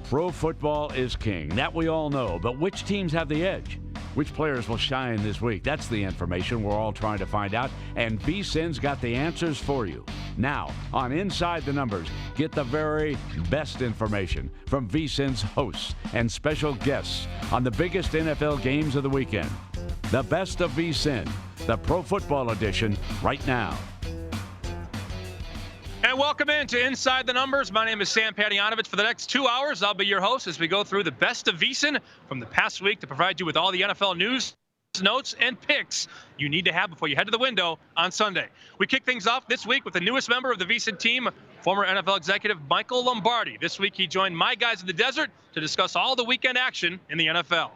Pro football is king. That we all know. But which teams have the edge? Which players will shine this week? That's the information we're all trying to find out. And VSiN's got the answers for you. Now, on Inside the Numbers, get the very best information from VSiN's hosts and special guests on the biggest NFL games of the weekend. The best of VSiN, the Pro Football Edition, right now. And welcome into Inside the Numbers. My name is Sam Panayotovich. For the next 2 hours, I'll be your host as we go through the best of VSiN from the past week to provide you with all the NFL news, notes, and picks you need to have before you head to the window on Sunday. We kick things off this week with the newest member of the VSiN team, former NFL executive Michael Lombardi. This week, he joined my guys in the desert to discuss all the weekend action in the NFL.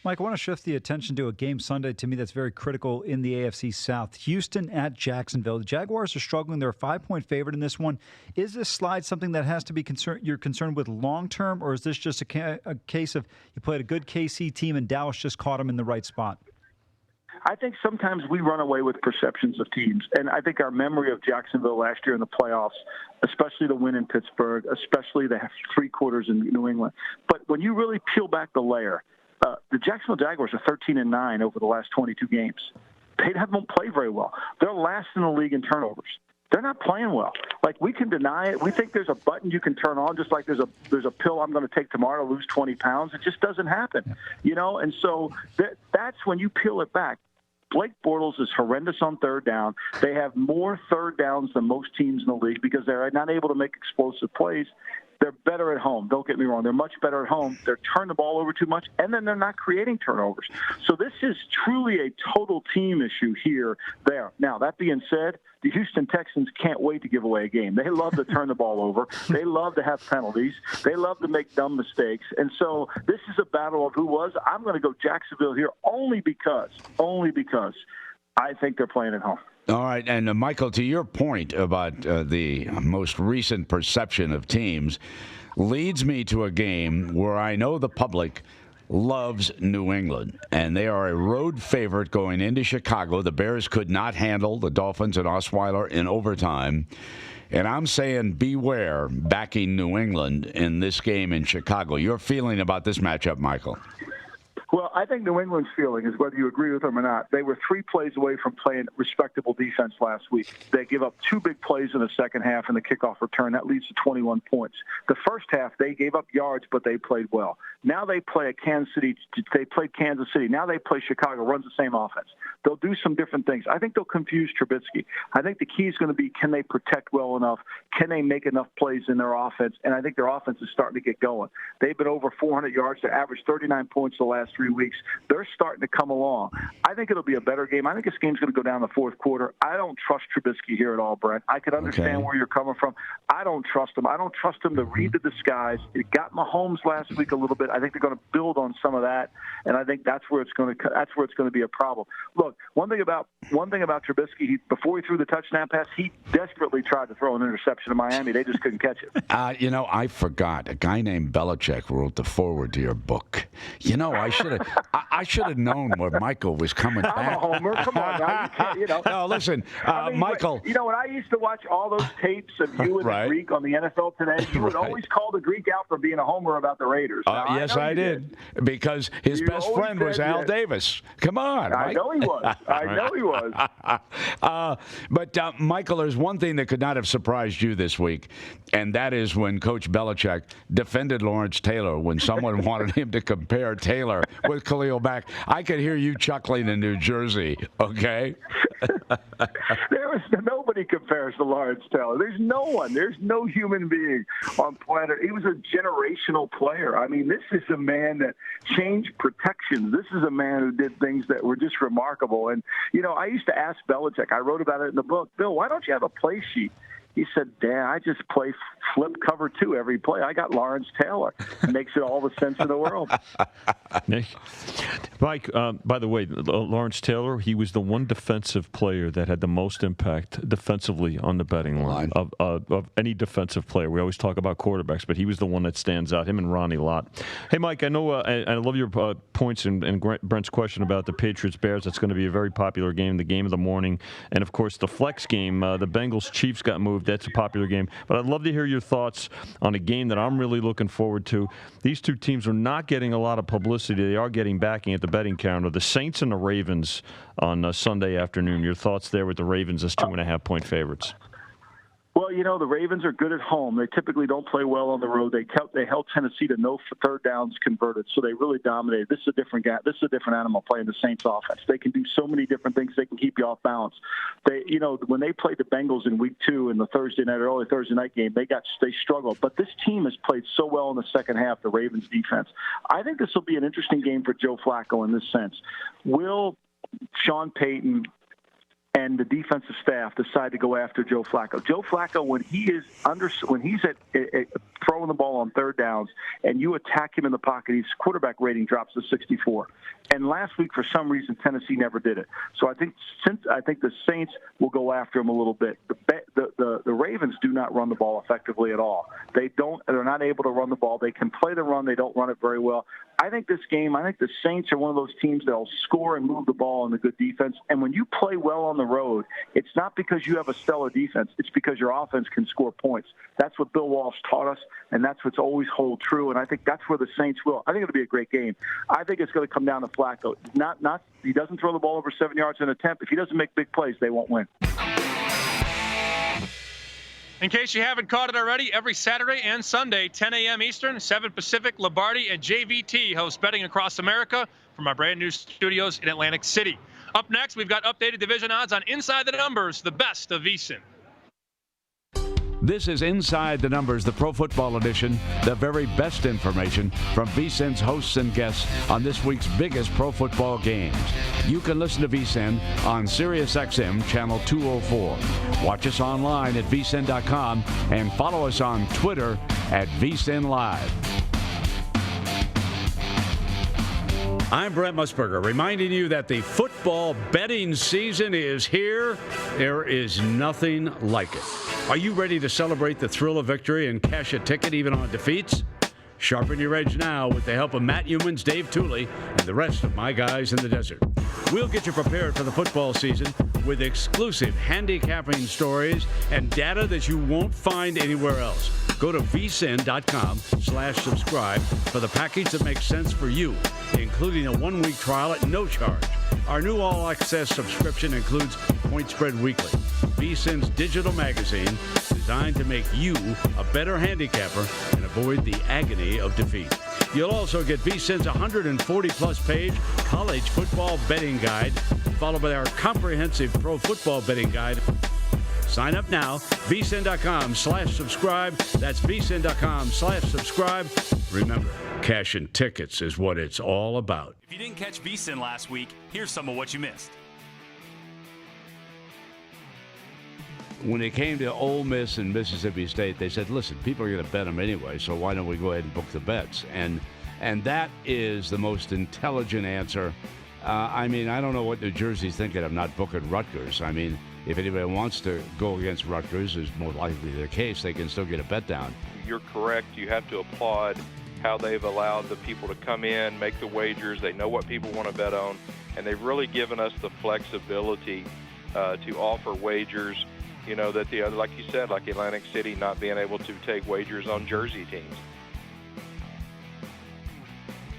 Mike, I want to shift the attention to a game Sunday, to me, that's very critical in the AFC South. Houston at Jacksonville. The Jaguars are struggling. They're a 5-point favorite in this one. Is this slide something that has to be you're concerned with long-term, or is this just a case of you played a good KC team and Dallas just caught them in the right spot? I think sometimes we run away with perceptions of teams, and I think our memory of Jacksonville last year in the playoffs, especially the win in Pittsburgh, especially the 3 quarters in New England. But when you really peel back the layer, the Jacksonville Jaguars are 13-9 over the last 22 games. They haven't played very well. They're last in the league in turnovers. They're not playing well. Like, we can deny it. We think there's a button you can turn on, just like there's a pill I'm going to take tomorrow to lose 20 pounds. It just doesn't happen, you know. And so that's when you peel it back. Blake Bortles is horrendous on third down. They have more third downs than most teams in the league because they're not able to make explosive plays. They're better at home. Don't get me wrong. They're much better at home. They're turning the ball over too much, and then they're not creating turnovers. So this is truly a total team issue here, there. Now, that being said, the Houston Texans can't wait to give away a game. They love to turn the ball over. They love to have penalties. They love to make dumb mistakes. And so this is a battle of who was. I'm going to go Jacksonville here only because I think they're playing at home. All right, and Michael, to your point about the most recent perception of teams, leads me to a game where I know the public loves New England, and they are a road favorite going into Chicago. The Bears could not handle the Dolphins and Osweiler in overtime. And I'm saying beware backing New England in this game in Chicago. Your feeling about this matchup, Michael? Well, I think New England's feeling is, whether you agree with them or not, they were 3 plays away from playing respectable defense last week. They give up 2 big plays in the second half in the kickoff return. That leads to 21 points. The first half, they gave up yards, but they played well. Now they play Kansas City. They played Kansas City. Now they play Chicago, runs the same offense. They'll do some different things. I think they'll confuse Trubisky. I think the key is going to be, can they protect well enough? Can they make enough plays in their offense? And I think their offense is starting to get going. They've been over 400 yards. They averaged 39 points the last 3 weeks. They're starting to come along. I think it'll be a better game. I think this game's going to go down the fourth quarter. I don't trust Trubisky here at all, Brent. I could understand where you're coming from. I don't trust him. I don't trust him to read the disguise. It got Mahomes last week a little bit. I think they're going to build on some of that, and I think that's where it's going to be a problem. Look, one thing about Trubisky, before he threw the touchdown pass, he desperately tried to throw an interception to Miami. They just couldn't catch it. I forgot. A guy named Belichick wrote the foreword to your book. I should have known where Michael was coming back. I'm a homer. Come on, now. You can't, No, listen, Michael. When I used to watch all those tapes of you and the Greek on the NFL Today, you would always call the Greek out for being a homer about the Raiders. Yes, I did. Because his best friend was Al Davis. Come on. I know he was. But, Michael, there's one thing that could not have surprised you this week, and that is when Coach Belichick defended Lawrence Taylor when someone wanted him to compare Taylor with Khalil Mack. I could hear you chuckling in New Jersey, okay? Nobody compares to Lawrence Taylor. There's no one. There's no human being on planet. He was a generational player. I mean, this is a man that changed protections. This is a man who did things that were just remarkable. And, I used to ask Belichick, I wrote about it in the book, Bill, why don't you have a play sheet? He said, Dad, I just play flip cover 2 every play. I got Lawrence Taylor. It makes it all the sense in the world. Mike, by the way, Lawrence Taylor, he was the one defensive player that had the most impact defensively on the betting line of any defensive player. We always talk about quarterbacks, but he was the one that stands out, him and Ronnie Lott. Hey, Mike, I know I love your points and Brent's question about the Patriots-Bears. That's going to be a very popular game, the game of the morning. And, of course, the flex game, the Bengals-Chiefs got moved that's a popular game. But I'd love to hear your thoughts on a game that I'm really looking forward to. These two teams are not getting a lot of publicity. They are getting backing at the betting counter. The Saints and the Ravens on Sunday afternoon. Your thoughts there with the Ravens as 2.5-point favorites? Well, the Ravens are good at home. They typically don't play well on the road. They held Tennessee to no third downs converted, so they really dominated. This is a different animal playing the Saints offense. They can do so many different things. They can keep you off balance. When they played the Bengals in Week 2 in the early Thursday night game, they struggled. But this team has played so well in the second half, the Ravens defense. I think this will be an interesting game for Joe Flacco in this sense. Will Sean Payton and the defensive staff decide to go after Joe Flacco? Joe Flacco, when he's at throwing the ball on third downs and you attack him in the pocket, his quarterback rating drops to 64. And last week, for some reason, Tennessee never did it. So I think the Saints will go after him a little bit. The Ravens do not run the ball effectively at all. They're not able to run the ball. They can play the run. They don't run it very well. I think the Saints are one of those teams that will score and move the ball in the good defense. And when you play well on the road, it's not because you have a stellar defense. It's because your offense can score points. That's what Bill Walsh taught us, and that's what's always hold true. And I think that's where the Saints will. I think it'll be a great game. I think it's going to come down to Flacco. He doesn't throw the ball over 7 yards in an attempt. If he doesn't make big plays, they won't win. In case you haven't caught it already, every Saturday and Sunday, 10 a.m. Eastern, 7 Pacific, Lombardi and JVT host Betting Across America from our brand new studios in Atlantic City. Up next, we've got updated division odds on Inside the Numbers, the best of VSiN. This is Inside the Numbers, the Pro Football Edition, the very best information from VSiN's hosts and guests on this week's biggest pro football games. You can listen to VSiN on SiriusXM Channel 204. Watch us online at VSiN.com and follow us on Twitter at VSiN Live. I'm Brent Musburger, reminding you that the football betting season is here. There is nothing like it. Are you ready to celebrate the thrill of victory and cash a ticket even on defeats? Sharpen your edge now with the help of Matt Humans, Dave Tooley, and the rest of my guys in the desert. We'll get you prepared for the football season with exclusive handicapping stories and data that you won't find anywhere else. Go to vsin.com/subscribe for the package that makes sense for you, including a 1-week trial at no charge. Our new all-access subscription includes Point Spread Weekly, VSiN's digital magazine designed to make you a better handicapper and avoid the agony of defeat. You'll also get VSiN's 140-plus page college football betting guide, followed by our comprehensive pro football betting guide. Sign up now, vsin.com/subscribe. That's vsin.com/subscribe. Remember, cashing tickets is what it's all about. If you didn't catch VSiN last week, here's some of what you missed. When it came to Ole Miss and Mississippi State, they said, listen, people are going to bet them anyway, so why don't we go ahead and book the bets? And that is the most intelligent answer. I don't know what New Jersey's thinking of not booking Rutgers. If anybody wants to go against Rutgers, is more likely the case, they can still get a bet down. You're correct. You have to applaud how they've allowed the people to come in, make the wagers. They know what people want to bet on, and they've really given us the flexibility to offer wagers, that the other, like you said, like Atlantic City not being able to take wagers on Jersey teams.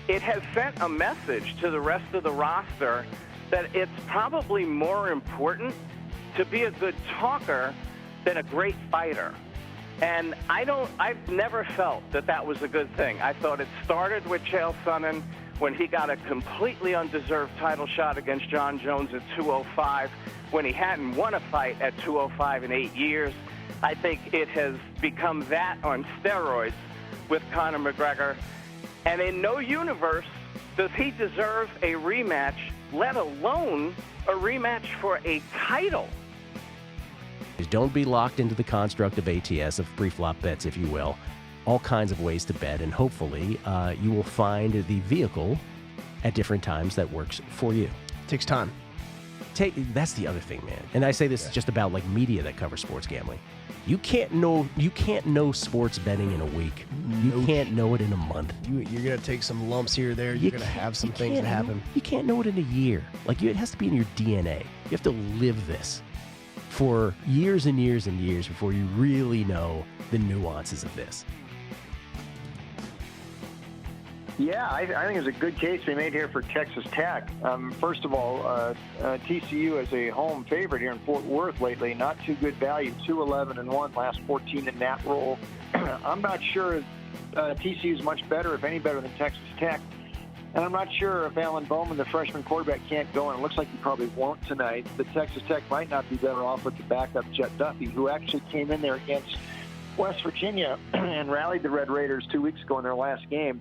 It has sent a message to the rest of the roster that it's probably more important to be a good talker than a great fighter. And I've never felt that was a good thing. I thought it started with Chael Sonnen when he got a completely undeserved title shot against John Jones at 205, when he hadn't won a fight at 205 in 8 years. I think it has become that on steroids with Conor McGregor. And in no universe does he deserve a rematch, let alone a rematch for a title. Don't be locked into the construct of ATS, of pre-flop bets, if you will. All kinds of ways to bet, and hopefully you will find the vehicle at different times that works for you. Takes time. That's the other thing, man. And I say this just about like media that covers sports gambling. You can't know sports betting in a week. You can't know it in a month. You're going to take some lumps here or there. You're going to have some things that happen. You can't know it in a year. It has to be in your DNA. You have to live this. for years and years and years before you really know the nuances of this. Yeah, I think there's a good case they made here for Texas Tech. First of all, TCU is a home favorite here in Fort Worth lately. Not too good value, 2-11-1, last 14 in that role. I'm not sure TCU is much better, if any better, than Texas Tech. And I'm not sure if Alan Bowman, the freshman quarterback, can't go, and it looks like he probably won't tonight. But Texas Tech might not be better off with the backup Jet Duffy, who actually came in there against West Virginia and rallied the Red Raiders 2 weeks ago in their last game.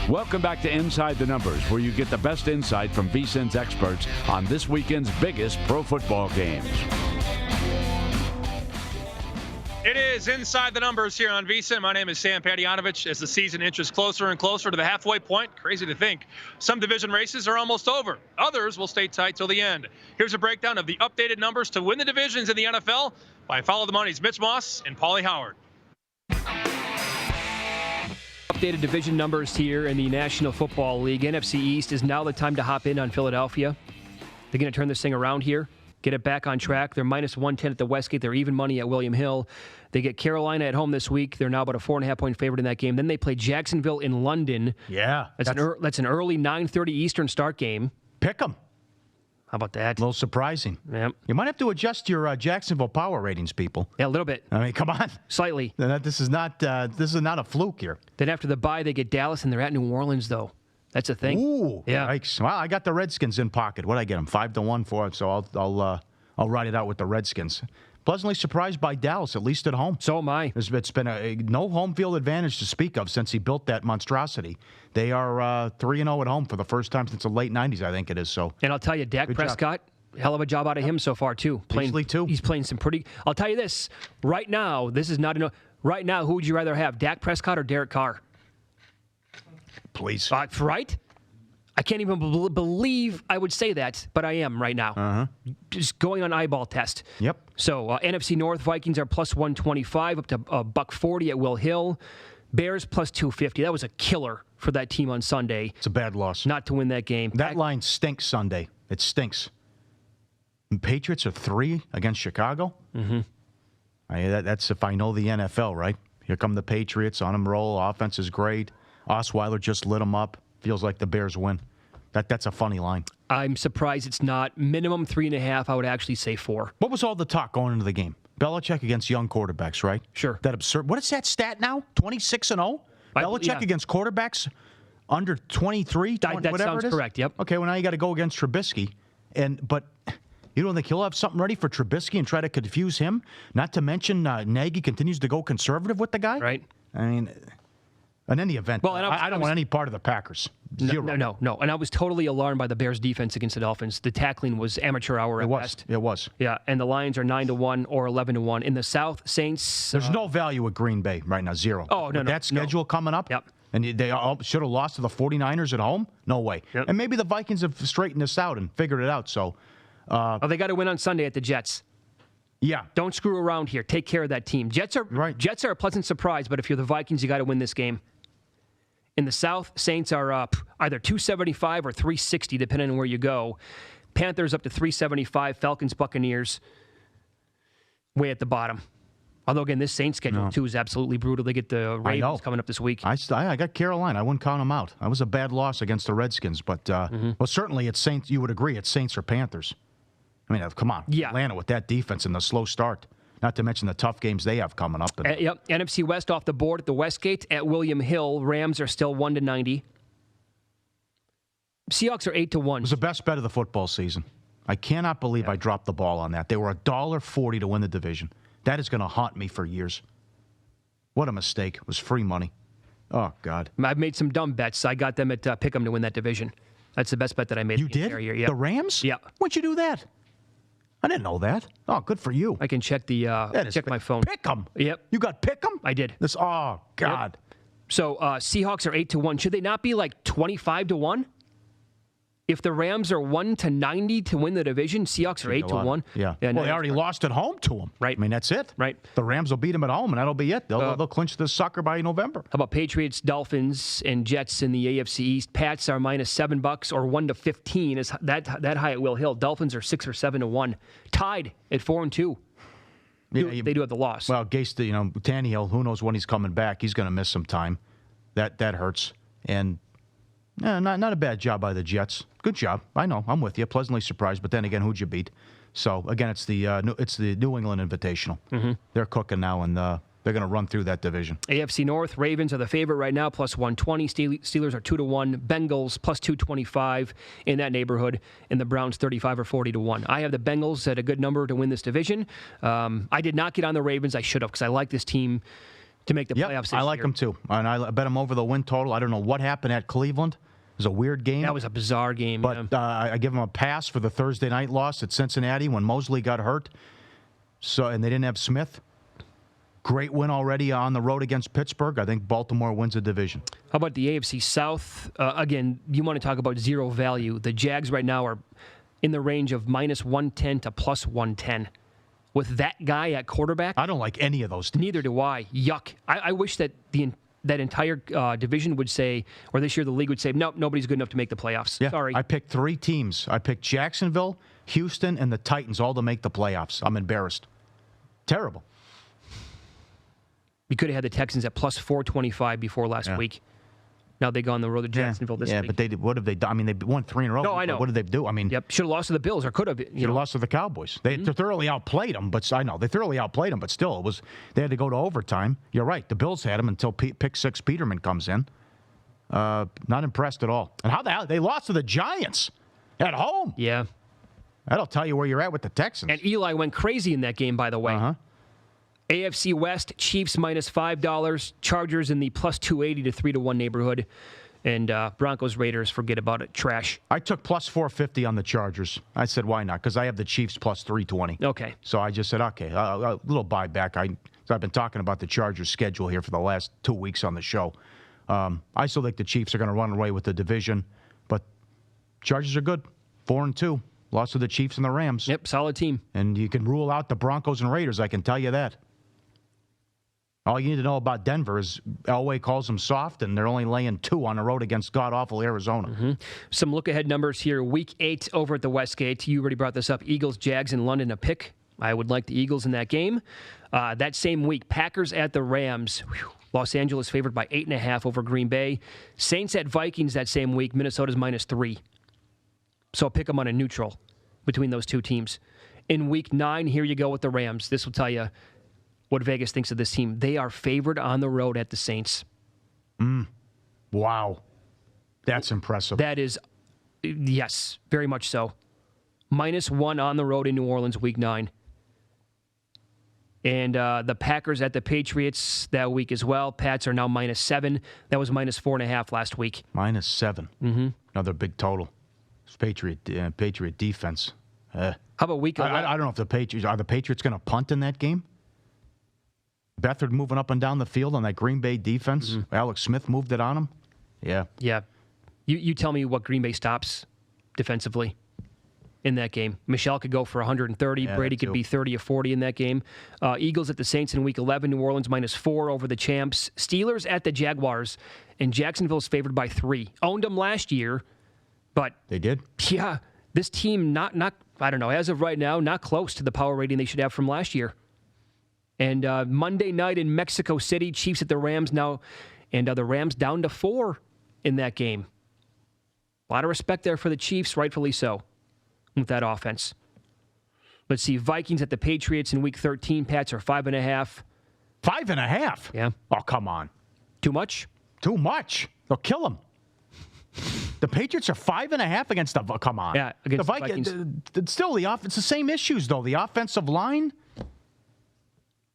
Welcome back to Inside the Numbers, where you get the best insight from VSiN's experts on this weekend's biggest pro football games. It is Inside the Numbers here on VSiN. My name is Sam Panayotovich. As the season inches closer and closer to the halfway point, crazy to think, some division races are almost over. Others will stay tight till the end. Here's a breakdown of the updated numbers to win the divisions in the NFL by Follow the Money's Mitch Moss and Paulie Howard. Updated division numbers here in the National Football League. NFC East is now the time to hop in on Philadelphia. They're going to turn this thing around here, get it back on track. They're minus 110 at the Westgate. They're even money at William Hill. They get Carolina at home this week. They're now about a 4.5-point favorite in that game. Then they play Jacksonville in London. Yeah. That's an early 9:30 Eastern start game. Pick 'em. How about that? A little surprising. Yep. You might have to adjust your Jacksonville power ratings, people. Yeah, a little bit. I mean, come on. Slightly. This is not a fluke here. Then after the bye, they get Dallas, and they're at New Orleans, though. That's a thing. Ooh. Yeah. Yikes. Well, I got the Redskins in pocket. What'd I get them? 5-1 for it. So I'll ride it out with the Redskins. Pleasantly surprised by Dallas, at least at home. So am I. It's been no home field advantage to speak of since he built that monstrosity. They are 3-0 at home for the first time since the late 90s, I think it is. So. And I'll tell you, Dak Prescott, hell of a job out of him so far, too. He's playing some pretty... I'll tell you this. Right now, this is not enough. Right now, who would you rather have, Dak Prescott or Derek Carr? Please. Right? I can't even believe I would say that, but I am right now. Uh-huh. Just going on eyeball test. Yep. So NFC North Vikings are plus 125 up to $140 at Will Hill. Bears plus 250. That was a killer for that team on Sunday. It's a bad loss. Not to win that game. That line stinks Sunday. It stinks. And Patriots are 3 against Chicago. Mm-hmm. That's if I know the NFL, right? Here come the Patriots on them roll. Offense is great. Osweiler just lit them up. Feels like the Bears win. That's a funny line. I'm surprised it's not minimum 3.5. I would actually say 4. What was all the talk going into the game? Belichick against young quarterbacks, right? Sure. That absurd. What is that stat now? 26-0? Belichick against quarterbacks under 23? That whatever sounds it is? correct, yep. Okay, well, now you got to go against Trubisky. But you don't think he'll have something ready for Trubisky and try to confuse him? Not to mention Nagy continues to go conservative with the guy? Right. I mean... In any event, well, I don't want any part of the Packers. Zero. No. And I was totally alarmed by the Bears' defense against the Dolphins. The tackling was amateur hour at best. It was. Yeah, and the Lions are 9-1 or 11-1. In the South, Saints... There's no value at Green Bay right now, 0. Oh, no. That schedule coming up? Yep. And they all should have lost to the 49ers at home? No way. Yep. And maybe the Vikings have straightened this out and figured it out, so... they got to win on Sunday at the Jets. Yeah. Don't screw around here. Take care of that team. Jets are a pleasant surprise, but if you're the Vikings, you got to win this game. In the South, Saints are up either 275 or 360, depending on where you go. Panthers up to 375. Falcons, Buccaneers, way at the bottom. Although, again, this Saints schedule, too, is absolutely brutal. They get the Ravens coming up this week. I got Carolina. I wouldn't count them out. That was a bad loss against the Redskins. But, well, certainly it's Saints. You would agree it's Saints or Panthers. I mean, come on. Yeah. Atlanta with that defense and the slow start. Not to mention the tough games they have coming up. Yep. NFC West off the board at the Westgate at William Hill. Rams are still 1-90. Seahawks are 8-1. It was the best bet of the football season. I cannot believe I dropped the ball on that. They were $1.40 to win the division. That is going to haunt me for years. What a mistake. It was free money. Oh, God. I've made some dumb bets. I got them at Pick'em to win that division. That's the best bet that I made. You did? Yep. The Rams? Yeah. When'd you do that? I didn't know that. Oh, good for you. I can check my phone. Pick 'em. Yep. You got pick 'em? I did. Oh, God. Yep. So Seahawks are 8-1. Should they not be like 25-1? If the Rams are 1-90 to win the division, Seahawks are 8-1. Yeah. Well, they already lost at home to them. Right. I mean, that's it. Right. The Rams will beat them at home, and that'll be it. They'll clinch this sucker by November. How about Patriots, Dolphins, and Jets in the AFC East? Pats are -$7 or 1-15. Is that high at Will Hill? Dolphins are 6 or 7-1, tied at 4-2. Yeah, they do have the loss. Well, Gase, Tannehill, who knows when he's coming back? He's going to miss some time. That hurts. And not a bad job by the Jets. Good job. I know. I'm with you. Pleasantly surprised. But then again, who'd you beat? So again, it's the New England Invitational. Mm-hmm. They're cooking now, and they're going to run through that division. AFC North, Ravens are the favorite right now, +120. Steelers are 2-1. Bengals +225 in that neighborhood, and the Browns 35 or 40-1. I have the Bengals at a good number to win this division. I did not get on the Ravens. I should have, because I like this team to make the playoffs this year. I like them too, and I bet them over the win total. I don't know what happened at Cleveland. It was a weird game. That was a bizarre game. But I give them a pass for the Thursday night loss at Cincinnati when Mosley got hurt. And they didn't have Smith. Great win already on the road against Pittsburgh. I think Baltimore wins the division. How about the AFC South? Again, you want to talk about zero value. The Jags right now are in the range of -110 to +110. With that guy at quarterback. I don't like any of those teams. Neither do I. Yuck. I wish that that entire division would say, or this year the league would say, nope, nobody's good enough to make the playoffs. Yeah, Sorry. I picked 3 teams. I picked Jacksonville, Houston, and the Titans all to make the playoffs. I'm embarrassed. Terrible. You could have had the Texans at +425 before last week. Now they go on the road to Jacksonville this week. Yeah, but what have they done? I mean, they won 3 in a row. No, I know. What did they do? I mean, should have lost to the Bills, or could have. Should have lost to the Cowboys. They thoroughly outplayed them, but I know they thoroughly outplayed them. But still, they had to go to overtime. You're right. The Bills had them until pick 6 Peterman comes in. Not impressed at all. And how the hell they lost to the Giants at home? Yeah, that'll tell you where you're at with the Texans. And Eli went crazy in that game, by the way. AFC West, Chiefs -$5, Chargers in the +280 to 3-1 neighborhood. And Broncos, Raiders, forget about it. Trash. I took +450 on the Chargers. I said, why not? Because I have the Chiefs +320. Okay. So I just said, okay, a little buyback. I've been talking about the Chargers' schedule here for the last 2 weeks on the show. I still think the Chiefs are going to run away with the division. But Chargers are good. 4-2. Lost to the Chiefs and the Rams. Yep, solid team. And you can rule out the Broncos and Raiders, I can tell you that. All you need to know about Denver is Elway calls them soft, and they're only laying 2 on the road against god-awful Arizona. Some look-ahead numbers here. Week 8 over at the Westgate. You already brought this up. Eagles, Jags in London, a pick. I would like the Eagles in that game. That same week, Packers at the Rams. Los Angeles favored by 8.5 over Green Bay. Saints at Vikings that same week. Minnesota's -3. So I'll pick them on a neutral between those two teams. In Week 9, here you go with the Rams. This will tell you what Vegas thinks of this team. They are favored on the road at the Saints. Wow. That's impressive. That is, yes, very much so. -1 on the road in New Orleans, Week 9. And the Packers at the Patriots that week as well. Pats are now -7. That was -4.5 last week. -7. Another big total. It's Patriot defense. How about Week 11? I don't know if the Patriots going to punt in that game? Beathard moving up and down the field on that Green Bay defense. Alex Smith moved it on him. Yeah. Yeah. You tell me what Green Bay stops defensively in that game. Michelle could go for 130. Yeah, Brady could be 30 or 40 in that game. Eagles at the Saints in Week 11. New Orleans -4 over the champs. Steelers at the Jaguars. And Jacksonville's favored by 3. Owned them last year, but... They did? Yeah. This team, not I don't know, as of right now, not close to the power rating they should have from last year. And Monday night in Mexico City, Chiefs at the Rams now, and the Rams down to 4 in that game. A lot of respect there for the Chiefs, rightfully so, with that offense. Let's see, Vikings at the Patriots in Week 13. Pats are 5.5. 5.5? Yeah. Oh, come on. Too much? Too much. They'll kill them. The Patriots are 5.5 against the... Come on. Yeah, against the Vikings. Still, it's the same issues, though. The offensive line...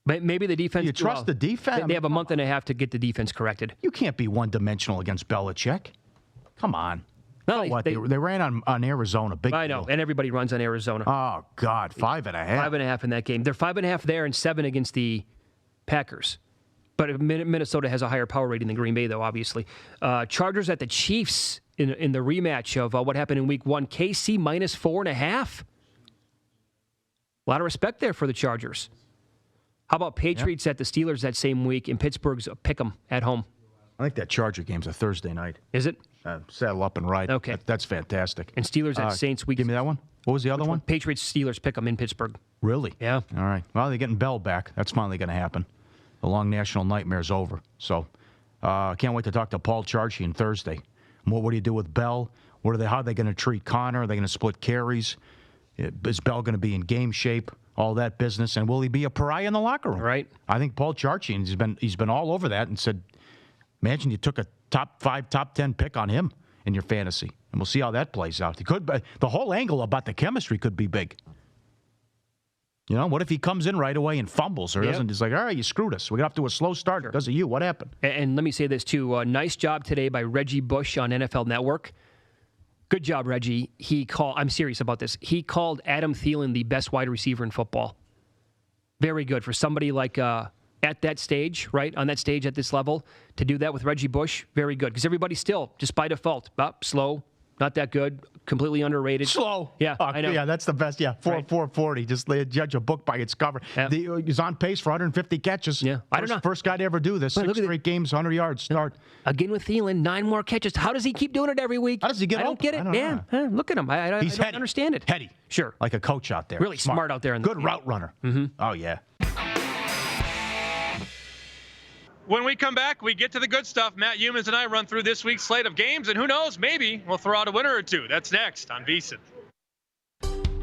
Maybe the defense... You trust the defense? They have a month and a half to get the defense corrected. You can't be one-dimensional against Belichick. Come on. No, they ran on Arizona. Big I know, deal. and everybody runs on Arizona. Oh, God, 5.5. 5.5 in that game. They're 5.5 there and 7 against the Packers. But Minnesota has a higher power rating than Green Bay, though, obviously. Chargers at the Chiefs in the rematch of what happened in Week 1. KC minus 4.5. A lot of respect there for the Chargers. How about Patriots at the Steelers that same week in Pittsburgh's Pick'em at home? I think that Charger game's a Thursday night. Is it? Saddle up and ride. Okay. That's fantastic. And Steelers at Saints week. Give me that one. What was the other one? Patriots Steelers Pick'em in Pittsburgh. Really? Yeah. All right. Well, they're getting Bell back. That's finally going to happen. The long national nightmare's over. So I can't wait to talk to Paul Charchian Thursday. What do you do with Bell? How are they going to treat Connor? Are they going to split carries? Is Bell going to be in game shape? All that business, and will he be a pariah in the locker room? Right. I think Paul Charchian he's been all over that and said, imagine you took a top 5, top 10 pick on him in your fantasy, and we'll see how that plays out. The whole angle about the chemistry could be big. You know, what if he comes in right away and fumbles or doesn't? He's like, all right, you screwed us. We got off to a slow start because of you. What happened? And let me say this too. Nice job today by Reggie Bush on NFL Network. Good job, Reggie. I'm serious about this. He called Adam Thielen the best wide receiver in football. Very good for somebody like at that stage, right? On that stage at this level, to do that with Reggie Bush, very good. Because everybody's still, just by default, slow, not that good, completely underrated. Slow. Yeah, I know. Yeah, that's the best. Yeah, 4.40. Just judge a book by its cover. Yeah. He's on pace for 150 catches. Yeah, I don't know. First guy to ever do this. 6 straight games, 100 yards start. Again with Thielen, 9 more catches. How does he keep doing it every week? How does he get I don't get it, man. Look at him. I don't understand it. Heady. Sure. Like a coach out there. Really smart out there. Good route runner. Mm-hmm. Oh, yeah. When we come back, we get to the good stuff. Matt Humans and I run through this week's slate of games, and who knows, maybe we'll throw out a winner or two. That's next on VSiN.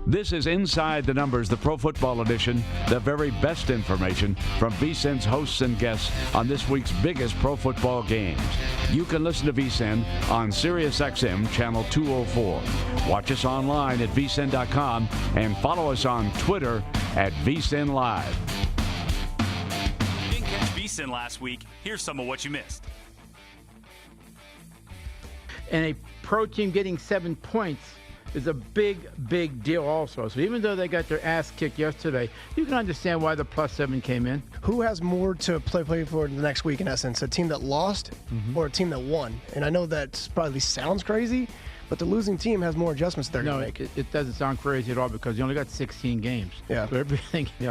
This is Inside the Numbers, the Pro Football Edition, the very best information from VSiN's hosts and guests on this week's biggest pro football games. You can listen to VSiN on SiriusXM Channel 204. Watch us online at vsin.com and follow us on Twitter at VSiN Live. VSiN last week. Here's some of what you missed. And a pro team getting 7 points is a big, big deal also. So even though they got their ass kicked yesterday, you can understand why the +7 came in. Who has more to play for the next week, in essence? A team that lost or a team that won? And I know that probably sounds crazy, but the losing team has more adjustments they're going to make. It doesn't sound crazy at all because you only got 16 games. Yeah. So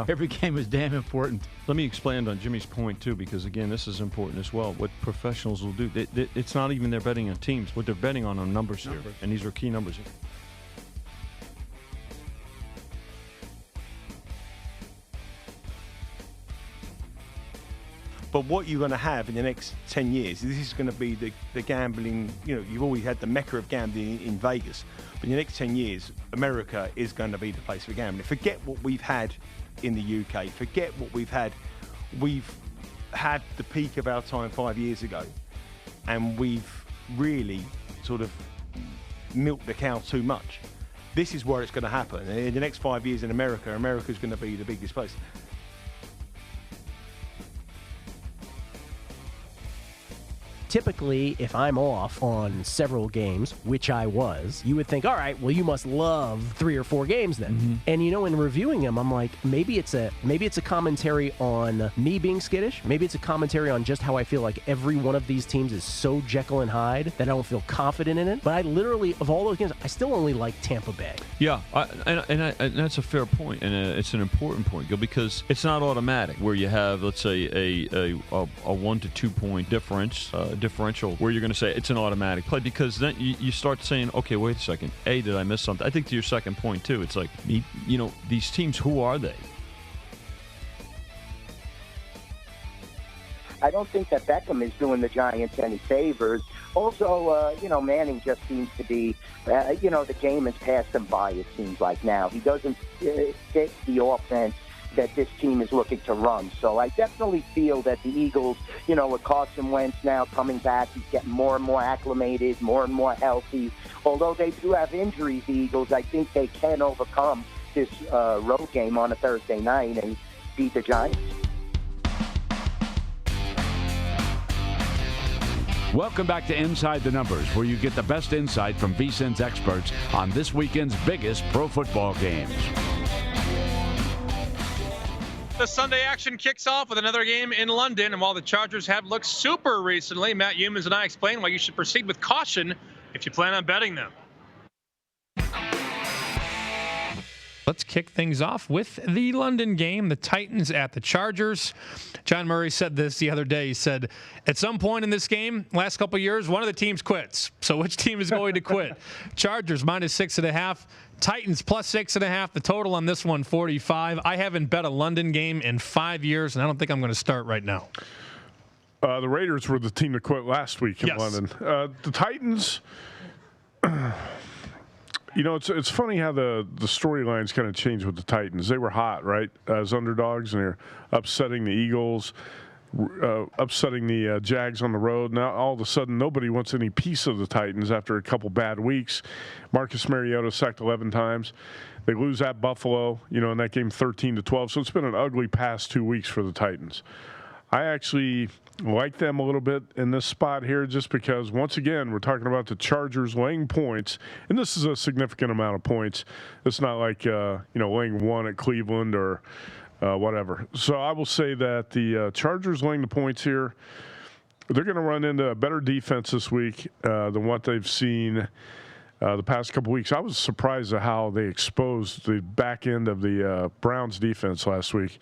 every game is damn important. Let me expand on Jimmy's point, too, because, again, this is important as well. What professionals will do, it's not even they're betting on teams. What they're betting on are numbers here, and these are key numbers here. But what you're going to have in the next 10 years, this is going to be the gambling, you've always had the mecca of gambling in Vegas. But in the next 10 years, America is going to be the place for gambling. Forget what we've had in the UK. Forget what we've had. We've had the peak of our time 5 years ago. And we've really sort of milked the cow too much. This is where it's going to happen. In the next 5 years in America, America's going to be the biggest place. Typically, if I'm off on several games, which I was, you would think, all right, well, you must love 3 or 4 games then. Mm-hmm. And in reviewing them, I'm like, maybe it's a commentary on me being skittish. Maybe it's a commentary on just how I feel like every one of these teams is so Jekyll and Hyde that I don't feel confident in it. But I literally, of all those games, I still only like Tampa Bay. Yeah, and that's a fair point, and it's an important point, Gil, because it's not automatic where you have, let's say, a 1 to 2 point differential where you're going to say it's an automatic play, because then you start saying, okay, wait a second, did I miss something? I think to your second point too, it's like, these teams, who are they? I don't think that Beckham is doing the Giants any favors. Also, Manning just seems to be, the game has passed him by, it seems like now. He doesn't fit the offense that this team is looking to run. So I definitely feel that the Eagles, with Carson Wentz now coming back, he's getting more and more acclimated, more and more healthy. Although they do have injuries, the Eagles, I think they can overcome this road game on a Thursday night and beat the Giants. Welcome back to Inside the Numbers, where you get the best insight from VSiN's experts on this weekend's biggest pro football games. The Sunday action kicks off with another game in London, and while the Chargers have looked super recently, Matt Humans and I explain why you should proceed with caution if you plan on betting them. Let's kick things off with the London game, the Titans at the Chargers. John Murray said this the other day. He said, at some point in this game, last couple of years, one of the teams quits. So which team is going to quit? Chargers -6.5. Titans +6.5. The total on this one, 45. I haven't bet a London game in 5 years, and I don't think I'm going to start right now. The Raiders were the team that quit last week in London. The Titans... You know, it's funny how the storylines kind of changed with the Titans. They were hot, right, as underdogs, and they're upsetting the Eagles, upsetting the Jags on the road. Now, all of a sudden, nobody wants any piece of the Titans after a couple bad weeks. Marcus Mariota sacked 11 times. They lose at Buffalo, you know, in that game 13-12. So it's been an ugly past 2 weeks for the Titans. I actually like them a little bit in this spot here just because, once again, we're talking about the Chargers laying points, and this is a significant amount of points. It's not like, laying 1 at Cleveland or whatever. So I will say that the Chargers laying the points here, they're going to run into a better defense this week than what they've seen the past couple weeks. I was surprised at how they exposed the back end of the Browns defense last week.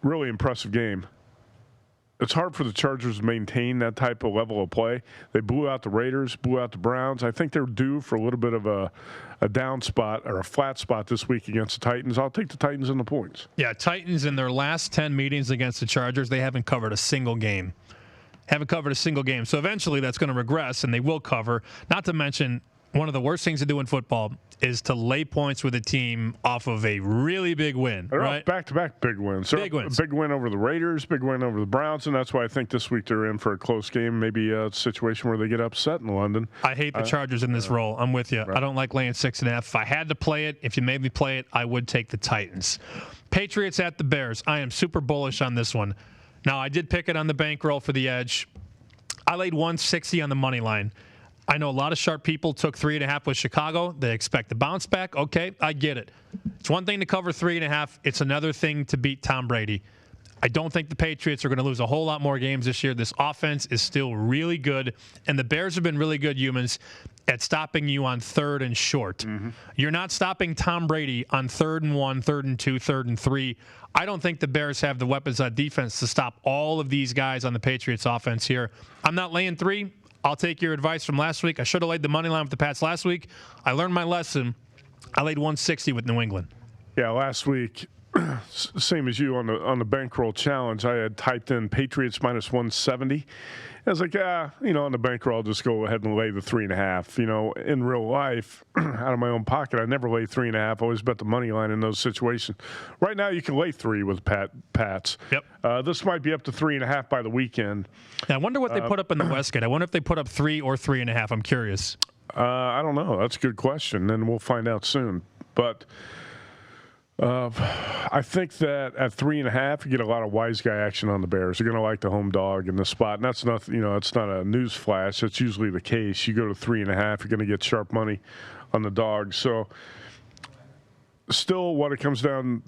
Really impressive game. It's hard for the Chargers to maintain that type of level of play. They blew out the Raiders, blew out the Browns. I think they're due for a little bit of a down spot or a flat spot this week against the Titans. I'll take the Titans in the points. Yeah, Titans in their last 10 meetings against the Chargers, they haven't covered a single game. So eventually that's going to regress, and they will cover. Not to mention, one of the worst things to do in football is to lay points with a team off of a really big win, right? Back-to-back big wins. Big wins. A big win over the Raiders, big win over the Browns, and that's why I think this week they're in for a close game, maybe a situation where they get upset in London. I hate the Chargers in this role. I'm with you. Right. I don't like laying 6.5. If I had to play it, if you made me play it, I would take the Titans. Patriots at the Bears. I am super bullish on this one. Now, I did pick it on the bankroll for the edge. I laid 160 on the money line. I know a lot of sharp people took 3.5 with Chicago. They expect to bounce back. Okay, I get it. It's one thing to cover 3.5. It's another thing to beat Tom Brady. I don't think the Patriots are going to lose a whole lot more games this year. This offense is still really good, and the Bears have been really good, humans, at stopping you on 3rd and short. Mm-hmm. You're not stopping Tom Brady on 3rd and 1, 3rd and 2, 3rd and 3. I don't think the Bears have the weapons on defense to stop all of these guys on the Patriots offense here. I'm not laying 3. I'll take your advice from last week. I should have laid the money line with the Pats last week. I learned my lesson. I laid 160 with New England. Yeah, last week, same as you on the bankroll challenge, I had typed in Patriots -170. I was like, on the bankroll, I'll just go ahead and lay the 3.5. In real life, out of my own pocket, I never lay 3.5. I always bet the money line in those situations. Right now, you can lay 3 with Pats. Yep. This might be up to 3.5 by the weekend. Now, I wonder what they put up in the Westgate. I wonder if they put up 3 or 3.5. I'm curious. I don't know. That's a good question, and we'll find out soon. But I think that at 3.5, you get a lot of wise guy action on the Bears. They're going to like the home dog in the spot, and that's not, it's not a news flash. That's usually the case. You go to 3.5, you're going to get sharp money on the dog. So, still, what it comes down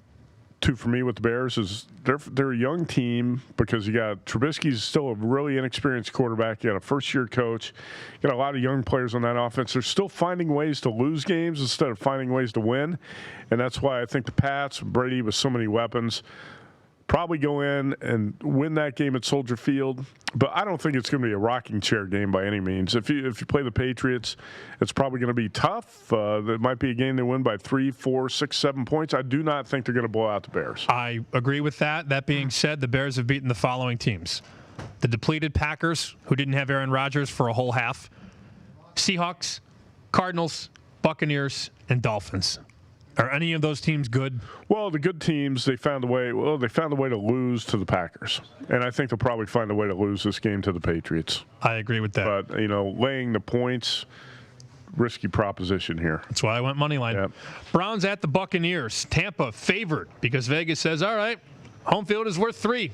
to for me with the Bears is they're a young team because you got Trubisky's still a really inexperienced quarterback. You got a first-year coach. You got a lot of young players on that offense. They're still finding ways to lose games instead of finding ways to win, and that's why I think the Pats, Brady with so many weapons, probably go in and win that game at Soldier Field. But I don't think it's going to be a rocking chair game by any means. If you play the Patriots, it's probably going to be tough. It might be a game they win by 3, 4, 6, 7 points. I do not think they're going to blow out the Bears. I agree with that. That being said, the Bears have beaten the following teams: the depleted Packers, who didn't have Aaron Rodgers for a whole half, Seahawks, Cardinals, Buccaneers, and Dolphins. Are any of those teams good? Well, the good teams, they found a way to lose to the Packers. And I think they'll probably find a way to lose this game to the Patriots. I agree with that. But, laying the points, risky proposition here. That's why I went money line. Yep. Browns at the Buccaneers. Tampa favored because Vegas says, all right, home field is worth 3.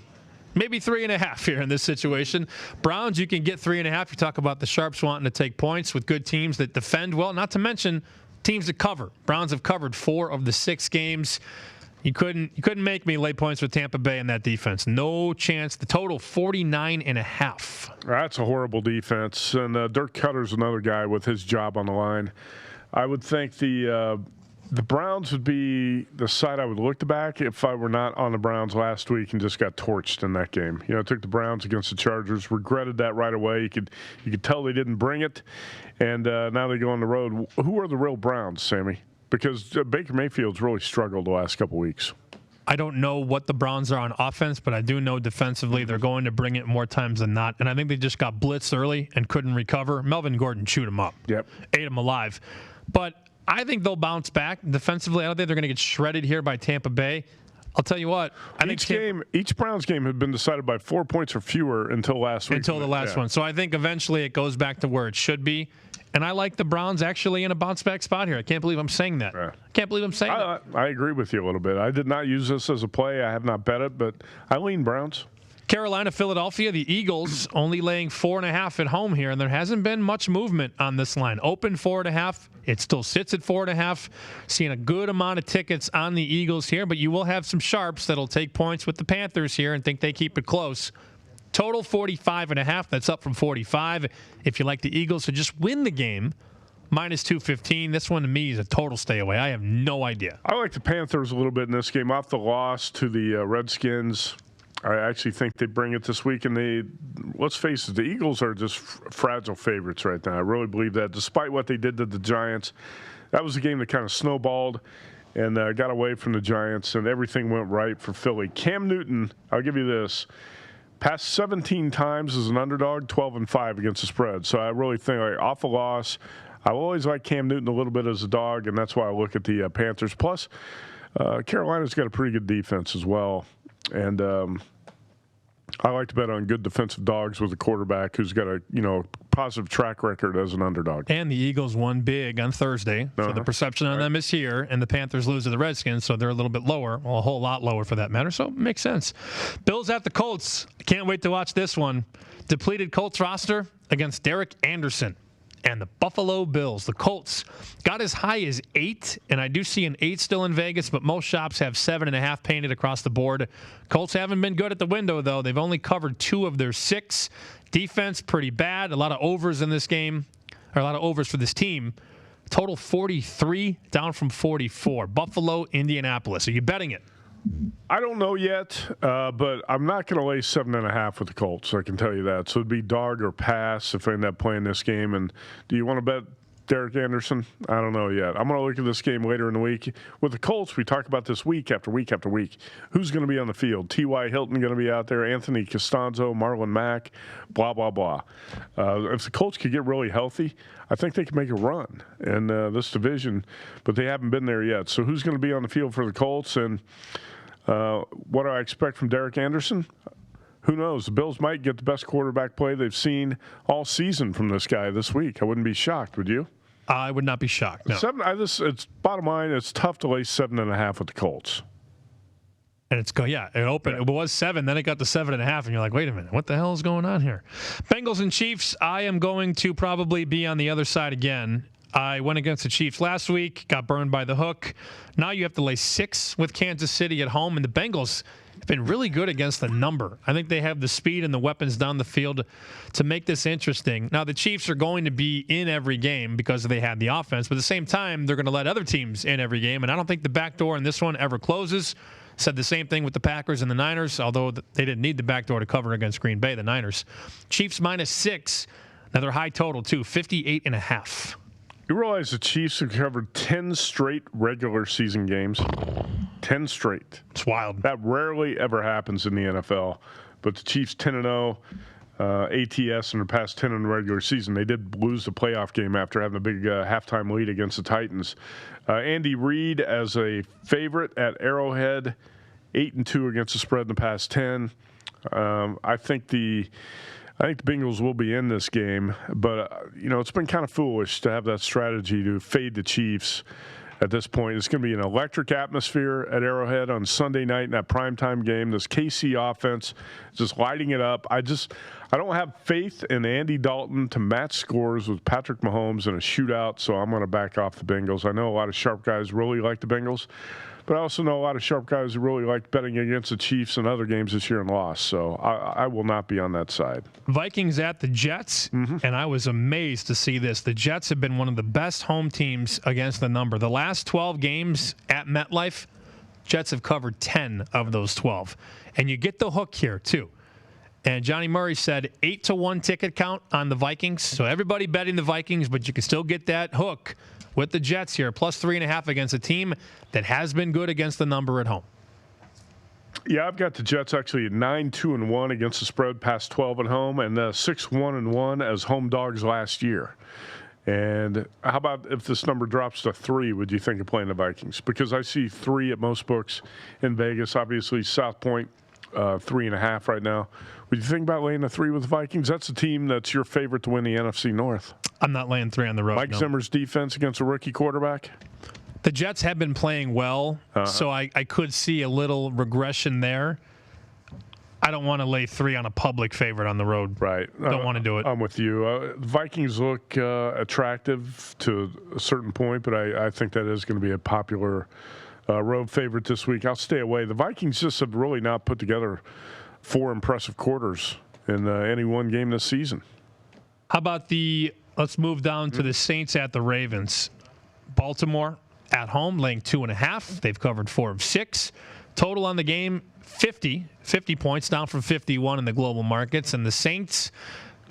Maybe 3.5 here in this situation. Browns, you can get 3.5. You talk about the Sharps wanting to take points with good teams that defend well, not to mention teams that cover. Browns have covered 4 of the 6 games. You couldn't make me lay points with Tampa Bay in that defense. No chance. The total 49.5. That's a horrible defense. And Dirk Cutter's another guy with his job on the line. I would think the Browns would be the side I would look to back if I were not on the Browns last week and just got torched in that game. You know, I took the Browns against the Chargers, regretted that right away. You could tell they didn't bring it, and now they go on the road. Who are the real Browns, Sammy? Because Baker Mayfield's really struggled the last couple weeks. I don't know what the Browns are on offense, but I do know defensively they're going to bring it more times than not. And I think they just got blitzed early and couldn't recover. Melvin Gordon chewed them up. Yep. Ate them alive. But I think they'll bounce back defensively. I don't think they're going to get shredded here by Tampa Bay. I'll tell you what. Each Browns game had been decided by 4 points or fewer until last week. Until the last one. So I think eventually it goes back to where it should be. And I like the Browns actually in a bounce-back spot here. I can't believe I'm saying that. I can't believe I'm saying that. I agree with you a little bit. I did not use this as a play. I have not bet it, but I lean Browns. Carolina, Philadelphia, the Eagles only laying 4.5 at home here, and there hasn't been much movement on this line. Open 4.5. It still sits at 4.5. Seeing a good amount of tickets on the Eagles here, but you will have some sharps that'll take points with the Panthers here and think they keep it close. Total 45.5. That's up from 45. If you like the Eagles to just win the game, minus 215. This one to me is a total stay away. I have no idea. I like the Panthers a little bit in this game. Off the loss to the Redskins, I actually think they bring it this week. And let's face it, the Eagles are just fragile favorites right now. I really believe that. Despite what they did to the Giants, that was a game that kind of snowballed and got away from the Giants, and everything went right for Philly. Cam Newton, I'll give you this. Passed 17 times as an underdog, 12-5 against the spread. So I really think, off a loss, I always like Cam Newton a little bit as a dog, and that's why I look at the Panthers. Plus, Carolina's got a pretty good defense as well. And I like to bet on good defensive dogs with a quarterback who's got a positive track record as an underdog. And the Eagles won big on Thursday, so the perception on them is here, and the Panthers lose to the Redskins, so they're a little bit lower, well, a whole lot lower for that matter, so it makes sense. Bills at the Colts. Can't wait to watch this one. Depleted Colts roster against Derek Anderson and the Buffalo Bills. The Colts got as high as 8, and I do see an 8 still in Vegas, but most shops have 7.5 painted across the board. Colts haven't been good at the window, though. They've only covered 2 of their 6. Defense, pretty bad. A lot of overs in this game, or a lot of overs for this team. Total 43, down from 44. Buffalo, Indianapolis. Are you betting it? I don't know yet, but I'm not going to lay 7.5 with the Colts. I can tell you that. So it'd be dog or pass if I end up playing this game. And do you want to bet Derek Anderson? I don't know yet. I'm going to look at this game later in the week. With the Colts, we talk about this week after week after week. Who's going to be on the field? T.Y. Hilton going to be out there, Anthony Costanzo, Marlon Mack, blah, blah, blah. If the Colts could get really healthy, I think they can make a run in this division, but they haven't been there yet. So who's going to be on the field for the Colts? And what do I expect from Derek Anderson? Who knows? The Bills might get the best quarterback play they've seen all season from this guy this week. I wouldn't be shocked, would you? I would not be shocked, no. It's bottom line, it's tough to lay 7.5 with the Colts. And it opened. Yeah. It was 7, then it got to 7.5, and you're like, wait a minute, what the hell is going on here? Bengals and Chiefs, I am going to probably be on the other side again. I went against the Chiefs last week, got burned by the hook. Now you have to lay 6 with Kansas City at home, and the Bengals have been really good against the number. I think they have the speed and the weapons down the field to make this interesting. Now, the Chiefs are going to be in every game because they had the offense, but at the same time, they're going to let other teams in every game, and I don't think the back door in this one ever closes. Said the same thing with the Packers and the Niners, although they didn't need the back door to cover against Green Bay, the Niners. Chiefs -6. Another high total, too, 58.5. You realize the Chiefs have covered 10 straight regular season games? 10 straight. It's wild. That rarely ever happens in the NFL. But the Chiefs 10-0, ATS in the past 10 in the regular season. They did lose the playoff game after having a big halftime lead against the Titans. Andy Reid as a favorite at Arrowhead, 8-2 against the spread in the past 10. I think the Bengals will be in this game, but it's been kind of foolish to have that strategy to fade the Chiefs at this point. It's going to be an electric atmosphere at Arrowhead on Sunday night in that primetime game. This KC offense just lighting it up. I don't have faith in Andy Dalton to match scores with Patrick Mahomes in a shootout, so I'm going to back off the Bengals. I know a lot of sharp guys really like the Bengals, But I also know a lot of sharp guys who really like betting against the Chiefs in other games this year and lost. So I will not be on that side. Vikings at the Jets, and I was amazed to see this. The Jets have been one of the best home teams against the number. The last 12 games at MetLife, Jets have covered 10 of those 12. And you get the hook here, too. And Johnny Murray said 8-1 ticket count on the Vikings. So everybody betting the Vikings, but you can still get that hook with the Jets here, plus 3.5 against a team that has been good against the number at home. Yeah, I've got the Jets actually at 9-2-1 against the spread, past 12 at home, and 6-1-1 as home dogs last year. And how about if this number drops to 3, would you think of playing the Vikings? Because I see 3 at most books in Vegas. Obviously, South Point, 3.5 right now. Would you think about laying the 3 with the Vikings? That's a team that's your favorite to win the NFC North. I'm not laying 3 on the road. Mike Zimmer's defense against a rookie quarterback? The Jets have been playing well, so I could see a little regression there. I don't want to lay 3 on a public favorite on the road. Right. Don't want to do it. I'm with you. Vikings look attractive to a certain point, but I think that is going to be a popular road favorite this week. I'll stay away. The Vikings just have really not put together 4 impressive quarters in any one game this season. How about let's move down to the Saints at the Ravens. Baltimore at home, laying 2.5. They've covered 4 of 6. Total on the game, 50 points, down from 51 in the global markets. And the Saints,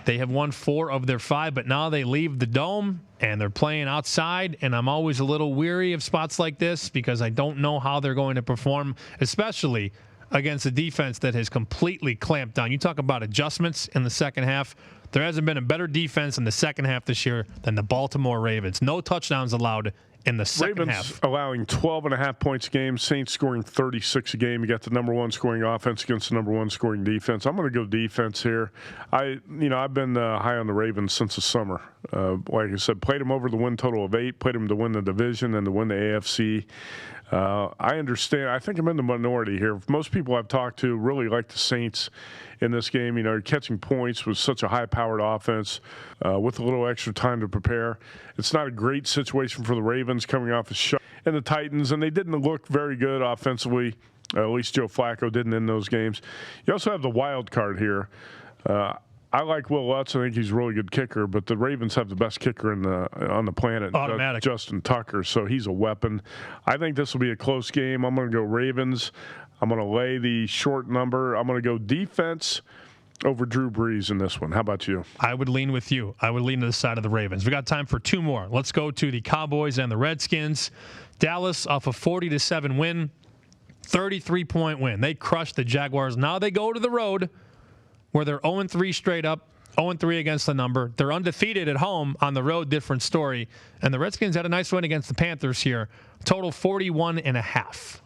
they have won 4 of their 5, but now they leave the Dome and they're playing outside. And I'm always a little weary of spots like this because I don't know how they're going to perform, especially against a defense that has completely clamped down. You talk about adjustments in the second half. There hasn't been a better defense in the second half this year than the Baltimore Ravens. No touchdowns allowed in the second Ravens half. allowing 12.5 points a game. Saints scoring 36 a game. You got the number 1 scoring offense against the number 1 scoring defense. I'm going to go defense here. I've been high on the Ravens since the summer. Like I said, played them over the win total of 8. Played them to win the division and to win the AFC. I understand. I think I'm in the minority here. Most people I've talked to really like the Saints in this game. You're catching points with such a high-powered offense with a little extra time to prepare. It's not a great situation for the Ravens coming off a shot and the Titans, and they didn't look very good offensively. At least Joe Flacco didn't in those games. You also have the wild card here. I like Will Lutz. I think he's a really good kicker, but the Ravens have the best kicker on the planet, Automatic. Justin Tucker, so he's a weapon. I think this will be a close game. I'm going to go Ravens. I'm going to lay the short number. I'm going to go defense over Drew Brees in this one. How about you? I would lean with you. I would lean to the side of the Ravens. We got time for 2 more. Let's go to the Cowboys and the Redskins. Dallas off a 40-7 win, 33-point win. They crushed the Jaguars. Now they go to the road where they're 0-3 straight up, 0-3 against the number. They're undefeated at home. On the road, different story. And the Redskins had a nice win against the Panthers here. Total 41.5.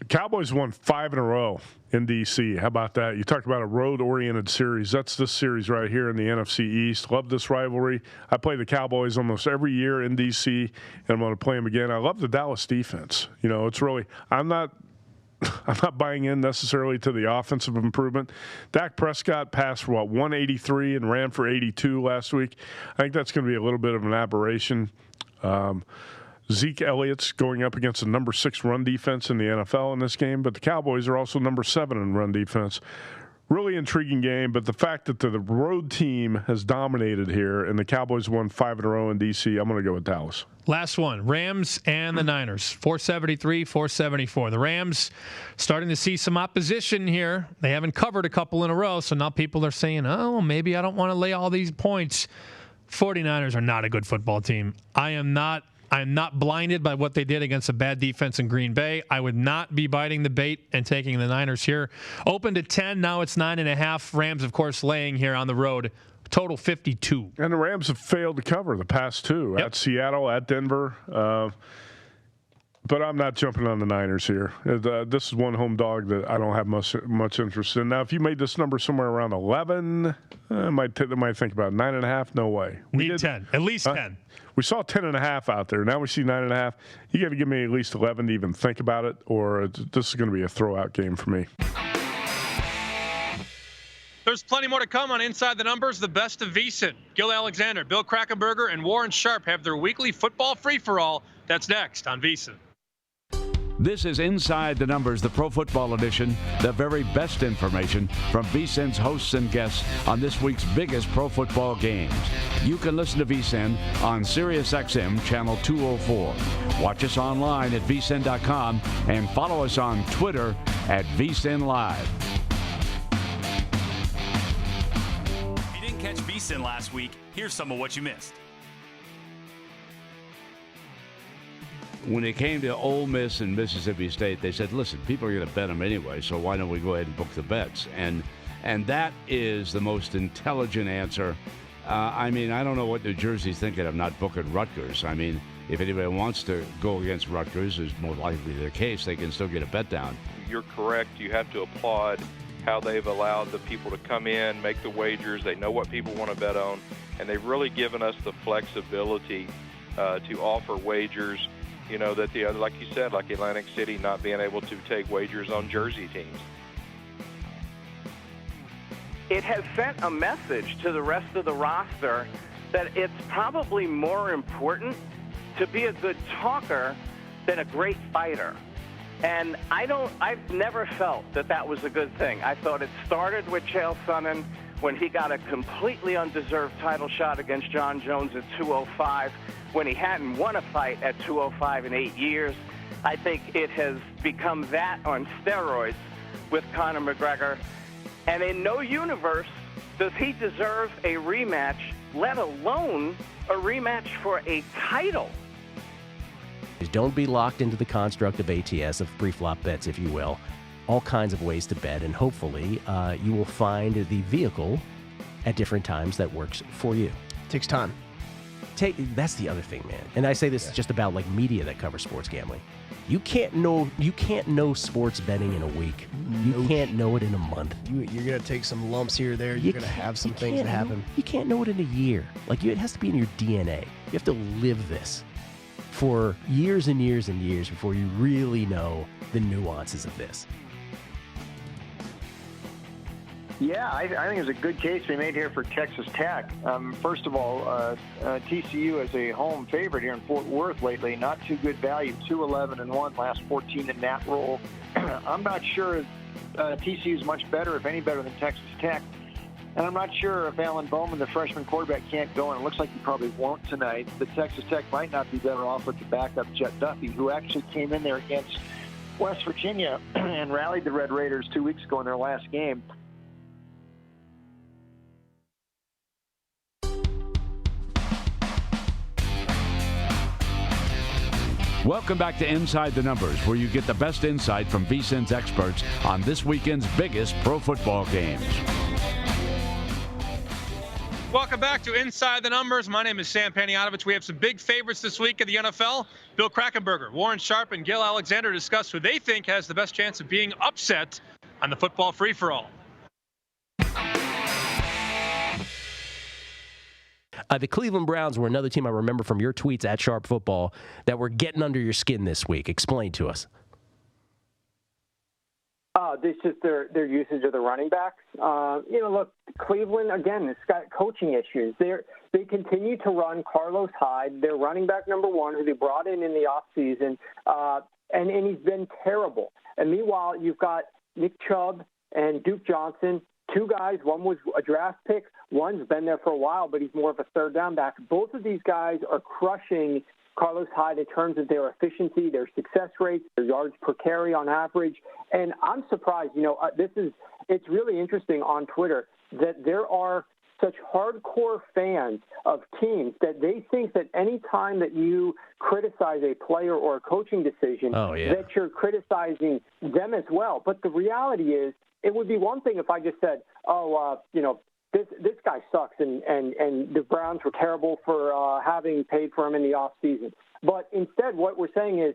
The Cowboys won 5 in a row in D.C. How about that? You talked about a road-oriented series. That's this series right here in the NFC East. Love this rivalry. I play the Cowboys almost every year in D.C., and I'm going to play them again. I love the Dallas defense. It's really – I'm not buying in necessarily to the offensive improvement. Dak Prescott passed for 183 and ran for 82 last week. I think that's going to be a little bit of an aberration. Zeke Elliott's going up against a number 6 run defense in the NFL in this game, but the Cowboys are also number 7 in run defense. Really intriguing game, but the fact that the road team has dominated here and the Cowboys won 5 in a row in D.C., I'm going to go with Dallas. Last one, Rams and the Niners, 473, 474. The Rams starting to see some opposition here. They haven't covered a couple in a row, so now people are saying, oh, maybe I don't want to lay all these points. 49ers are not a good football team. I'm not blinded by what they did against a bad defense in Green Bay. I would not be biting the bait and taking the Niners here. Open to 10, now it's 9.5. Rams, of course, laying here on the road. Total 52. And the Rams have failed to cover the past 2 at Seattle, at Denver. But I'm not jumping on the Niners here. This is one home dog that I don't have much interest in. Now, if you made this number somewhere around 11, I might think about 9.5. No way. Need 10. At least 10. We saw 10.5 out there. Now we see 9.5. You got to give me at least 11 to even think about it, or this is going to be a throwout game for me. There's plenty more to come on Inside the Numbers, the best of VSiN. Gil Alexander, Bill Krackomberger, and Warren Sharp have their weekly football free-for-all. That's next on VSiN. This is Inside the Numbers, the Pro Football Edition, the very best information from VSiN's hosts and guests on this week's biggest pro football games. You can listen to VSiN on SiriusXM Channel 204. Watch us online at vsin.com and follow us on Twitter at VSiN Live. If you didn't catch VSiN last week, here's some of what you missed. When it came to Ole Miss and Mississippi State, they said, listen, people are going to bet them anyway, so why don't we go ahead and book the bets? And that is the most intelligent answer. I mean, I don't know what New Jersey's thinking of not booking Rutgers. I mean, if anybody wants to go against Rutgers, is more likely their case, they can still get a bet down. You're correct. You have to applaud how they've allowed the people to come in, make the wagers. They know what people want to bet on, and they've really given us the flexibility to offer wagers. You know, that the other, like you said, like Atlantic City not being able to take wagers on Jersey teams. It has sent a message to the rest of the roster that it's probably more important to be a good talker than a great fighter. And I've never felt that was a good thing. I thought it started with Chael Sonnen when he got a completely undeserved title shot against John Jones at 205, when he hadn't won a fight at 205 in 8 years. I think it has become that on steroids with Conor McGregor. And in no universe does he deserve a rematch, let alone a rematch for a title. Don't be locked into the construct of ATS, of pre-flop bets, if you will. All kinds of ways to bet, and hopefully you will find the vehicle at different times that works for you. Takes time. That's the other thing, man. And I say this just about like media that covers sports gambling. You can't know sports betting in a week. You can't know it in a month. You're gonna take some lumps here or there. You're gonna have some things that happen. You can't know it in a year. It has to be in your DNA. You have to live this for years and years and years before you really know the nuances of this. Yeah, I think there's a good case to be made here for Texas Tech. First of all, TCU is a home favorite here in Fort Worth lately. Not too good value, 2-11-1, last 14 in that role. I'm not sure TCU is much better, if any better, than Texas Tech. And I'm not sure if Alan Bowman, the freshman quarterback, can't go, and it looks like he probably won't tonight. But Texas Tech might not be better off with the backup Jet Duffy, who actually came in there against West Virginia and rallied the Red Raiders 2 weeks ago in their last game. Welcome back to Inside the Numbers, where you get the best insight from VSiN's experts on this weekend's biggest pro football games. Welcome back to Inside the Numbers. My name is Sam Panayotovich. We have some big favorites this week in the NFL. Bill Krackomberger, Warren Sharp, and Gil Alexander discuss who they think has the best chance of being upset on the football free-for-all. The Cleveland Browns were another team I remember from your tweets at Sharp Football that were getting under your skin this week. Explain to us. This is their usage of the running backs. Look, Cleveland, again, it's got coaching issues. They continue to run Carlos Hyde, their running back number one, who they brought in the offseason, and he's been terrible. And meanwhile, you've got Nick Chubb and Duke Johnson, two guys. One was a draft pick. One's been there for a while, but he's more of a third down back. Both of these guys are crushing Carlos Hyde in terms of their efficiency, their success rates, their yards per carry on average. And I'm surprised, it's really interesting on Twitter that there are such hardcore fans of teams that they think that any time that you criticize a player or a coaching decision, that you're criticizing them as well. But the reality is, it would be one thing if I just said, this guy sucks, and the Browns were terrible for having paid for him in the offseason. But instead, what we're saying is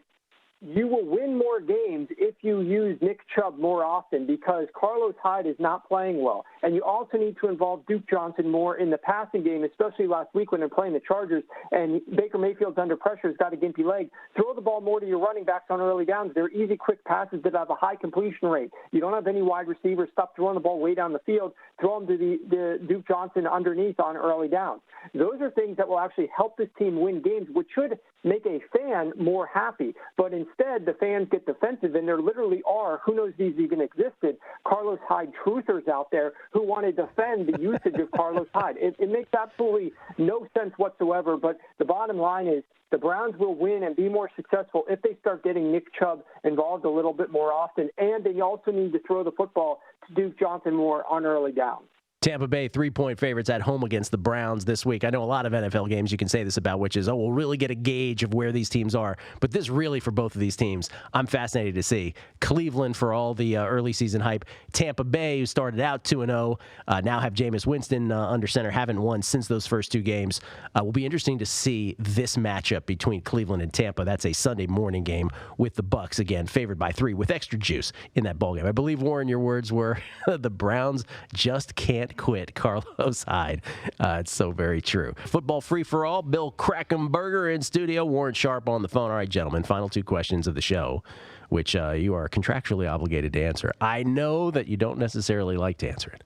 you will win more games if you use Nick Chubb more often because Carlos Hyde is not playing well. And you also need to involve Duke Johnson more in the passing game, especially last week when they're playing the Chargers and Baker Mayfield's under pressure, has got a gimpy leg. Throw the ball more to your running backs on early downs. They're easy, quick passes that have a high completion rate. You don't have any wide receivers. Stop throwing the ball way down the field. Throw them to the Duke Johnson underneath on early downs. Those are things that will actually help this team win games, which should make a fan more happy. But instead, instead, the fans get defensive, and there literally are, who knows these even existed, Carlos Hyde truthers out there who want to defend the usage of Carlos Hyde. It makes absolutely no sense whatsoever, but the bottom line is the Browns will win and be more successful if they start getting Nick Chubb involved a little bit more often, and they also need to throw the football to Duke Johnson more on early downs. Tampa Bay 3-point favorites at home against the Browns this week. I know a lot of NFL games you can say this about, which is, we'll really get a gauge of where these teams are. But this really, for both of these teams, I'm fascinated to see. Cleveland for all the early season hype. Tampa Bay, who started out 2-0, now have Jameis Winston under center, haven't won since those first two games. Will be interesting to see this matchup between Cleveland and Tampa. That's a Sunday morning game with the Bucs, again, favored by 3 with extra juice in that ballgame. I believe, Warren, your words were, the Browns just can't quit Carlos Hyde. It's so very true. Football free-for-all, Bill Krackomberger in studio, Warren Sharp on the phone. All right, gentlemen, final 2 questions of the show, which you are contractually obligated to answer. I know that you don't necessarily like to answer it,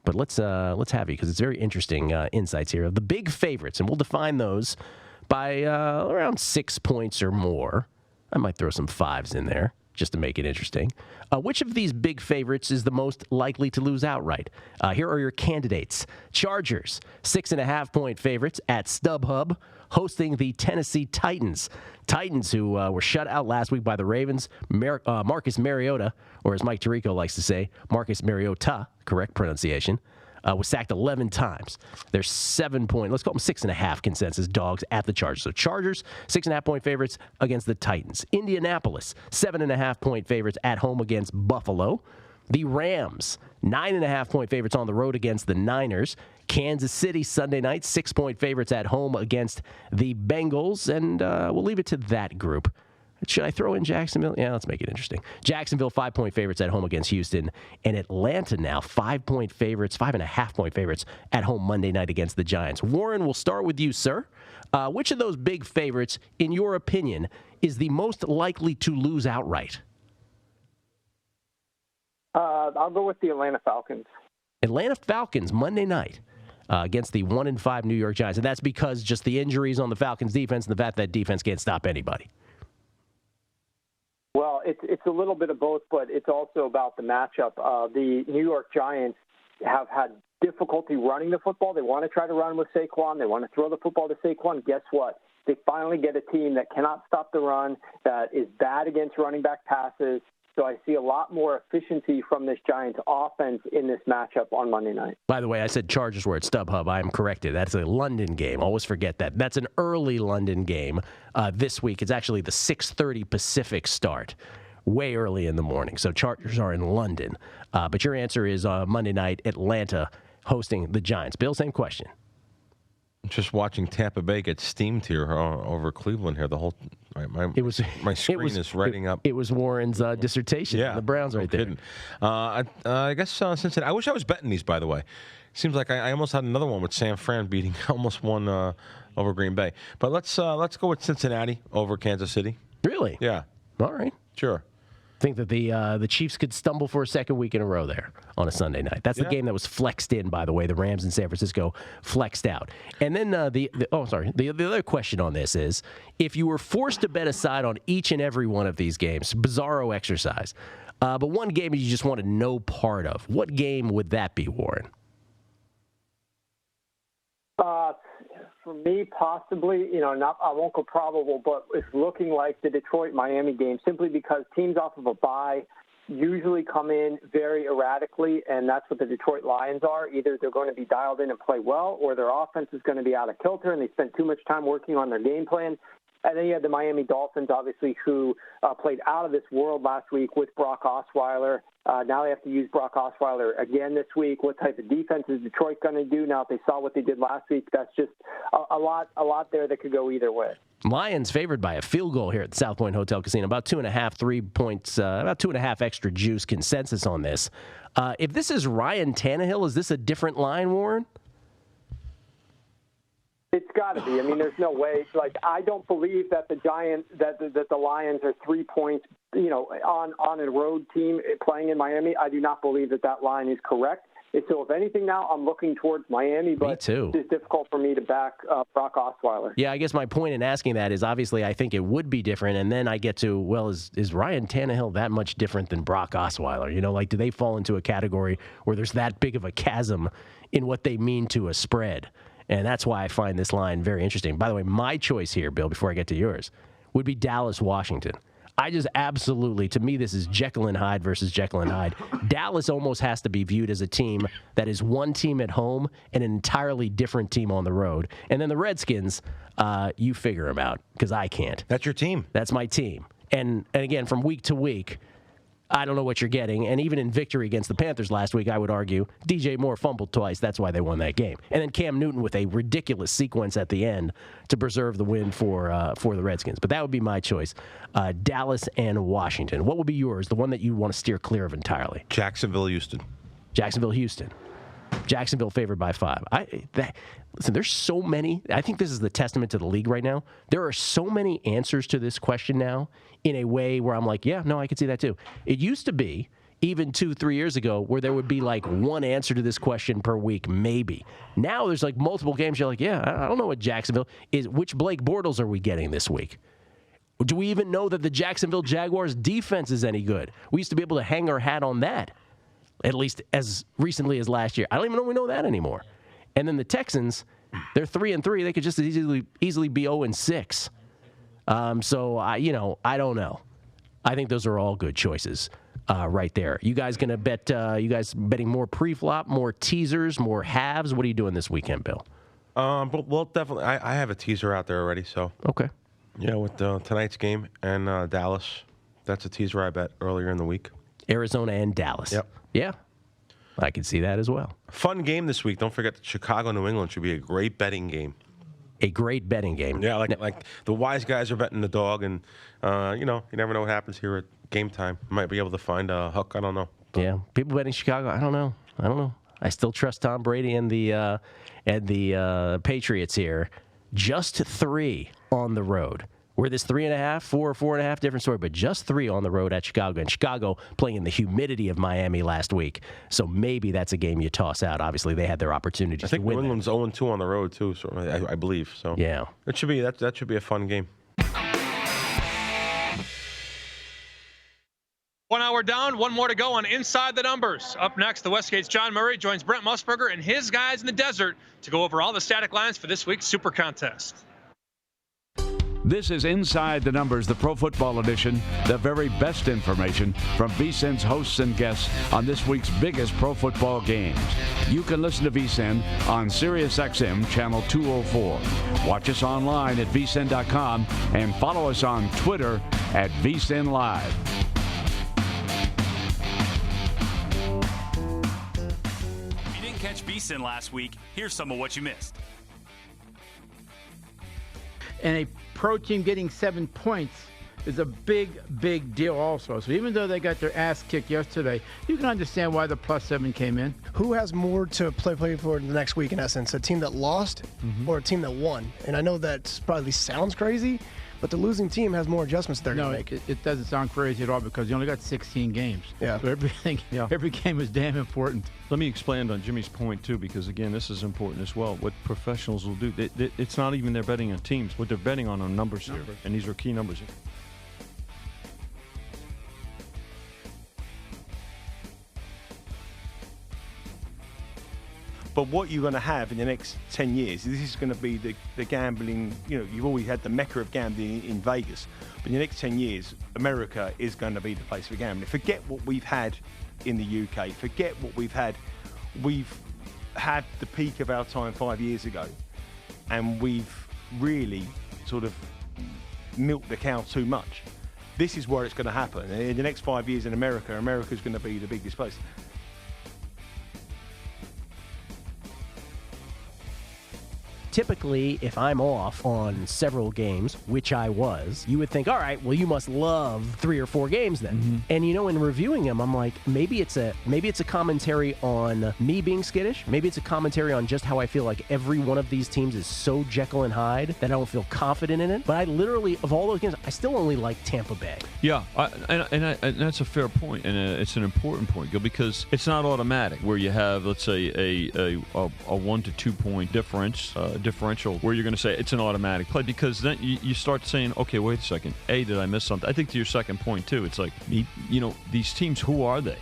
but let's have you, because it's very interesting insights here of the big favorites, and we'll define those by around 6 points or more. I might throw some 5s in there, just to make it interesting. Which of these big favorites is the most likely to lose outright? Here are your candidates. Chargers, 6.5-point favorites at StubHub, hosting the Tennessee Titans. Titans, who were shut out last week by the Ravens. Marcus Mariota, or as Mike Tirico likes to say, Marcus Mariota, correct pronunciation, was sacked 11 times. They're 7-point, let's call them 6.5 consensus dogs at the Chargers. So Chargers, 6.5-point favorites against the Titans. Indianapolis, 7.5-point favorites at home against Buffalo. The Rams, 9.5-point favorites on the road against the Niners. Kansas City, Sunday night, 6-point favorites at home against the Bengals. And we'll leave it to that group. Should I throw in Jacksonville? Yeah, let's make it interesting. Jacksonville, 5-point favorites at home against Houston. And Atlanta now, 5-point favorites, 5.5-point favorites at home Monday night against the Giants. Warren, we'll start with you, sir. Which of those big favorites, in your opinion, is the most likely to lose outright? I'll go with the Atlanta Falcons. Atlanta Falcons, Monday night. Against the 1-5 New York Giants. And that's because just the injuries on the Falcons defense and the fact that defense can't stop anybody. Well, it's a little bit of both, but it's also about the matchup. The New York Giants have had difficulty running the football. They want to try to run with Saquon. They want to throw the football to Saquon. Guess what? They finally get a team that cannot stop the run, that is bad against running back passes. So I see a lot more efficiency from this Giants offense in this matchup on Monday night. By the way, I said Chargers were at StubHub. I am corrected. That's a London game. Always forget that. That's an early London game this week. It's actually the 6:30 Pacific start, way early in the morning. So Chargers are in London. But your answer is Monday night, Atlanta hosting the Giants. Bill, same question. Just watching Tampa Bay get steamed here over Cleveland here. The whole my screen is writing up. It was Warren's dissertation. Yeah, the Browns right there. I guess Cincinnati. I wish I was betting these. By the way, seems like I almost had another one with San Fran beating almost one over Green Bay. But let's go with Cincinnati over Kansas City. Really? Yeah. All right. Sure. Think that the Chiefs could stumble for a second week in a row there on a Sunday night. That's the game that was flexed in, by the way. The Rams in San Francisco flexed out. And then the other question on this is, if you were forced to bet a side on each and every one of these games, bizarro exercise, but one game you just wanted no part of, what game would that be, Warren? For me, possibly, I won't go probable, but it's looking like the Detroit-Miami game, simply because teams off of a bye usually come in very erratically, and that's what the Detroit Lions are. Either they're going to be dialed in and play well, or their offense is going to be out of kilter, and they spent too much time working on their game plan. And then you had the Miami Dolphins, obviously, who played out of this world last week with Brock Osweiler. Now they have to use Brock Osweiler again this week. What type of defense is Detroit going to do now? If they saw what they did last week, that's just a lot there that could go either way. Lions favored by a field goal here at the South Point Hotel Casino. About 2.5, 3 points, about 2.5 extra juice consensus on this. If this is Ryan Tannehill, is this a different line, Warren? It's got to be. I mean, there's no way. I don't believe that the Giants, that the Lions are 3 points, on a road team playing in Miami. I do not believe that line is correct. So if anything now, I'm looking towards Miami, but too. it's difficult for me to back Brock Osweiler. Yeah, I guess my point in asking that is obviously I think it would be different, and then I get to, well, is Ryan Tannehill that much different than Brock Osweiler? You know, like, do they fall into a category where there's that big of a chasm in what they mean to a spread? And that's why I find this line very interesting. By the way, my choice here, Bill, before I get to yours, would be Dallas, Washington. I just absolutely, to me, this is Jekyll and Hyde versus Jekyll and Hyde. Dallas almost has to be viewed as a team that is one team at home and an entirely different team on the road. And then the Redskins, you figure them out, because I can't. That's your team. That's my team. And again, from week to week, I don't know what you're getting. And even in victory against the Panthers last week, I would argue DJ Moore fumbled twice. That's why they won that game. And then Cam Newton with a ridiculous sequence at the end to preserve the win for the Redskins. But that would be my choice. Dallas and Washington. What would be yours? The one that you want to steer clear of entirely? Jacksonville, Houston. Jacksonville, Houston. Jacksonville favored by 5. Listen, there's so many. I think this is the testament to the league right now. There are so many answers to this question now in a way where I'm like, yeah, no, I could see that too. It used to be, even 2-3 years ago, where there would be like one answer to this question per week, maybe. Now there's like multiple games. You're like, yeah, I don't know what Jacksonville is. Which Blake Bortles are we getting this week? Do we even know that the Jacksonville Jaguars defense is any good? We used to be able to hang our hat on that, at least as recently as last year. I don't even know we know that anymore. And then the Texans, they're 3-3. They could just easily be 0-6. So I don't know. I think those are all good choices right there. You guys gonna bet? You guys betting more pre-flop, more teasers, more halves? What are you doing this weekend, Bill? But well, definitely. I have a teaser out there already. So okay. Yeah, with tonight's game and Dallas, that's a teaser I bet earlier in the week. Arizona and Dallas. Yep. Yeah. I can see that as well. Fun game this week. Don't forget that Chicago, New England should be a great betting game. A great betting game. Yeah, like the wise guys are betting the dog, and you never know what happens here at game time. You might be able to find a hook. I don't know. Yeah, people betting Chicago. I don't know. I still trust Tom Brady and the Patriots here. Just 3 on the road. Where this 3.5, 4.5, different story, but just 3 on the road at Chicago. And Chicago playing in the humidity of Miami last week. So maybe that's a game you toss out. Obviously, they had their opportunities to win. I think New England's 0-2 on the road, too, so I believe. So yeah. That should be a fun game. 1 hour down, 1 more to go on Inside the Numbers. Up next, the Westgate's John Murray joins Brent Musburger and his guys in the desert to go over all the static lines for this week's Super Contest. This is Inside the Numbers, the Pro Football Edition, the very best information from VSiN's hosts and guests on this week's biggest pro football games. You can listen to VSiN on SiriusXM Channel 204. Watch us online at vsin.com and follow us on Twitter at VSiN Live. If you didn't catch VSiN last week, here's some of what you missed. And a pro team getting 7 points is a big, big deal also. So even though they got their ass kicked yesterday, you can understand why the +7 came in. Who has more to play for the next week, in essence? A team that lost or a team that won? And I know that probably sounds crazy, but the losing team has more adjustments they're going to make. It doesn't sound crazy at all because you only got 16 games. Yeah. So every game is damn important. Let me expand on Jimmy's point, too, because, again, this is important as well. What professionals will do, it's not even they're betting on teams. What they're betting on are numbers here, and these are key numbers here. But what you're going to have in the next 10 years, this is going to be the gambling, you've always had the mecca of gambling in Vegas. But in the next 10 years, America is going to be the place for gambling. Forget what we've had in the UK. Forget what we've had. We've had the peak of our time 5 years ago. And we've really sort of milked the cow too much. This is where it's going to happen. In the next 5 years in America, America's going to be the biggest place. typically, if I'm off on several games, which I was, you would think, all right, well, you must love 3 or 4 games then. Mm-hmm. And in reviewing them, I'm like, maybe it's a commentary on me being skittish. Maybe it's a commentary on just how I feel like every one of these teams is so Jekyll and Hyde that I don't feel confident in it. But I literally, of all those games, I still only like Tampa Bay. Yeah, and that's a fair point, and it's an important point, Gil, because it's not automatic where you have, let's say, a 1 to 2 point differential where you're going to say it's an automatic play, because then you start saying, okay, wait a second, did I miss something? I think to your second point too, it's like, these teams, who are they?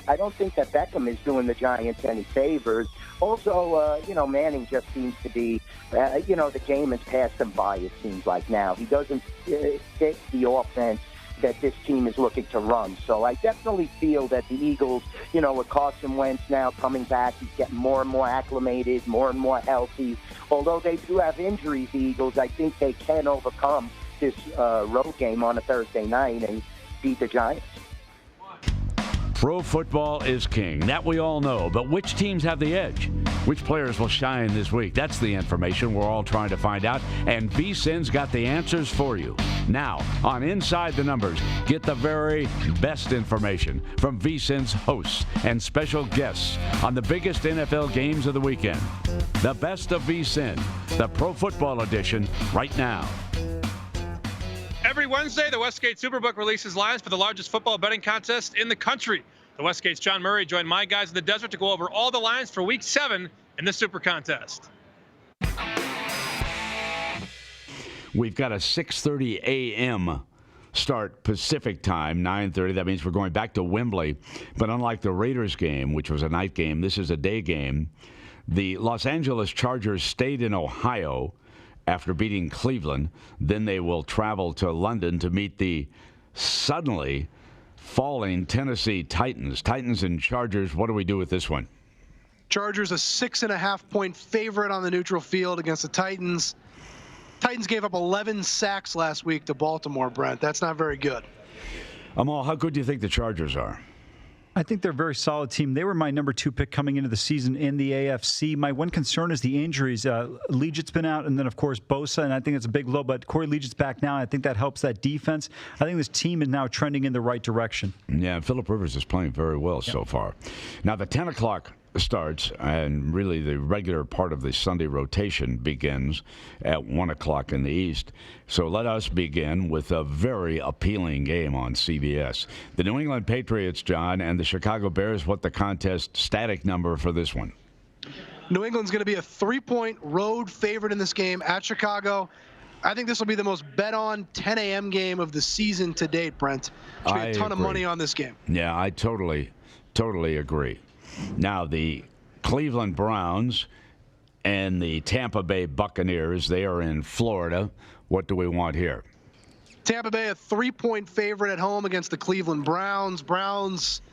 I don't think that Beckham is doing the Giants any favors. Also, Manning just seems to be, the game has passed him by, it seems like now. He doesn't fit the offense that this team is looking to run. So I definitely feel that the Eagles, with Carson Wentz now coming back, he's getting more and more acclimated, more and more healthy. Although they do have injuries, the Eagles, I think they can overcome this road game on a Thursday night and beat the Giants. Pro football is king. That we all know. But which teams have the edge? Which players will shine this week? That's the information we're all trying to find out. And VSiN's got the answers for you. Now, on Inside the Numbers, get the very best information from VSiN's hosts and special guests on the biggest NFL games of the weekend. The best of VSiN, the Pro Football Edition, right now. Every Wednesday, the Westgate Superbook releases lines for the largest football betting contest in the country. The Westgate's John Murray joined my guys in the desert to go over all the lines for Week 7 in the Super Contest. We've got a 6:30 a.m. start Pacific time, 9:30. That means we're going back to Wembley. But unlike the Raiders game, which was a night game, this is a day game. The Los Angeles Chargers stayed in Ohio after beating Cleveland. Then they will travel to London to meet the suddenly falling Tennessee Titans. Titans and Chargers, what do we do with this one? Chargers a 6.5-point favorite on the neutral field against the Titans. Titans gave up 11 sacks last week to Baltimore, Brent. That's not very good. Amal, how good do you think the Chargers are? I think they're a very solid team. They were my number 2 pick coming into the season in the AFC. My one concern is the injuries. Legit's been out, and then, of course, Bosa, and I think it's a big blow, but Corey Legit's back now. I think that helps that defense. I think this team is now trending in the right direction. Yeah, Phillip Rivers is playing very well so far. Now, the 10 o'clock starts, and really the regular part of the Sunday rotation begins at 1 o'clock in the East. So let us begin with a very appealing game on CBS. The New England Patriots, John, and the Chicago Bears. What the contest static number for this one? New England's going to be a 3-point road favorite in this game at Chicago. I think this will be the most bet on 10 a.m. game of the season to date, Brent. There's going to be a ton of money on this game. Yeah, I totally agree. Now, the Cleveland Browns and the Tampa Bay Buccaneers, they are in Florida. What do we want here? Tampa Bay, a 3-point favorite at home against the Cleveland Browns. Browns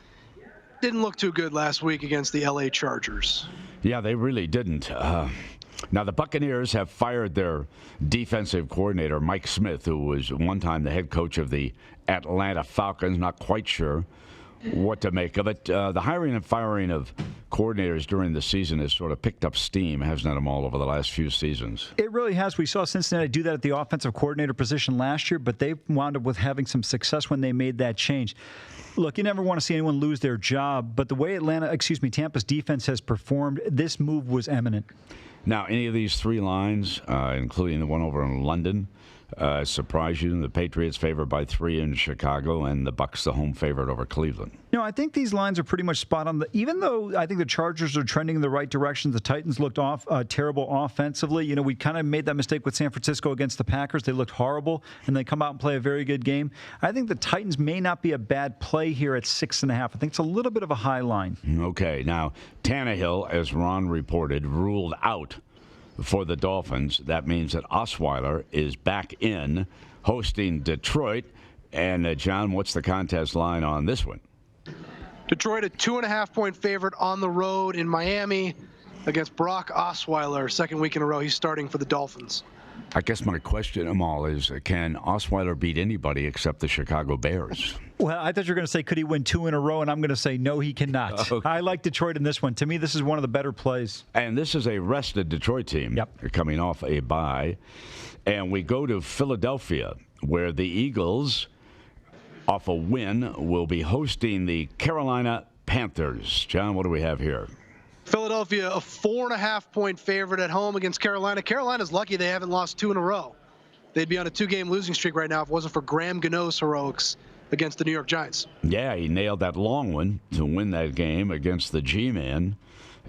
didn't look too good last week against the LA Chargers. Yeah, they really didn't. Now, the Buccaneers have fired their defensive coordinator, Mike Smith, who was one time the head coach of the Atlanta Falcons. Not quite sure what to make of it. The hiring and firing of coordinators during the season has sort of picked up steam, hasn't it, all over the last few seasons? It really has. We saw Cincinnati do that at the offensive coordinator position last year, but they wound up with having some success when they made that change. Look, you never want to see anyone lose their job, but the way Tampa's defense has performed, this move was eminent. Now, any of these 3 lines, including the one over in London, surprise you? The Patriots favored by 3 in Chicago, and the Bucs the home favorite over Cleveland. No, I think these lines are pretty much spot on. Even though I think the Chargers are trending in the right direction, the Titans looked terrible offensively. We kind of made that mistake with San Francisco against the Packers. They looked horrible, and they come out and play a very good game. I think the Titans may not be a bad play here at 6.5. I think it's a little bit of a high line. Okay, now Tannehill, as Ron reported, ruled out for the Dolphins. That means that Osweiler is back in hosting Detroit. And John, what's the contest line on this one? Detroit a 2.5-point favorite on the road in Miami against Brock Osweiler. Second week in a row he's starting for the Dolphins. I guess my question, Amal, is can Osweiler beat anybody except the Chicago Bears? Well, I thought you were going to say, could he win 2 in a row? And I'm going to say, no, he cannot. Okay. I like Detroit in this one. To me, this is one of the better plays. And this is a rested Detroit team. Yep. They're coming off a bye. And we go to Philadelphia, where the Eagles, off a win, will be hosting the Carolina Panthers. John, what do we have here? Philadelphia, a 4.5-point favorite at home against Carolina. Carolina's lucky they haven't lost 2 in a row. They'd be on a 2-game losing streak right now if it wasn't for Graham Gano's heroics against the New York Giants. Yeah, he nailed that long one to win that game against the G-Man.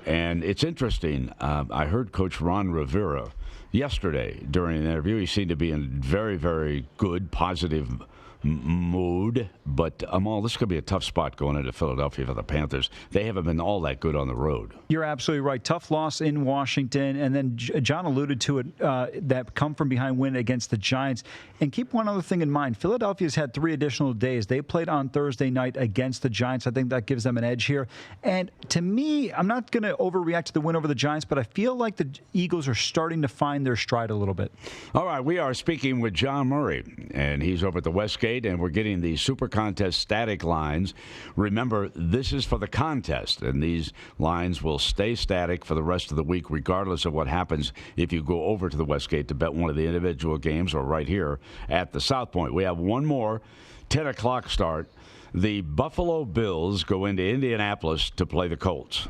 And it's interesting. I heard Coach Ron Rivera yesterday during an interview. He seemed to be in very, very good, positive mood. But, Amal, this could be a tough spot going into Philadelphia for the Panthers. They haven't been all that good on the road. You're absolutely right. Tough loss in Washington. And then John alluded to it, that come from behind win against the Giants. And keep one other thing in mind. Philadelphia's had 3 additional days. They played on Thursday night against the Giants. I think that gives them an edge here. And to me, I'm not going to overreact to the win over the Giants, but I feel like the Eagles are starting to find their stride a little bit. All right, we are speaking with John Murray, and he's over at the Westgate, and we're getting the Super Contest static lines. Remember, this is for the contest, and these lines will stay static for the rest of the week, regardless of what happens if you go over to the Westgate to bet one of the individual games or right here at the South Point. We have one more 10 o'clock start. The Buffalo Bills go into Indianapolis to play the Colts.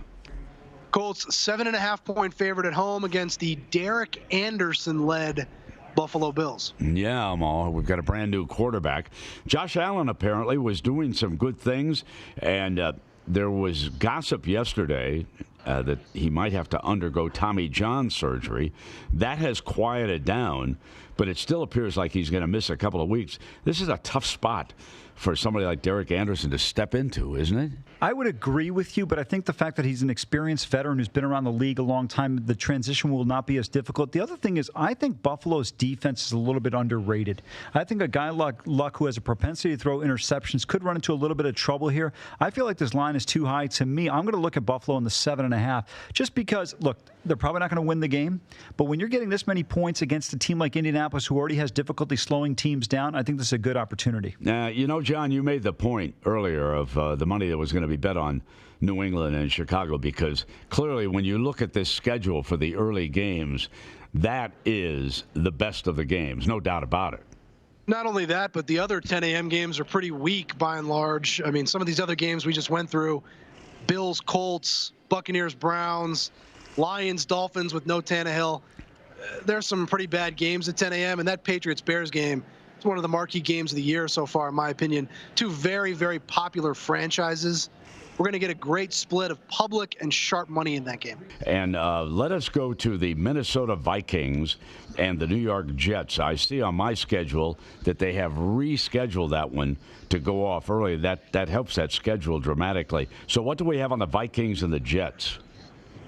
Colts 7.5-point favorite at home against the Derek Anderson-led Buffalo Bills. Yeah, Amal, we've got a brand new quarterback. Josh Allen apparently was doing some good things, and there was gossip yesterday that he might have to undergo Tommy John surgery. That has quieted down, but it still appears like he's going to miss a couple of weeks. This is a tough spot for somebody like Derek Anderson to step into, isn't it? I would agree with you, but I think the fact that he's an experienced veteran who's been around the league a long time, the transition will not be as difficult. The other thing is I think Buffalo's defense is a little bit underrated. I think a guy like Luck, who has a propensity to throw interceptions, could run into a little bit of trouble here. I feel like this line is too high. To me, I'm going to look at Buffalo in the 7.5 just because, look, they're probably not going to win the game, but when you're getting this many points against a team like Indianapolis who already has difficulty slowing teams down, I think this is a good opportunity. You know, John, you made the point earlier of the money that was going to be bet on New England and Chicago, because clearly when you look at this schedule for the early games, that is the best of the games, no doubt about it. Not only that, but the other 10 a.m. games are pretty weak by and large. I mean, some of these other games we just went through, Bills, Colts, Buccaneers, Browns, Lions, Dolphins with no Tannehill. There's some pretty bad games at 10 a.m., and that Patriots-Bears game is one of the marquee games of the year so far, in my opinion. 2 very, very popular franchises. We're going to get a great split of public and sharp money in that game. And let us go to the Minnesota Vikings and the New York Jets. I see on my schedule that they have rescheduled that one to go off early. That helps that schedule dramatically. So what do we have on the Vikings and the Jets?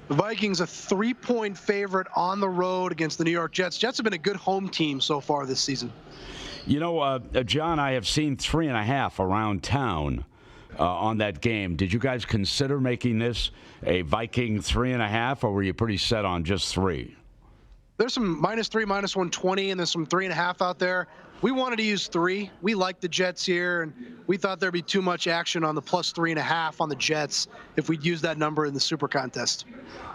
The Vikings a 3-point favorite on the road against the New York Jets. Jets have been a good home team so far this season. You know, John, I have seen 3.5 around town on that game. Did you guys consider making this a Viking 3.5, or were you pretty set on just 3? There's some -3, -120, and there's some 3.5 out there. We wanted to use 3. We like the Jets here, and we thought there'd be too much action on the +3.5 on the Jets if we'd use that number in the Super Contest.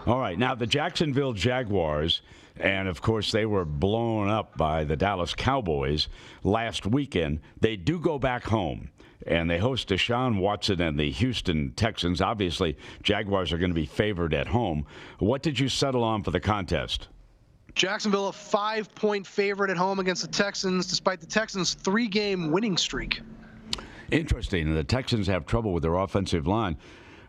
All right. Now, the Jacksonville Jaguars, and, of course, they were blown up by the Dallas Cowboys last weekend. They do go back home, and they host Deshaun Watson and the Houston Texans. Obviously, Jaguars are going to be favored at home. What did you settle on for the contest? Jacksonville a 5-point favorite at home against the Texans, despite the Texans' 3-game winning streak. Interesting. The Texans have trouble with their offensive line.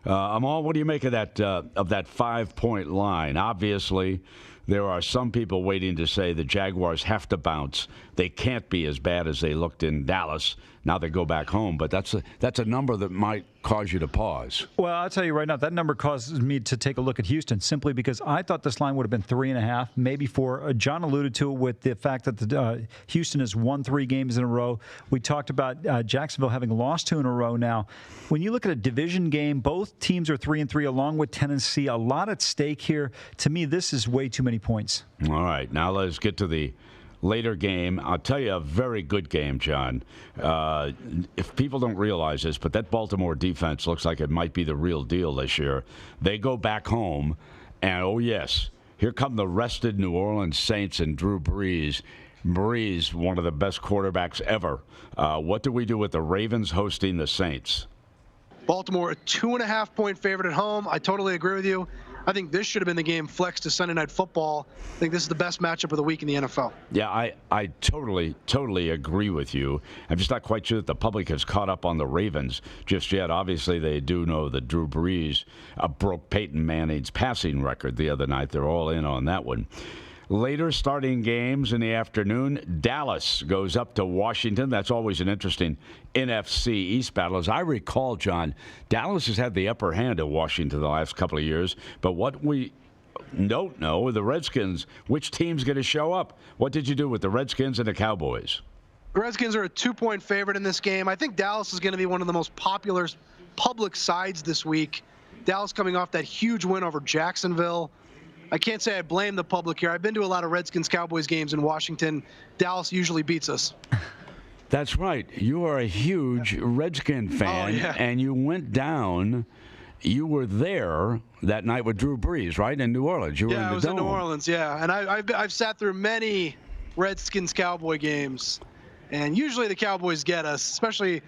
Amal, what do you make of that 5-point line? Obviously, there are some people waiting to say the Jaguars have to bounce. They can't be as bad as they looked in Dallas. Now they go back home, but that's a number that might cause you to pause. Well, I'll tell you right now, that number causes me to take a look at Houston simply because I thought this line would have been 3.5, maybe 4. John alluded to it with the fact that Houston has won 3 games in a row. We talked about Jacksonville having lost 2 in a row now. When you look at a division game, both teams are 3-3 along with Tennessee. A lot at stake here. To me, this is way too many points. All right, now let's get to the later game. I'll tell you a very good game, John. If people don't realize this, but that Baltimore defense looks like it might be the real deal this year. They go back home, and oh yes, here come the rested New Orleans Saints and Drew Brees. Brees, one of the best quarterbacks ever. What do we do with the Ravens hosting the Saints? Baltimore, a 2.5-point favorite at home. I totally agree with you. I think this should have been the game flexed to Sunday Night Football. I think this is the best matchup of the week in the NFL. Yeah, I totally agree with you. I'm just not quite sure that the public has caught up on the Ravens just yet. Obviously, they do know that Drew Brees broke Peyton Manning's passing record the other night. They're all in on that one. Later starting games in the afternoon, Dallas goes up to Washington. That's always an interesting NFC East battle. As I recall, John, Dallas has had the upper hand at Washington the last couple of years. But what we don't know, the Redskins, which team's going to show up? What did you do with the Redskins and the Cowboys? The Redskins are a 2-point favorite in this game. I think Dallas is going to be one of the most popular public sides this week. Dallas coming off that huge win over Jacksonville. I can't say I blame the public here. I've been to a lot of Redskins-Cowboys games in Washington. Dallas usually beats us. That's right. You are a huge Redskin fan, and you went down. You were there that night with Drew Brees, right, in New Orleans. You were in the I was Dome. in New Orleans, and I've sat through many Redskins-Cowboy games, and usually the Cowboys get us, especially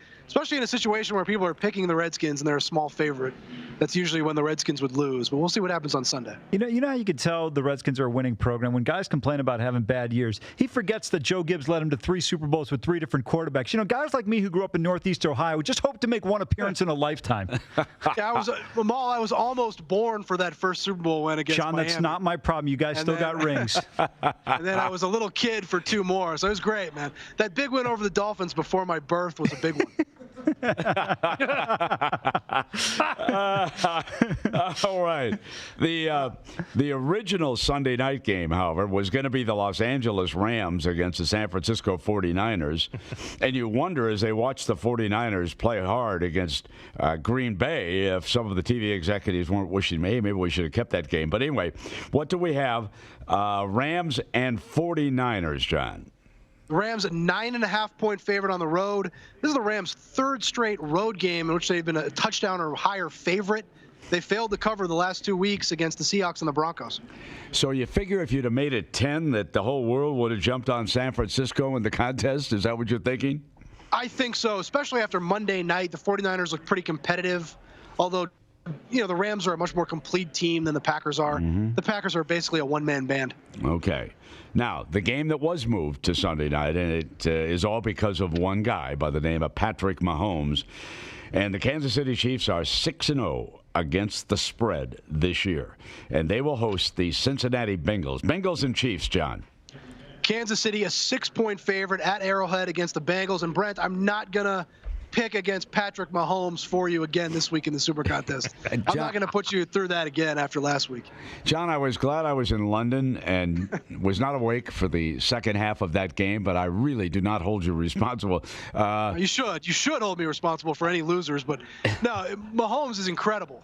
in a situation where people are picking the Redskins and they're a small favorite. That's usually when the Redskins would lose, but we'll see what happens on Sunday. You know how you could tell the Redskins are a winning program? When guys complain about having bad years, he forgets that Joe Gibbs led him to 3 Super Bowls with 3 different quarterbacks. You know, guys like me who grew up in Northeast Ohio just hope to make one appearance in a lifetime. Yeah, I was almost born for that first Super Bowl win against Sean, Miami. That's not my problem. You guys still got rings. And then I was a little kid for 2 more, so it was great, man. That big win over the Dolphins before my birth was a big one. All right. The original Sunday night game, however, was going to be the Los Angeles Rams against the San Francisco 49ers. And you wonder, as they watch the 49ers play hard against Green Bay, if some of the TV executives weren't wishing, maybe we should have kept that game. But anyway, what do we have? Rams and 49ers, John. The Rams a 9.5-point favorite on the road. This is the Rams' 3rd straight road game in which they've been a touchdown or higher favorite. They failed to cover the last 2 weeks against the Seahawks and the Broncos. So you figure if you'd have made it 10 that the whole world would have jumped on San Francisco in the contest? Is that what you're thinking? I think so, especially after Monday night. The 49ers look pretty competitive, although the Rams are a much more complete team than the Packers are. Mm-hmm. The Packers are basically a one-man band. Okay. Now, the game that was moved to Sunday night, and it is all because of one guy by the name of Patrick Mahomes. And the Kansas City Chiefs are 6-0 against the spread this year. And they will host the Cincinnati Bengals. Bengals and Chiefs, John. Kansas City, a 6-point favorite at Arrowhead against the Bengals. And, Brent, I'm not going to pick against Patrick Mahomes for you again this week in the Super Contest. I'm not going to put you through that again after last week. John, I was glad I was in London and was not awake for the second half of that game, but I really do not hold you responsible. You should. You should hold me responsible for any losers, but no, Mahomes is incredible.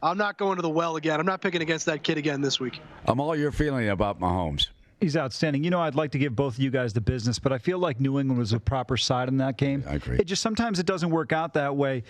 I'm not going to the well again. I'm not picking against that kid again this week. I'm all you're feeling about Mahomes. He's outstanding. You know, I'd like to give both of you guys the business, but I feel like New England was a proper side in that game. I agree. Sometimes it doesn't work out that way.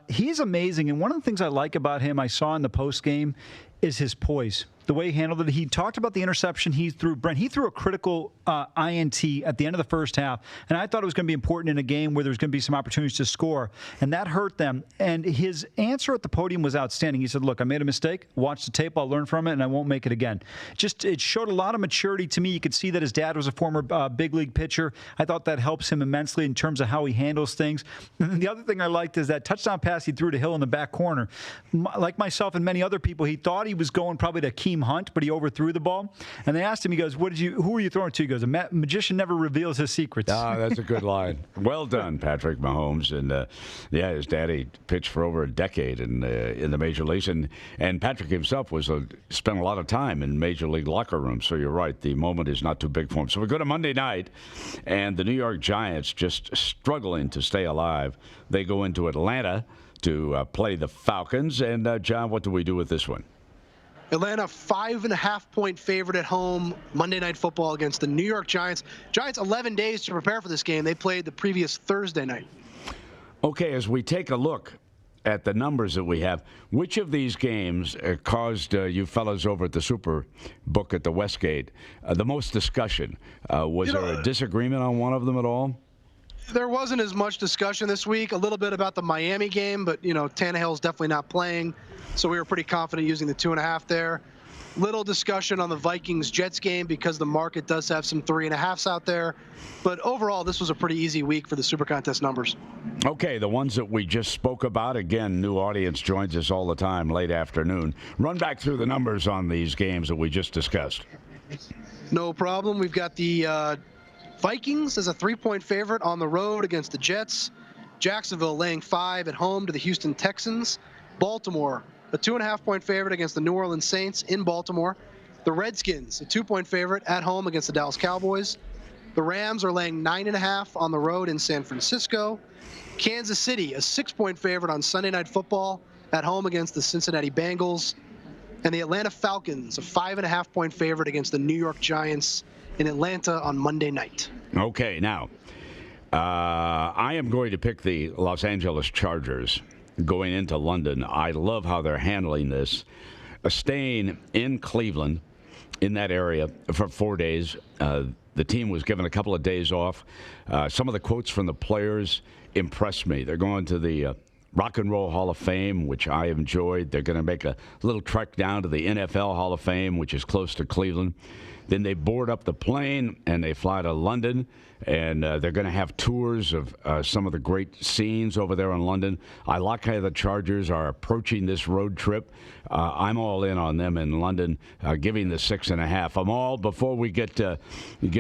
He's amazing, and one of the things I like about him, I saw in the post game, is his poise. The way he handled it. He talked about the interception he threw. Brent, he threw a critical INT at the end of the first half, and I thought it was going to be important in a game where there's going to be some opportunities to score, and that hurt them. And his answer at the podium was outstanding. He said, look, I made a mistake. Watch the tape. I'll learn from it, and I won't make it again. It showed a lot of maturity to me. You could see that his dad was a former big league pitcher. I thought that helps him immensely in terms of how he handles things. And the other thing I liked is that touchdown pass he threw to Hill in the back corner. Like myself and many other people, he thought he was going probably to Keem Hunt, but he overthrew the ball. And they asked him, he goes, who were you throwing to? He goes, a magician never reveals his secrets. Ah, that's a good line. Well done, Patrick Mahomes. And his daddy pitched for over a decade in the major leagues. And Patrick himself spent a lot of time in major league locker rooms. So you're right, the moment is not too big for him. So we go to Monday night, and the New York Giants just struggling to stay alive. They go into Atlanta to play the Falcons. And, John, what do we do with this one? Atlanta 5.5-point favorite at home Monday Night Football against the New York Giants. Giants 11 days to prepare for this game. They played the previous Thursday night. Okay, as we take a look at the numbers that we have, which of these games caused you fellas over at the Super Book at the Westgate the most discussion? Was there a disagreement on one of them at all? There wasn't as much discussion this week. A little bit about the Miami game, but, Tannehill's definitely not playing, so we were pretty confident using the 2.5 there. Little discussion on the Vikings-Jets game because the market does have some 3.5s out there. But overall, this was a pretty easy week for the Super Contest numbers. Okay, the ones that we just spoke about, again, new audience joins us all the time, late afternoon. Run back through the numbers on these games that we just discussed. No problem. We've got the Vikings as a 3-point favorite on the road against the Jets. Jacksonville laying 5 at home to the Houston Texans. Baltimore, a 2.5-point favorite against the New Orleans Saints in Baltimore. The Redskins, a 2-point favorite at home against the Dallas Cowboys. The Rams are laying 9.5 on the road in San Francisco. Kansas City, a 6-point favorite on Sunday Night Football at home against the Cincinnati Bengals. And the Atlanta Falcons, a 5.5-point favorite against the New York Giants in Atlanta on Monday night. Okay, now, I am going to pick the Los Angeles Chargers going into London. I love how they're handling this. Staying in Cleveland, in that area, for 4 days. The team was given a couple of days off. Some of the quotes from the players impressed me. They're going to the Rock and Roll Hall of Fame, which I enjoyed. They're going to make a little trek down to the NFL Hall of Fame, which is close to Cleveland. Then they board up the plane and they fly to London, and they're going to have tours of some of the great scenes over there in London. I like how the Chargers are approaching this road trip. I'm all in on them in London, giving the 6.5. I'm all, before we get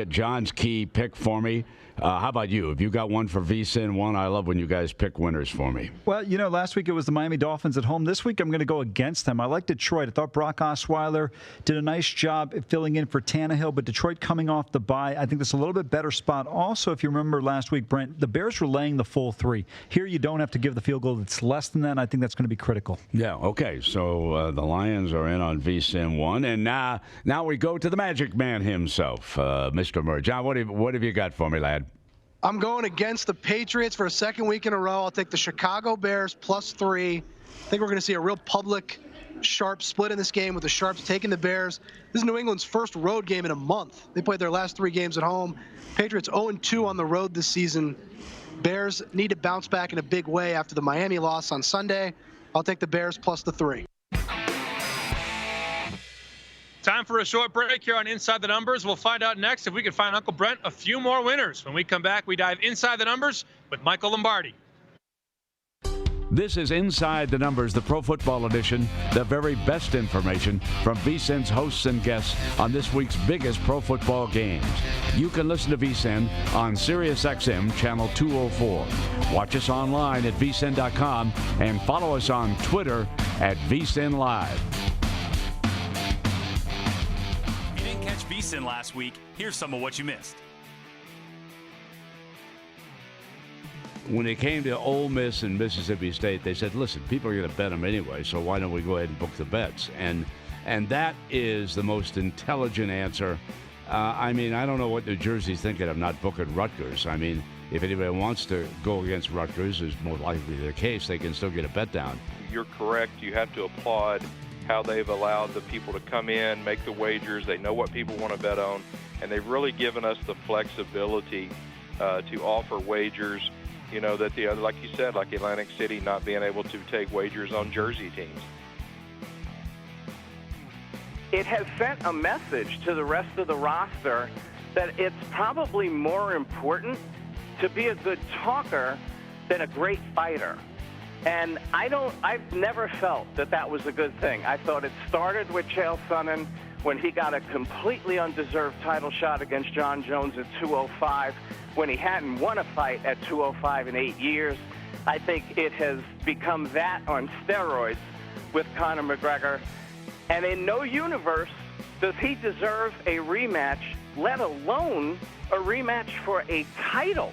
John's key pick for me. How about you? Have you got one for VSiN? One, I love when you guys pick winners for me. Well, last week it was the Miami Dolphins at home. This week I'm going to go against them. I like Detroit. I thought Brock Osweiler did a nice job at filling in for Tannehill, but Detroit coming off the bye, I think that's a little bit better spot. Also, if you remember last week, Brent, the Bears were laying the full 3. Here you don't have to give the field goal that's less than that, and I think that's going to be critical. Yeah, okay. So the Lions are in on VSiN 1, and now we go to the Magic Man himself, Mr. Murray. John, what have you got for me, lad? I'm going against the Patriots for a second week in a row. I'll take the Chicago Bears +3. I think we're going to see a real public sharp split in this game with the Sharps taking the Bears. This is New England's first road game in a month. They played their last 3 games at home. Patriots 0-2 on the road this season. Bears need to bounce back in a big way after the Miami loss on Sunday. I'll take the Bears +3. Time for a short break here on Inside the Numbers. We'll find out next if we can find Uncle Brent a few more winners. When we come back, we dive inside the numbers with Michael Lombardi. This is Inside the Numbers, the Pro Football Edition, the very best information from VSiN's hosts and guests on this week's biggest pro football games. You can listen to VSiN on SiriusXM Channel 204. Watch us online at vsin.com and follow us on Twitter at VSiN Live. Catch VSiN last week. Here's some of what you missed. When it came to Ole Miss and Mississippi State, they said, listen, people are going to bet them anyway, so why don't we go ahead and book the bets? And that is the most intelligent answer. I don't know what New Jersey's thinking of not booking Rutgers. If anybody wants to go against Rutgers, is more likely the case, they can still get a bet down. You're correct. You have to applaud how they've allowed the people to come in, make the wagers. They know what people want to bet on, and they've really given us the flexibility to offer wagers, that the other, like you said, like Atlantic City not being able to take wagers on Jersey teams. It has sent a message to the rest of the roster that it's probably more important to be a good talker than a great fighter. And I've never felt that was a good thing. I thought it started with Chael Sonnen when he got a completely undeserved title shot against John Jones at 205, when he hadn't won a fight at 205 in 8 years. I think it has become that on steroids with Conor McGregor. And in no universe does he deserve a rematch, let alone a rematch for a title.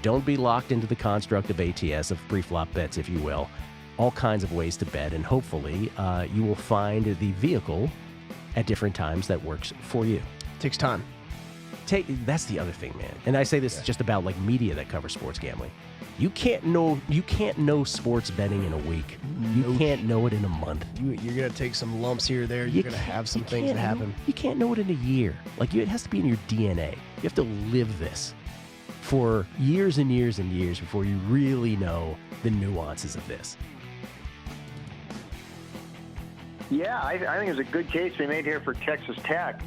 Don't be locked into the construct of ATS, of pre-flop bets, if you will. all kinds of ways to bet, and hopefully you will find the vehicle at different times that works for you. Takes time. That's the other thing, man. And I say this just about like media that covers sports gambling. You can't know sports betting in a week. You can't know it in a month. You're gonna take some lumps here or there. You're gonna have some things that happen. You can't know it in a year. Like it has to be in your DNA. You have to live this for years and years and years before you really know the nuances of this. Yeah, I think there's a good case we made here for Texas Tech.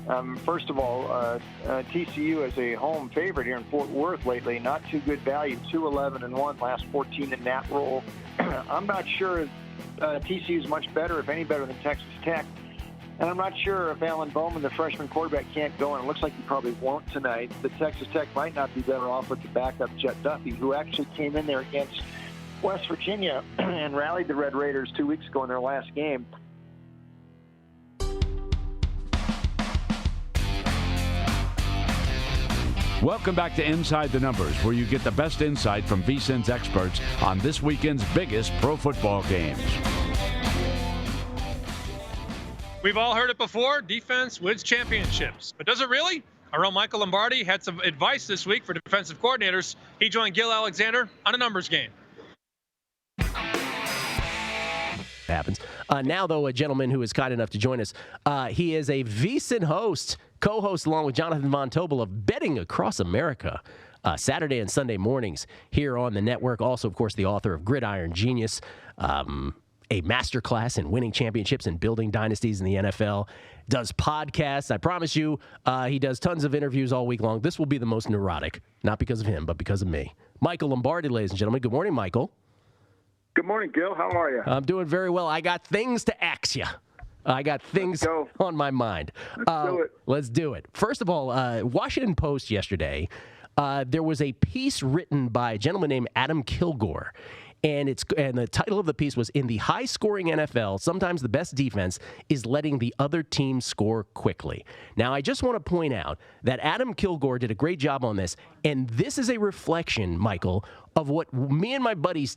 First of all, TCU is a home favorite here in Fort Worth lately. Not too good value, 2-11-1, last 14 in that role. I'm not sure TCU is much better, if any better, than Texas Tech. And I'm not sure if Alan Bowman, the freshman quarterback, can't go, and it looks like he probably won't tonight. But Texas Tech might not be better off with the backup Jet Duffy, who actually came in there against West Virginia and rallied the Red Raiders 2 weeks ago in their last game. Welcome back to Inside the Numbers, where you get the best insight from VSiN's experts on this weekend's biggest pro football games. We've all heard it before. Defense wins championships. But does it really? Our own Michael Lombardi had some advice this week for defensive coordinators. He joined Gil Alexander on a numbers game. Happens. Now, though, a gentleman who is kind enough to join us. He is a VSiN host, co-host along with Jonathan Von Tobel of Betting Across America, Saturday and Sunday mornings here on the network. Also, of course, the author of Gridiron Genius, a masterclass in winning championships and building dynasties in the NFL. Does podcasts. I promise you, he does tons of interviews all week long. This will be the most neurotic, not because of him, but because of me. Michael Lombardi, ladies and gentlemen. Good morning, Michael. Good morning, Gil. How are you? I'm doing very well. I got things to ask you. I got things on my mind. Let's do it. First of all, Washington Post yesterday, there was a piece written by a gentleman named Adam Kilgore. And the title of the piece was, "In the high-scoring NFL, sometimes the best defense is letting the other team score quickly." Now, I just want to point out that Adam Kilgore did a great job on this, and this is a reflection, Michael, of what me and my buddies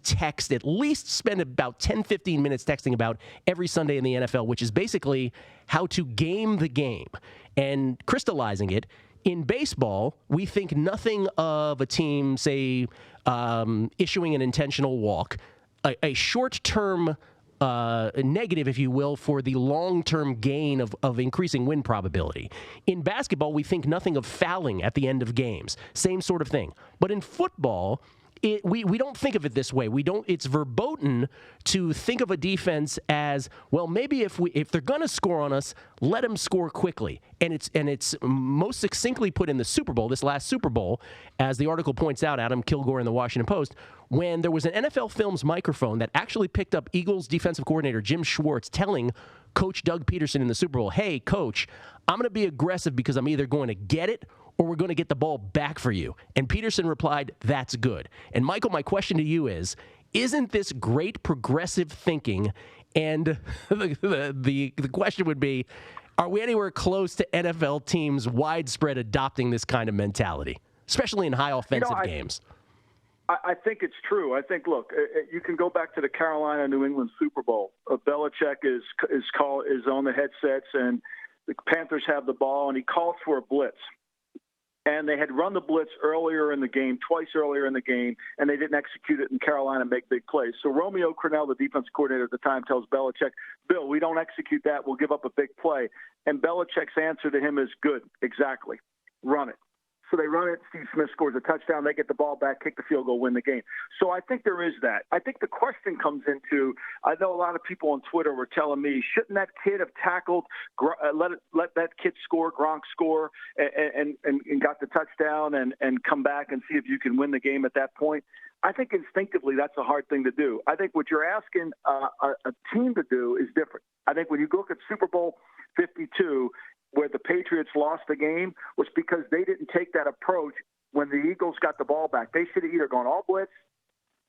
at least spend about 10, 15 minutes texting about every Sunday in the NFL, which is basically how to game the game. And crystallizing it, in baseball, we think nothing of a team, say, issuing an intentional walk, a short-term negative, if you will, for the long-term gain of increasing win probability. In basketball, we think nothing of fouling at the end of games. Same sort of thing. But in football, we don't think of it this way. It's verboten to think of a defense as, well, maybe if they're going to score on us, let them score quickly. And it's most succinctly put in the Super Bowl, this last Super Bowl, as the article points out, Adam Kilgore in the Washington Post, when there was an NFL Films microphone that actually picked up Eagles defensive coordinator Jim Schwartz telling Coach Doug Peterson in the Super Bowl, "Hey, Coach, I'm going to be aggressive because I'm either going to get it or we're going to get the ball back for you." And Peterson replied, "That's good." And Michael, my question to you is, isn't this great progressive thinking? And the question would be, are we anywhere close to NFL teams widespread adopting this kind of mentality, especially in high offensive games? I think it's true. I think, look, you can go back to the Carolina-New England Super Bowl. Belichick is on the headsets, and the Panthers have the ball, and he calls for a blitz. And they had run the blitz earlier in the game, twice earlier in the game, and they didn't execute it, and Carolina make big plays. So Romeo Crennel, the defense coordinator at the time, tells Belichick, "Bill, we don't execute that, we'll give up a big play." And Belichick's answer to him is, "Good, exactly, run it." So they run it, Steve Smith scores a touchdown, they get the ball back, kick the field goal, win the game. So I think there is that. I think the question comes into, I know a lot of people on Twitter were telling me, shouldn't that kid have tackled, let that kid score, Gronk score, and got the touchdown and come back and see if you can win the game at that point? I think instinctively that's a hard thing to do. I think what you're asking a team to do is different. I think when you look at Super Bowl 52, where the Patriots lost the game, was because they didn't take that approach when the Eagles got the ball back. They should have either gone all blitz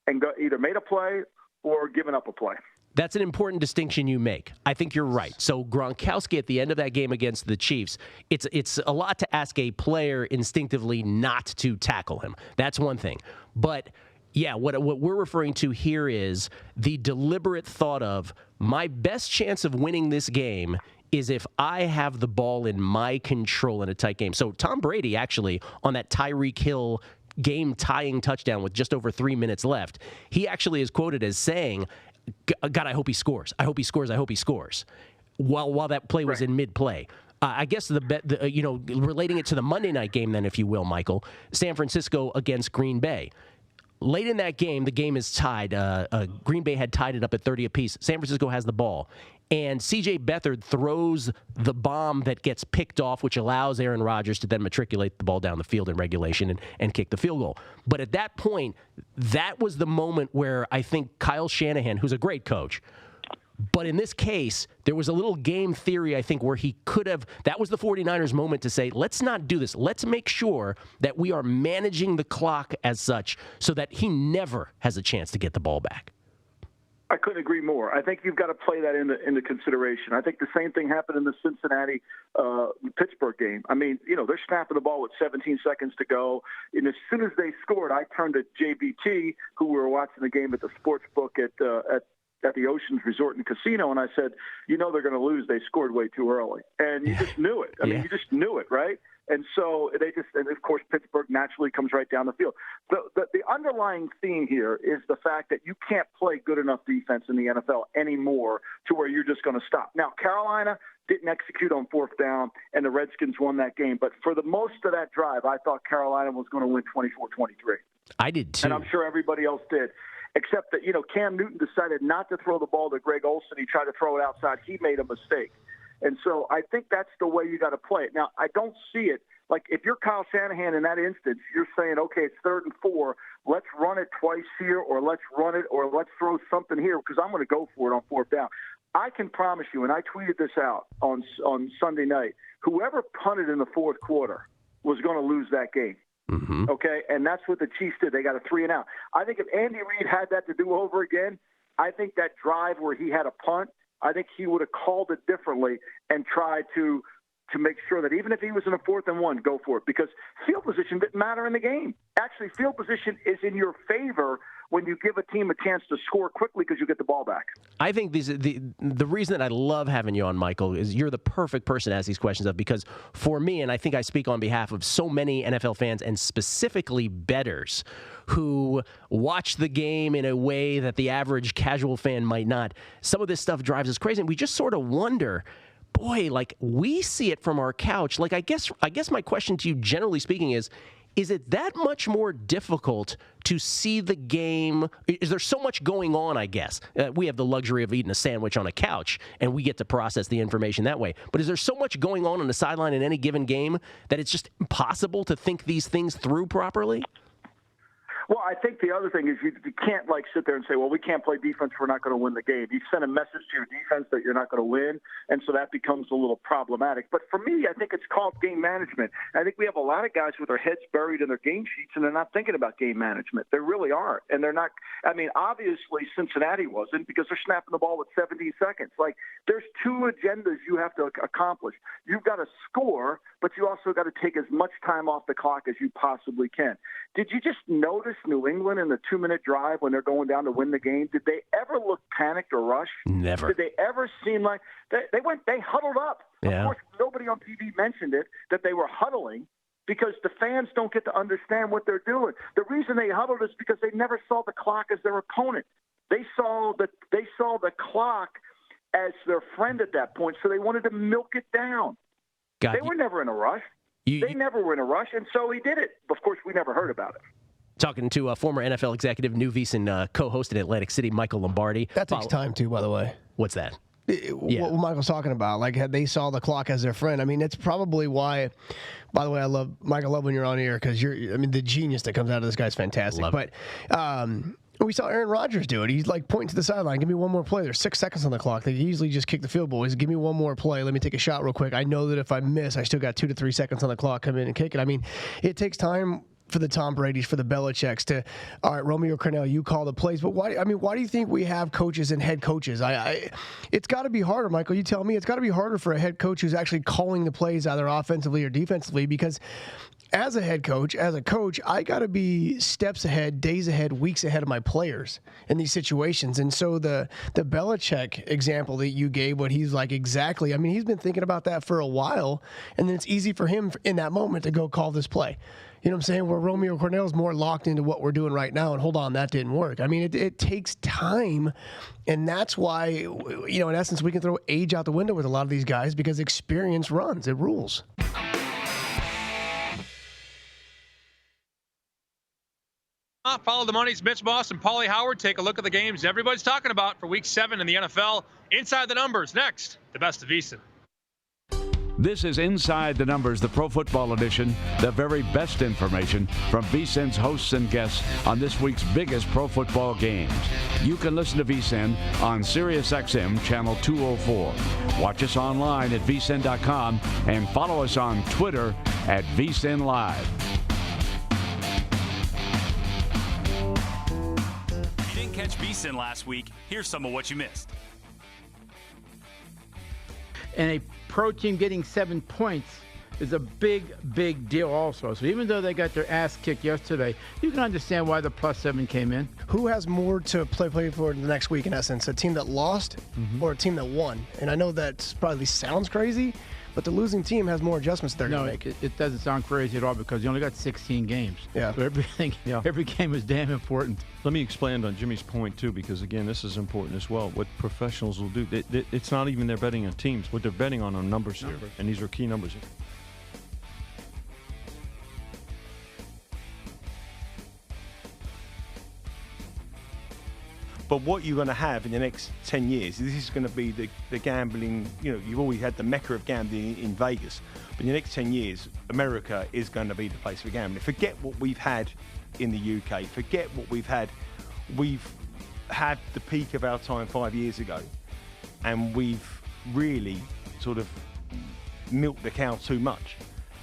and either made a play or given up a play. That's an important distinction you make. I think you're right. So Gronkowski at the end of that game against the Chiefs, it's a lot to ask a player instinctively not to tackle him. That's one thing. But Yeah, what we're referring to here is the deliberate thought of my best chance of winning this game is if I have the ball in my control in a tight game. So Tom Brady actually on that Tyreek Hill game-tying touchdown with just over 3 minutes left, he actually is quoted as saying, God, I hope he scores. I hope he scores. I hope he scores. While that play was in mid-play. I guess relating it to the Monday night game then, if you will, Michael, San Francisco against Green Bay. Late in that game, the game is tied. Green Bay had tied it up at 30 apiece. San Francisco has the ball. And C.J. Beathard throws the bomb that gets picked off, which allows Aaron Rodgers to then matriculate the ball down the field in regulation and kick the field goal. But at that point, that was the moment where I think Kyle Shanahan, who's a great coach, but in this case, there was a little game theory, I think, where he could have, that was the 49ers moment to say, let's not do this. Let's make sure that we are managing the clock as such so that he never has a chance to get the ball back. I couldn't agree more. I think you've got to play that into consideration. I think the same thing happened in the Cincinnati-Pittsburgh game. I mean, they're snapping the ball with 17 seconds to go. And as soon as they scored, I turned to JBT, who we were watching the game at the sports book at the Oceans Resort and Casino, and I said, they're going to lose. They scored way too early. And you just knew it. I mean, you just knew it, right? And so and of course, Pittsburgh naturally comes right down the field. The underlying theme here is the fact that you can't play good enough defense in the NFL anymore to where you're just going to stop. Now, Carolina didn't execute on fourth down, and the Redskins won that game. But for the most of that drive, I thought Carolina was going to win 24-23. I did too. And I'm sure everybody else did. Except that, Cam Newton decided not to throw the ball to Greg Olsen. He tried to throw it outside. He made a mistake. And so I think that's the way you got to play it. Now, I don't see it. Like, if you're Kyle Shanahan in that instance, you're saying, okay, it's 3rd and 4. Let's run it twice here, or let's run it, or let's throw something here because I'm going to go for it on fourth down. I can promise you, and I tweeted this out on Sunday night, whoever punted in the fourth quarter was going to lose that game. Mm-hmm. Okay, and that's what the Chiefs did. They got a 3-and-out. I think if Andy Reid had that to do over again, I think that drive where he had a punt, I think he would have called it differently and tried to make sure that even if he was in a 4th and 1, go for it, because field position didn't matter in the game. Actually, field position is in your favor when you give a team a chance to score quickly because you get the ball back. I think the reason that I love having you on, Michael, is you're the perfect person to ask these questions of, because for me, and I think I speak on behalf of so many NFL fans and specifically bettors who watch the game in a way that the average casual fan might not, some of this stuff drives us crazy, and we just sort of wonder, boy, like, we see it from our couch. Like, I guess my question to you, generally speaking, is it that much more difficult to see the game? Is there so much going on, I guess? We have the luxury of eating a sandwich on a couch, and we get to process the information that way. But is there so much going on the sideline in any given game that it's just impossible to think these things through properly? Well, I think the other thing is you can't, sit there and say, well, we can't play defense, we're not going to win the game. You send a message to your defense that you're not going to win, and so that becomes a little problematic. But for me, I think it's called game management. I think we have a lot of guys with their heads buried in their game sheets, and they're not thinking about game management. They really aren't. And they're not – obviously Cincinnati wasn't, because they're snapping the ball with 17 seconds. There's 2 agendas you have to accomplish. You've got to score, but you also got to take as much time off the clock as you possibly can. Did you just notice New England in the 2-minute drive when they're going down to win the game? Did they ever look panicked or rushed? Never. Did they ever seem like they huddled up? Yeah. Of course, nobody on TV mentioned it, that they were huddling, because the fans don't get to understand what they're doing. The reason they huddled is because they never saw the clock as their opponent. They saw the clock as their friend at that point, so they wanted to milk it down. They were never in a rush. They never were in a rush, and so he did it. Of course, we never heard about it. Talking to a former NFL executive, new VSiN co-host in Atlantic City, Michael Lombardi. That takes time, too, by the way. What's that? What Michael's talking about, they saw the clock as their friend. I mean, it's probably why, by the way, I love when you're on here, because the genius that comes out of this guy's fantastic. We saw Aaron Rodgers do it. He's pointing to the sideline. Give me one more play. There's 6 seconds on the clock. They usually just kick the field goal. He's give me one more play. Let me take a shot real quick. I know that if I miss, I still got 2 to 3 seconds on the clock. Come in and kick it. I mean, it takes time for the Tom Brady's, for the Belichick's to, all right, Romeo Crennel, you call the plays. But why do you think we have coaches and head coaches? It's got to be harder, Michael. You tell me. It's got to be harder for a head coach who's actually calling the plays either offensively or defensively, because as a head coach, as a coach, I got to be steps ahead, days ahead, weeks ahead of my players in these situations. And so the Belichick example that you gave, what he's like exactly, I mean, he's been thinking about that for a while, and then it's easy for him in that moment to go call this play. You know what I'm saying? Where Romeo Cornell's more locked into what we're doing right now, and hold on, that didn't work. I mean, it takes time, and that's why, you know, in essence, we can throw age out the window with a lot of these guys because experience runs, it rules. Follow the Money's Mitch Moss and Paulie Howard. Take a look at the games everybody's talking about for Week 7 in the NFL. Inside the Numbers. Next, the best of VSiN. This is Inside the Numbers, the Pro Football Edition, the very best information from VSiN's hosts and guests on this week's biggest pro football games. You can listen to VSiN on SiriusXM Channel 204. Watch us online at vsin.com and follow us on Twitter at VSiN Live. Catch VSiN last week. Here's some of what you missed. And a pro team getting 7 points is a big, big deal also. So even though they got their ass kicked yesterday, you can understand why the +7 came in. Who has more to play for the next week, in essence? A team that lost or a team that won? And I know that probably sounds crazy, but the losing team has more adjustments they're going to make. It doesn't sound crazy at all because you only got 16 games. Yeah. So every game is damn important. Let me expand on Jimmy's point, too, because, again, this is important as well. What professionals will do, it's not even they're betting on teams. What they're betting on are numbers here, and these are key numbers here. But what you're going to have in the next 10 years, this is going to be the gambling, you know, you've always had the mecca of gambling in Vegas. But in the next 10 years, America is going to be the place for gambling. Forget what we've had in the UK. Forget what we've had. We've had the peak of our time 5 years ago. And we've really sort of milked the cow too much.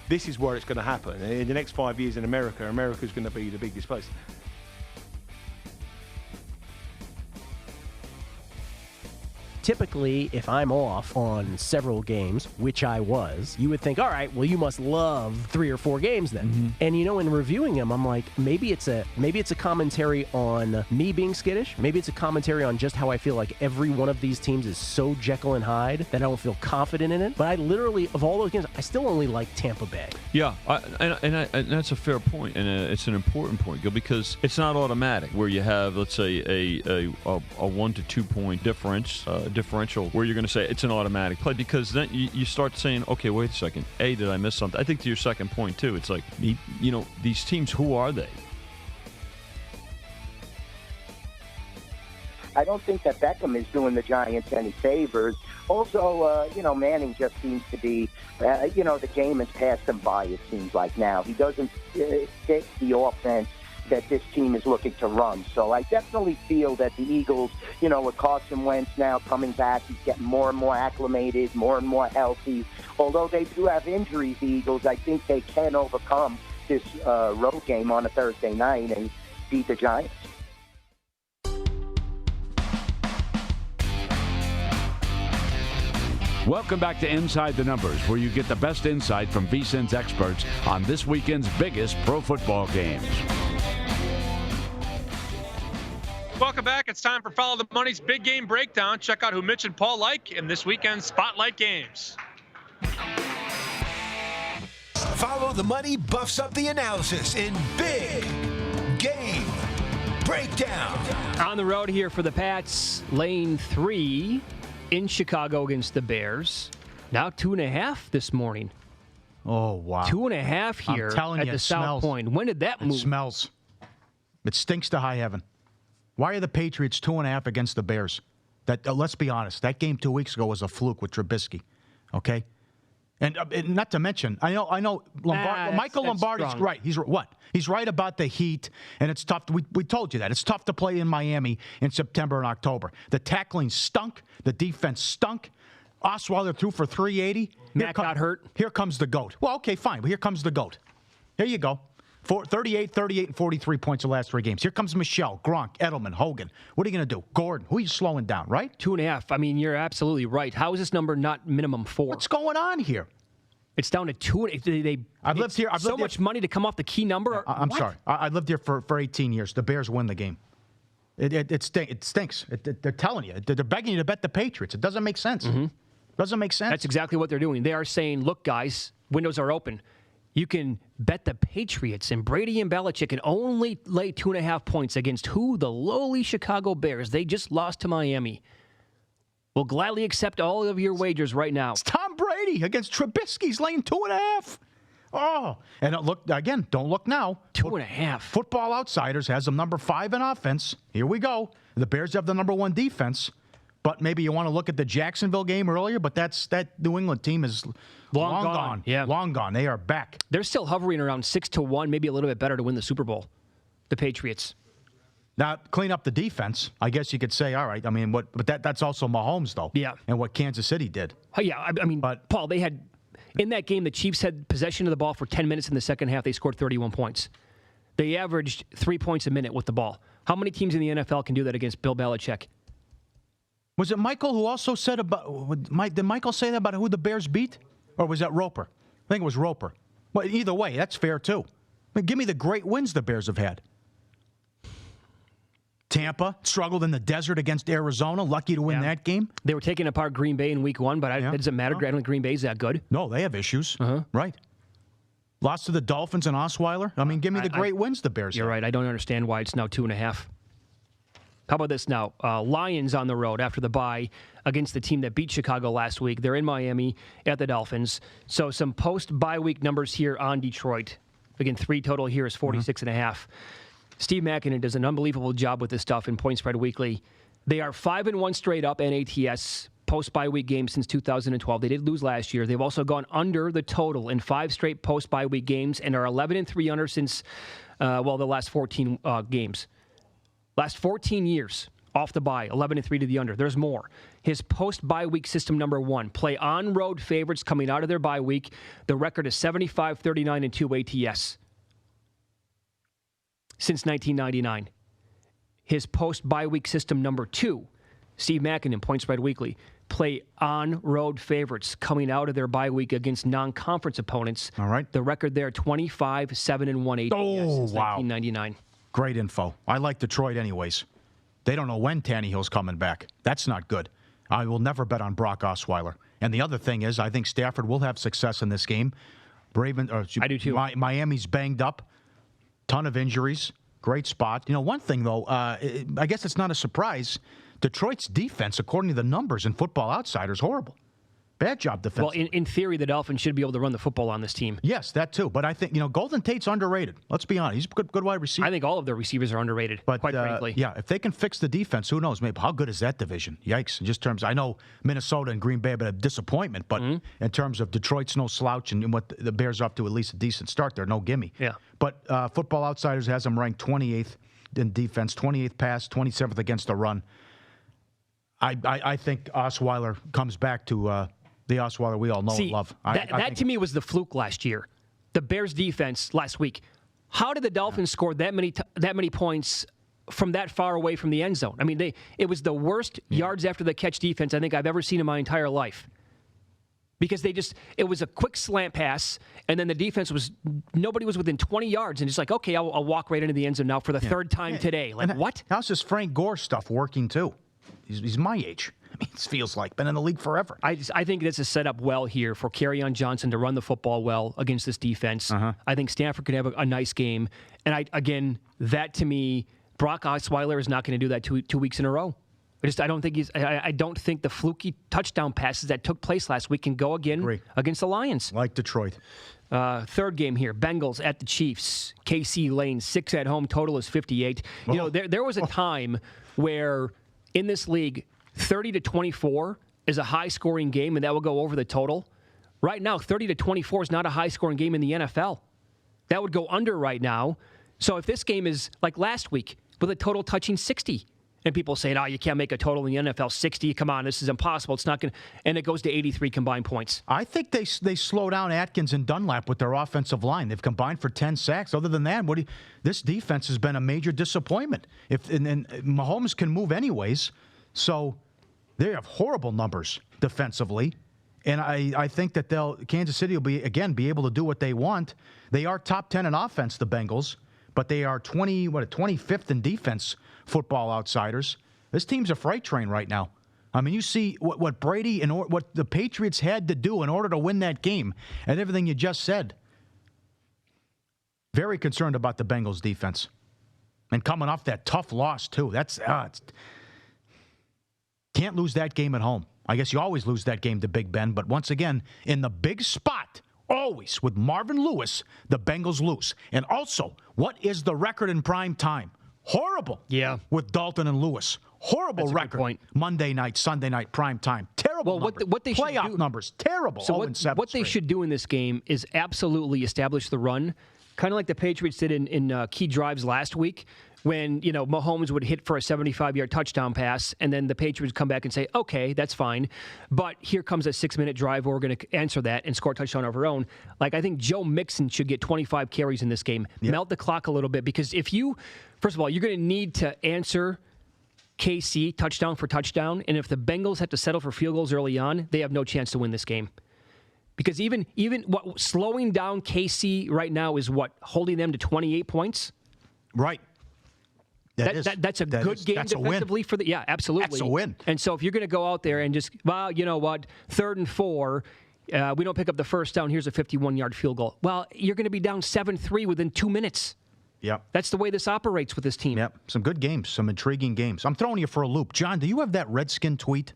This is where it's going to happen. In the next 5 years in America, America's going to be the biggest place. Typically, if I'm off on several games, which I was, you would think, all right, well, you must love 3 or 4 games then. Mm-hmm. And, you know, in reviewing them, I'm like, maybe it's a commentary on me being skittish. Maybe it's a commentary on just how I feel like every one of these teams is so Jekyll and Hyde that I don't feel confident in it. But I literally, of all those games, I still only like Tampa Bay. Yeah, and that's a fair point, and it's an important point, Gil, because it's not automatic where you have, let's say, a 1 to 2 point differential where you're going to say it's an automatic play, because then you start saying, okay, wait a second, did I miss something? I think to your second point too, it's like, you know, these teams, who are they? I don't think that Beckham is doing the Giants any favors. Also, you know, Manning just seems to be, you know, the game has passed him by, it seems like now. He doesn't fit the offense that this team is looking to run. So I definitely feel that the Eagles, you know, with Carson Wentz now coming back, he's getting more and more acclimated, more and more healthy. Although they do have injuries, the Eagles, I think they can overcome this road game on a Thursday night and beat the Giants. Welcome back to Inside the Numbers, where you get the best insight from VSiN's experts on this weekend's biggest pro football games. Welcome back. It's time for Follow the Money's Big Game Breakdown. Check out who Mitch and Paul like in this weekend's Spotlight Games. Follow the Money buffs up the analysis in Big Game Breakdown. On the road here for the Pats, lane 3 in Chicago against the Bears. Now 2.5 this morning. Oh, wow. 2.5 here at the South Point. When did that move? It smells. It stinks to high heaven. Why are the Patriots 2.5 against the Bears? That let's be honest. That game 2 weeks ago was a fluke with Trubisky. Okay? And not to mention, I know Michael Lombardi's strong. right. He's right about the heat, and it's tough. We told you that. It's tough to play in Miami in September and October. The tackling stunk. The defense stunk. Osweiler threw for 380. Matt got hurt. Here comes the GOAT. Well, okay, fine. But here comes the GOAT. Here you go. 38, and 43 points the last 3 games. Here comes Michelle, Gronk, Edelman, Hogan. What are you going to do? Gordon. Who are you slowing down, right? 2.5. I mean, you're absolutely right. How is this number not minimum 4? What's going on here? It's down to 2. I've lived here. So much money to come off the key number. I'm What? sorry. I lived here for 18 years. The Bears win the game. It stinks. They're telling you. They're begging you to bet the Patriots. It doesn't make sense. Doesn't make sense. That's exactly what they're doing. They are saying, look, guys, windows are open. You can bet the Patriots, and Brady and Belichick can only lay 2.5 points against who? The lowly Chicago Bears. They just lost to Miami. We'll gladly accept all of your wagers right now. It's Tom Brady against Trubisky's laying 2.5. Oh, and look again. Don't look now. 2.5. Football Outsiders has them number 5 in offense. Here we go. The Bears have the number 1 defense. But maybe you want to look at the Jacksonville game earlier, but that New England team is long gone. Yeah. Long gone. They are back. They're still hovering around 6-1, maybe a little bit better to win the Super Bowl. The Patriots. Now, clean up the defense. I guess you could say, all right. I mean, but that's also Mahomes, though. Yeah. And what Kansas City did. Oh, yeah, I mean, Paul, they had, in that game, the Chiefs had possession of the ball for 10 minutes in the second half. They scored 31 points. They averaged 3 points a minute with the ball. How many teams in the NFL can do that against Bill Belichick? Was it Michael who also said did Michael say that about who the Bears beat? Or was that Roper? I think it was Roper. Well, either way, that's fair, too. I mean, give me the great wins the Bears have had. Tampa struggled in the desert against Arizona, lucky to win that game. They were taking apart Green Bay in week 1, but it doesn't matter. I don't think Green Bay's that good. No, they have issues. Right. Lost to the Dolphins and Osweiler. I mean, give me the great wins the Bears You're have. right. I don't understand why it's now 2.5. How about this now? Lions on the road after the bye against the team that beat Chicago last week. They're in Miami at the Dolphins. So some post-bye week numbers here on Detroit. Again, 3 total here is 46.5. Steve Makinen does an unbelievable job with this stuff in Point Spread Weekly. They are 5-1 straight up NATS post-bye week games since 2012. They did lose last year. They've also gone under the total in 5 straight post-bye week games and are 11-3 under since, the last 14 games. Last 14 years off the bye, 11-3 to the under. There's more. His post-bye week system number 1. Play on-road favorites coming out of their bye week. The record is 75-39-2 ATS since 1999. His post-bye week system number 2. Steve Makinen, Point Spread Weekly. Play on-road favorites coming out of their bye week against non-conference opponents. All right. The record there, 25-7-1 ATS since 1999. Great info. I like Detroit anyways. They don't know when Tannehill's coming back. That's not good. I will never bet on Brock Osweiler. And the other thing is, I think Stafford will have success in this game. I do too. Miami's banged up. Ton of injuries. Great spot. You know, one thing, though, I guess it's not a surprise. Detroit's defense, according to the numbers in Football Outsiders, horrible. Bad job defensively. Well, in theory, the Dolphins should be able to run the football on this team. Yes, that too. But I think, Golden Tate's underrated. Let's be honest. He's a good wide receiver. I think all of their receivers are underrated, quite frankly. Yeah, if they can fix the defense, who knows? Maybe how good is that division? Yikes. In just terms, I know Minnesota and Green Bay have been a disappointment, but in terms of Detroit's no slouch and what the Bears are up to, at least a decent start there, no gimme. Yeah. But Football Outsiders has them ranked 28th in defense, 28th pass, 27th against the run. I think Osweiler comes back to the Osweiler we all know and love. That to me was the fluke last year. The Bears defense last week. How did the Dolphins score that many points from that far away from the end zone? I mean, it was the worst yards after the catch defense I think I've ever seen in my entire life. Because it was a quick slant pass, and then the defense nobody was within 20 yards, and it's like, okay, I'll walk right into the end zone now for the third time today. Like, what? How's this Frank Gore stuff working too? He's my age. I mean, it feels like been in the league forever. I think this is set up well here for Kerryon Johnson to run the football well against this defense. I think Stanford could have a nice game. And that to me, Brock Osweiler is not going to do that two weeks in a row. I don't think the fluky touchdown passes that took place last week can go again against the Lions. Like Detroit. Third game here, Bengals at the Chiefs. KC Lane, 6 at home, total is 58. There was a time where in this league, 30-24 is a high-scoring game, and that will go over the total. Right now, 30-24 is not a high-scoring game in the NFL. That would go under right now. So if this game is like last week with a total touching 60, and people saying, you can't make a total in the NFL 60. Come on, this is impossible. It's not going to. And it goes to 83 combined points. I think they slow down Atkins and Dunlap with their offensive line. They've combined for 10 sacks. Other than that, this defense has been a major disappointment. And Mahomes can move anyways, so they have horrible numbers defensively. And I think that Kansas City will be able to do what they want. They are top 10 in offense, the Bengals, but they are 25th in defense, Football Outsiders. This team's a freight train right now. I mean, you see what Brady and what the Patriots had to do in order to win that game and everything you just said. Very concerned about the Bengals defense. And coming off that tough loss, too. Can't lose that game at home. I guess you always lose that game to Big Ben, but once again, in the big spot, always with Marvin Lewis, the Bengals lose. And also, what is the record in prime time? Horrible. Yeah. With Dalton and Lewis. Horrible record. Good point. Monday night, Sunday night, prime time. Terrible numbers. What they playoff should do, numbers. Terrible. So what they should do in this game is absolutely establish the run, kind of like the Patriots did in key drives last week, when Mahomes would hit for a 75-yard touchdown pass, and then the Patriots come back and say, okay, that's fine, but here comes a 6-minute drive where we're going to answer that and score a touchdown of our own. Like, I think Joe Mixon should get 25 carries in this game. Yep. Melt the clock a little bit, because first of all, you're going to need to answer KC touchdown for touchdown, and if the Bengals have to settle for field goals early on, they have no chance to win this game. Because even slowing down KC right now is holding them to 28 points? Right. That's a good game defensively for the. Yeah, absolutely. That's a win. And so if you're going to go out there and just, well, you know what, 3rd and 4, we don't pick up the first down. Here's a 51-yard field goal. Well, you're going to be down 7-3 within 2 minutes. Yep. That's the way this operates with this team. Yep. Some good games, some intriguing games. I'm throwing you for a loop. John, do you have that Redskin tweet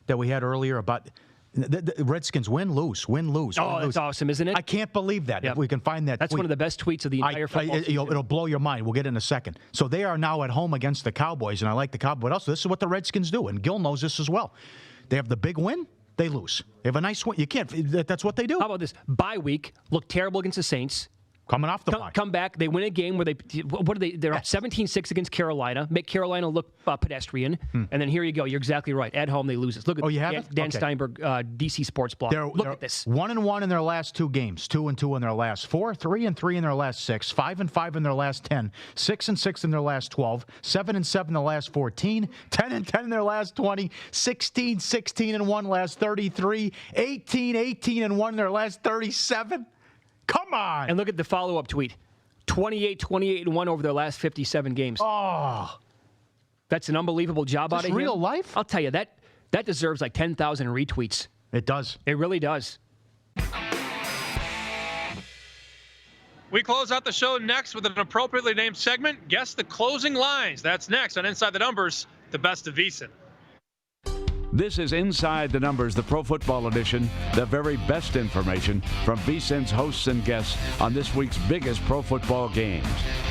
that we had earlier about the Redskins win, lose? Oh, that's awesome, isn't it? I can't believe that. Yep. If we can find that That's tweet. One of the best tweets of the entire football season. It'll blow your mind. We'll get it in a second. So they are now at home against the Cowboys, and I like the Cowboys. But also, this is what the Redskins do, and Gil knows this as well. They have the big win, they lose. They have a nice win. You can't. That's what they do. How about this? Bye week, look terrible against the Saints. Coming off the bye. Come back. They win a game where they're up 17-6 against Carolina. Make Carolina look pedestrian. And then here you go. You're exactly right. At home, they lose it. Look at Dan Steinberg, DC Sports Blog. Look at this. 1-1 in their last 2 games. 2-2 in their last 4. 3-3 in their last 6. 5-5 in their last 10. 6-6 in their last 12. 7-7 in the last 14. 10-10 in their last 20. 16-16-1 last 33. 18-18-1 in their last 37. Come on. And look at the follow-up tweet. 28-28-1 over their last 57 games. Oh. That's an unbelievable job out of him. Real life? I'll tell you, that deserves like 10,000 retweets. It does. It really does. We close out the show next with an appropriately named segment, Guess the Closing Lines. That's next on Inside the Numbers, the best of VSiN. This is Inside the Numbers, the Pro Football Edition, the very best information from VSiN's hosts and guests on this week's biggest pro football games.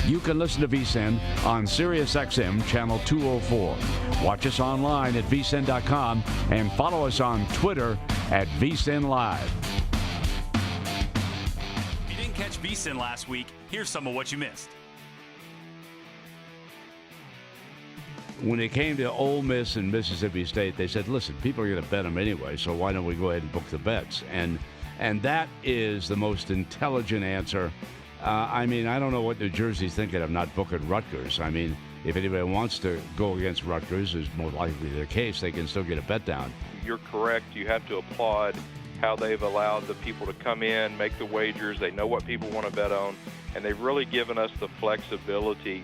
You can listen to VSiN on SiriusXM Channel 204. Watch us online at vsin.com and follow us on Twitter at VSiN Live. If you didn't catch VSiN last week, here's some of what you missed. When it came to Ole Miss and Mississippi State, they said, listen, people are going to bet them anyway, so why don't we go ahead and book the bets? And that is the most intelligent answer. I mean, I don't know what New Jersey's thinking of not booking Rutgers. I mean, if anybody wants to go against Rutgers, is more likely the case, they can still get a bet down. You're correct. You have to applaud how they've allowed the people to come in, make the wagers. They know what people want to bet on, and they've really given us the flexibility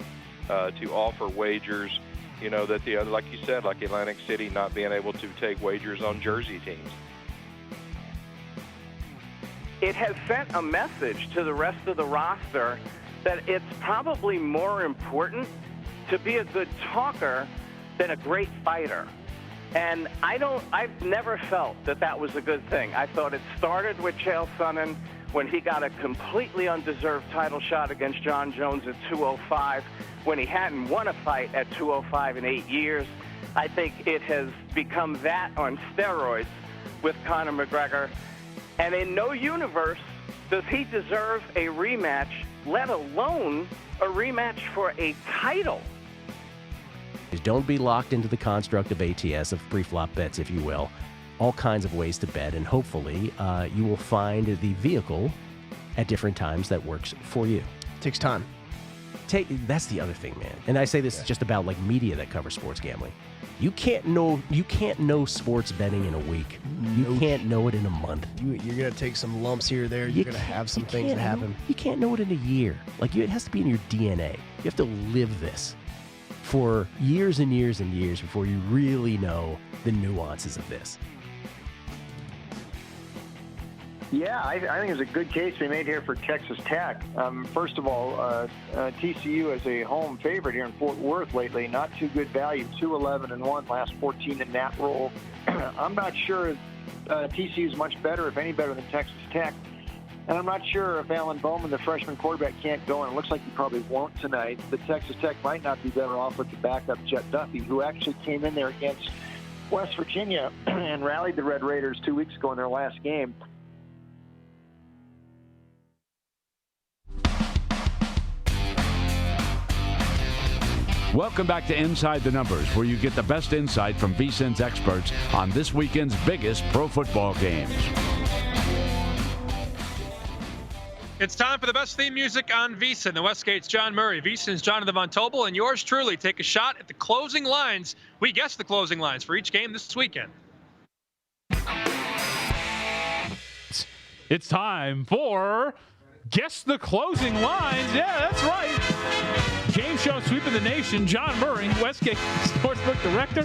to offer wagers. You know, that the other, like you said, like Atlantic City not being able to take wagers on Jersey teams. It has sent a message to the rest of the roster that it's probably more important to be a good talker than a great fighter. And I've never felt that was a good thing. I thought it started with Chael Sonnen when he got a completely undeserved title shot against John Jones at 205, when he hadn't won a fight at 205 in 8 years. I think it has become that on steroids with Conor McGregor. And in no universe does he deserve a rematch, let alone a rematch for a title. Don't be locked into the construct of ATS, of pre-flop bets, if you will. All kinds of ways to bet, and hopefully you will find the vehicle at different times that works for you. Takes time. That's the other thing, man. And I say this just about like media that covers sports gambling. You can't know sports betting in a week. You can't know it in a month. You're gonna take some lumps here or there. You're gonna have some things that happen. You can't know it in a year. Like it has to be in your DNA. You have to live this for years and years and years before you really know the nuances of this. Yeah, I think there's a good case they made here for Texas Tech. First of all, TCU as a home favorite here in Fort Worth lately, not too good value, 2-11-1 last 14 in that role. I'm not sure TCU is much better, if any better, than Texas Tech. And I'm not sure if Alan Bowman, the freshman quarterback, can't go, and it looks like he probably won't tonight. But Texas Tech might not be better off with the backup Jet Duffy, who actually came in there against West Virginia and rallied the Red Raiders 2 weeks ago in their last game. Welcome back to Inside the Numbers, where you get the best insight from VSiN's experts on this weekend's biggest pro football games. It's time for the best theme music on VSiN. The Westgate's John Murray, VSiN's Jonathan Von Tobel, and yours truly take a shot at the closing lines. We guess the closing lines for each game this weekend. It's time for Guess the Closing Lines. Yeah, that's right. Game show sweeping the nation. John Murray, Westgate Sportsbook Director,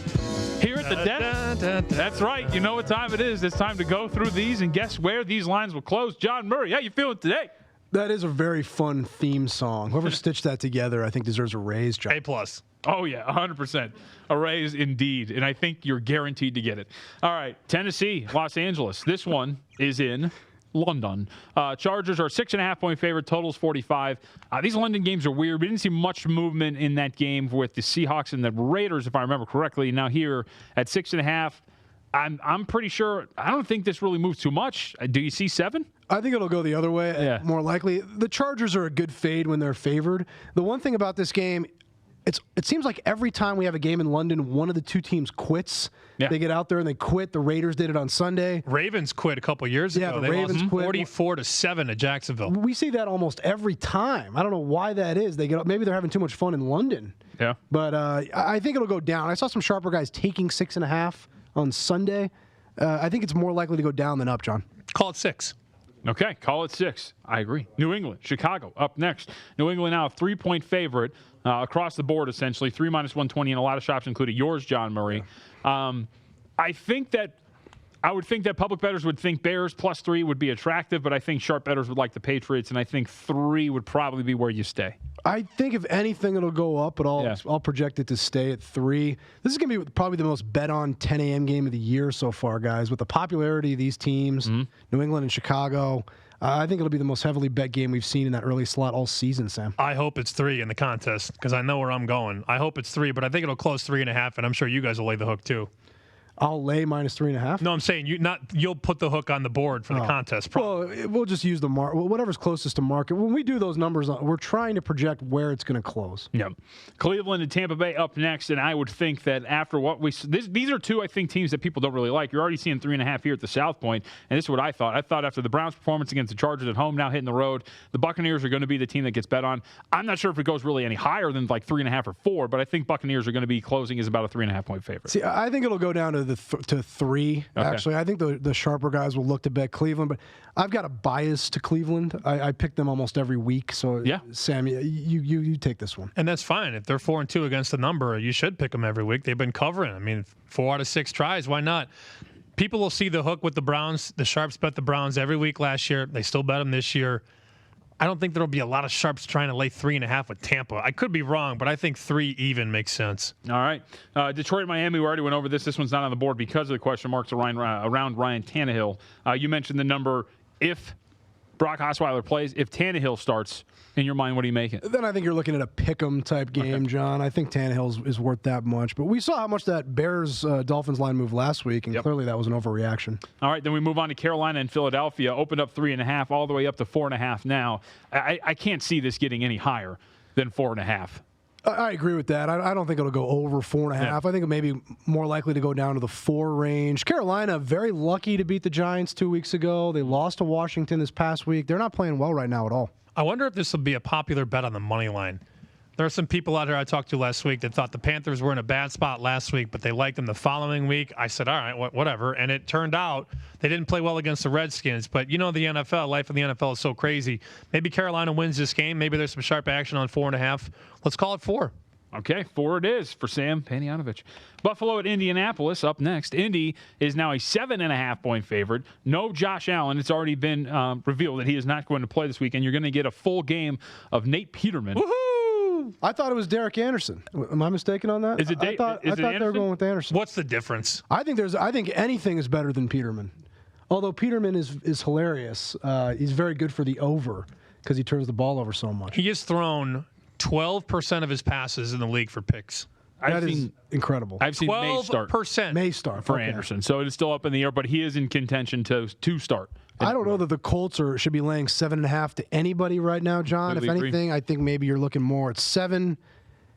here at the desk. That's right. You know what time it is. It's time to go through these and guess where these lines will close. John Murray, how you feeling today? That is a very fun theme song. Whoever stitched that together, I think deserves a raise, John. A+. Oh, yeah, 100%. A raise indeed, and I think you're guaranteed to get it. All right, Tennessee, Los Angeles. This one is in London. Chargers are 6.5-point favorite. Totals 45. These London games are weird. We didn't see much movement in that game with the Seahawks and the Raiders, if I remember correctly. Now here at 6.5, I'm pretty sure. I don't think this really moves too much. Do you see 7? I think it'll go the other way. Yeah. More likely, the Chargers are a good fade when they're favored. The one thing about this game, it seems like every time we have a game in London, one of the two teams quits. Yeah. They get out there and they quit. The Raiders did it on Sunday. Ravens quit a couple years ago. Yeah, the they Ravens lost quit 44-7 at Jacksonville. We see that almost every time. I don't know why that is. They get up, maybe they're having too much fun in London. Yeah. But I think it'll go down. I saw some sharper guys taking 6.5 on Sunday. I think it's more likely to go down than up, John. Call it 6. Okay, call it 6. I agree. New England, Chicago, up next. New England now a 3-point favorite across the board, essentially. 3 minus 120 in a lot of shops, including yours, John Murray. Yeah. I would think that public bettors would think Bears +3 would be attractive, but I think sharp bettors would like the Patriots, and I think 3 would probably be where you stay. I think if anything, it'll go up, but I'll project it to stay at 3. This is going to be probably the most bet-on 10 a.m. game of the year so far, guys. With the popularity of these teams, New England and Chicago, I think it'll be the most heavily bet game we've seen in that early slot all season, Sam. I hope it's 3 in the contest because I know where I'm going. I hope it's 3, but I think it'll close 3.5, and I'm sure you guys will lay the hook too. I'll lay minus 3.5. No, I'm saying you'll put the hook on the board for the contest. Probably. Well, we'll just use the whatever's closest to market. When we do those numbers, we're trying to project where it's going to close. Yep. Cleveland and Tampa Bay up next, and I would think that after what these are two, I think, teams that people don't really like. You're already seeing 3.5 here at the South Point, and this is what I thought. I thought after the Browns' performance against the Chargers at home, now hitting the road, the Buccaneers are going to be the team that gets bet on. I'm not sure if it goes really any higher than like 3.5 or 4, but I think Buccaneers are going to be closing as about a 3.5-point favorite. See, I think it'll go down to to 3. Actually, I think the sharper guys will look to bet Cleveland, but I've got a bias to Cleveland. I pick them almost every week. So, yeah. Sam, you take this one. And that's fine. If they're 4-2 against the number, you should pick them every week. They've been covering. I mean, 4 out of 6 tries. Why not? People will see the hook with the Browns. The sharps bet the Browns every week last year. They still bet them this year. I don't think there'll be a lot of sharps trying to lay 3.5 with Tampa. I could be wrong, but I think 3 even makes sense. All right. Detroit and Miami, we already went over this. This one's not on the board because of the question marks around Ryan Tannehill. You mentioned the number if Brock Osweiler plays. If Tannehill starts, in your mind, what are you making? Then I think you're looking at a pick'em type game, John. I think Tannehill is worth that much. But we saw how much that Bears-Dolphins line moved last week, and clearly that was an overreaction. All right, then we move on to Carolina and Philadelphia. Opened up 3.5 all the way up to 4.5 now. I can't see this getting any higher than 4.5. I agree with that. I don't think it'll go over 4.5. Yeah. I think it may be more likely to go down to the 4 range. Carolina, very lucky to beat the Giants 2 weeks ago. They lost to Washington this past week. They're not playing well right now at all. I wonder if this will be a popular bet on the money line. There are some people out here I talked to last week that thought the Panthers were in a bad spot last week, but they liked them the following week. I said, all right, whatever. And it turned out they didn't play well against the Redskins. But the NFL, life in the NFL is so crazy. Maybe Carolina wins this game. Maybe there's some sharp action on 4.5. Let's call it 4. Okay, 4 it is for Sam Panayotovich. Buffalo at Indianapolis up next. Indy is now a 7.5-point favorite. No Josh Allen. It's already been revealed that he is not going to play this weekend. You're going to get a full game of Nate Peterman. Woohoo! I thought it was Derek Anderson. Am I mistaken on that? Is it? I thought they were going with Anderson. What's the difference? I think anything is better than Peterman. Although Peterman is hilarious. He's very good for the over because he turns the ball over so much. He has thrown 12% of his passes in the league for picks. That is incredible. I've seen May start. 12%. May start for Anderson. So it is still up in the air, but he is in contention to start. I don't know that the Colts should be laying 7.5 to anybody right now, John. If anything, I think maybe you're looking more at 7.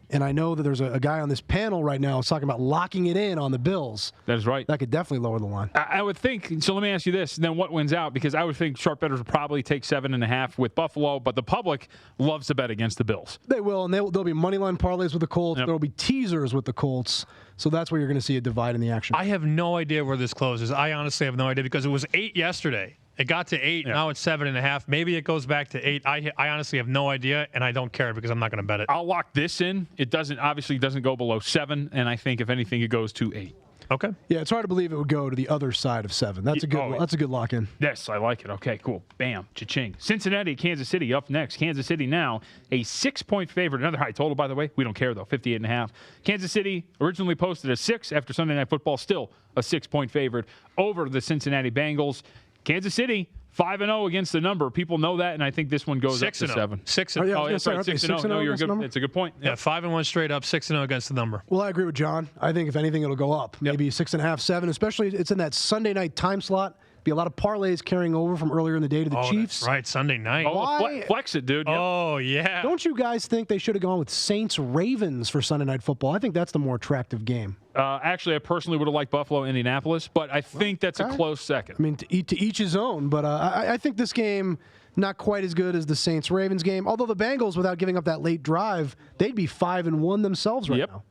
And I know that there's a guy on this panel right now who's talking about locking it in on the Bills. That is right. That could definitely lower the line. I would think. So let me ask you this. Then what wins out? Because I would think sharp bettors would probably take 7.5 with Buffalo, but the public loves to bet against the Bills. They will, and there'll be money line parlays with the Colts. Yep. There'll be teasers with the Colts. So that's where you're going to see a divide in the action. I have no idea where this closes. I honestly have no idea because it was 8 yesterday. It got to 8. Now it's 7.5. Maybe it goes back to 8. I honestly have no idea, and I don't care because I'm not going to bet it. I'll lock this in. It obviously doesn't go below 7, and I think if anything, it goes to 8. Okay. Yeah, it's hard to believe it would go to the other side of 7. That's a good lock in. Yes, I like it. Okay, cool. Bam, cha-ching. Cincinnati, Kansas City up next. Kansas City now a 6-point favorite. Another high total, by the way. We don't care though. 58.5. Kansas City originally posted a 6 after Sunday Night Football. Still a 6-point favorite over the Cincinnati Bengals. Kansas City 5-0 against the number. People know that, and I think this one goes up to 7. 6-0. Oh, that's right. 6-0. No, you're good. It's a good point. Yeah, 5-1 straight up, 6-0 against the number. Well, I agree with John. I think if anything, it'll go up. Maybe 6.5, 7. Especially it's in that Sunday night time slot. Be a lot of parlays carrying over from earlier in the day to the Chiefs. That's right, Sunday night. Why? Flex it, dude. Yep. Oh, yeah. Don't you guys think they should have gone with Saints-Ravens for Sunday Night Football? I think that's the more attractive game. Actually, I personally would have liked Buffalo, Indianapolis, but I think that's a close second. I mean, to each his own, but I think this game not quite as good as the Saints-Ravens game. Although the Bengals, without giving up that late drive, they'd be 5-1 themselves right now.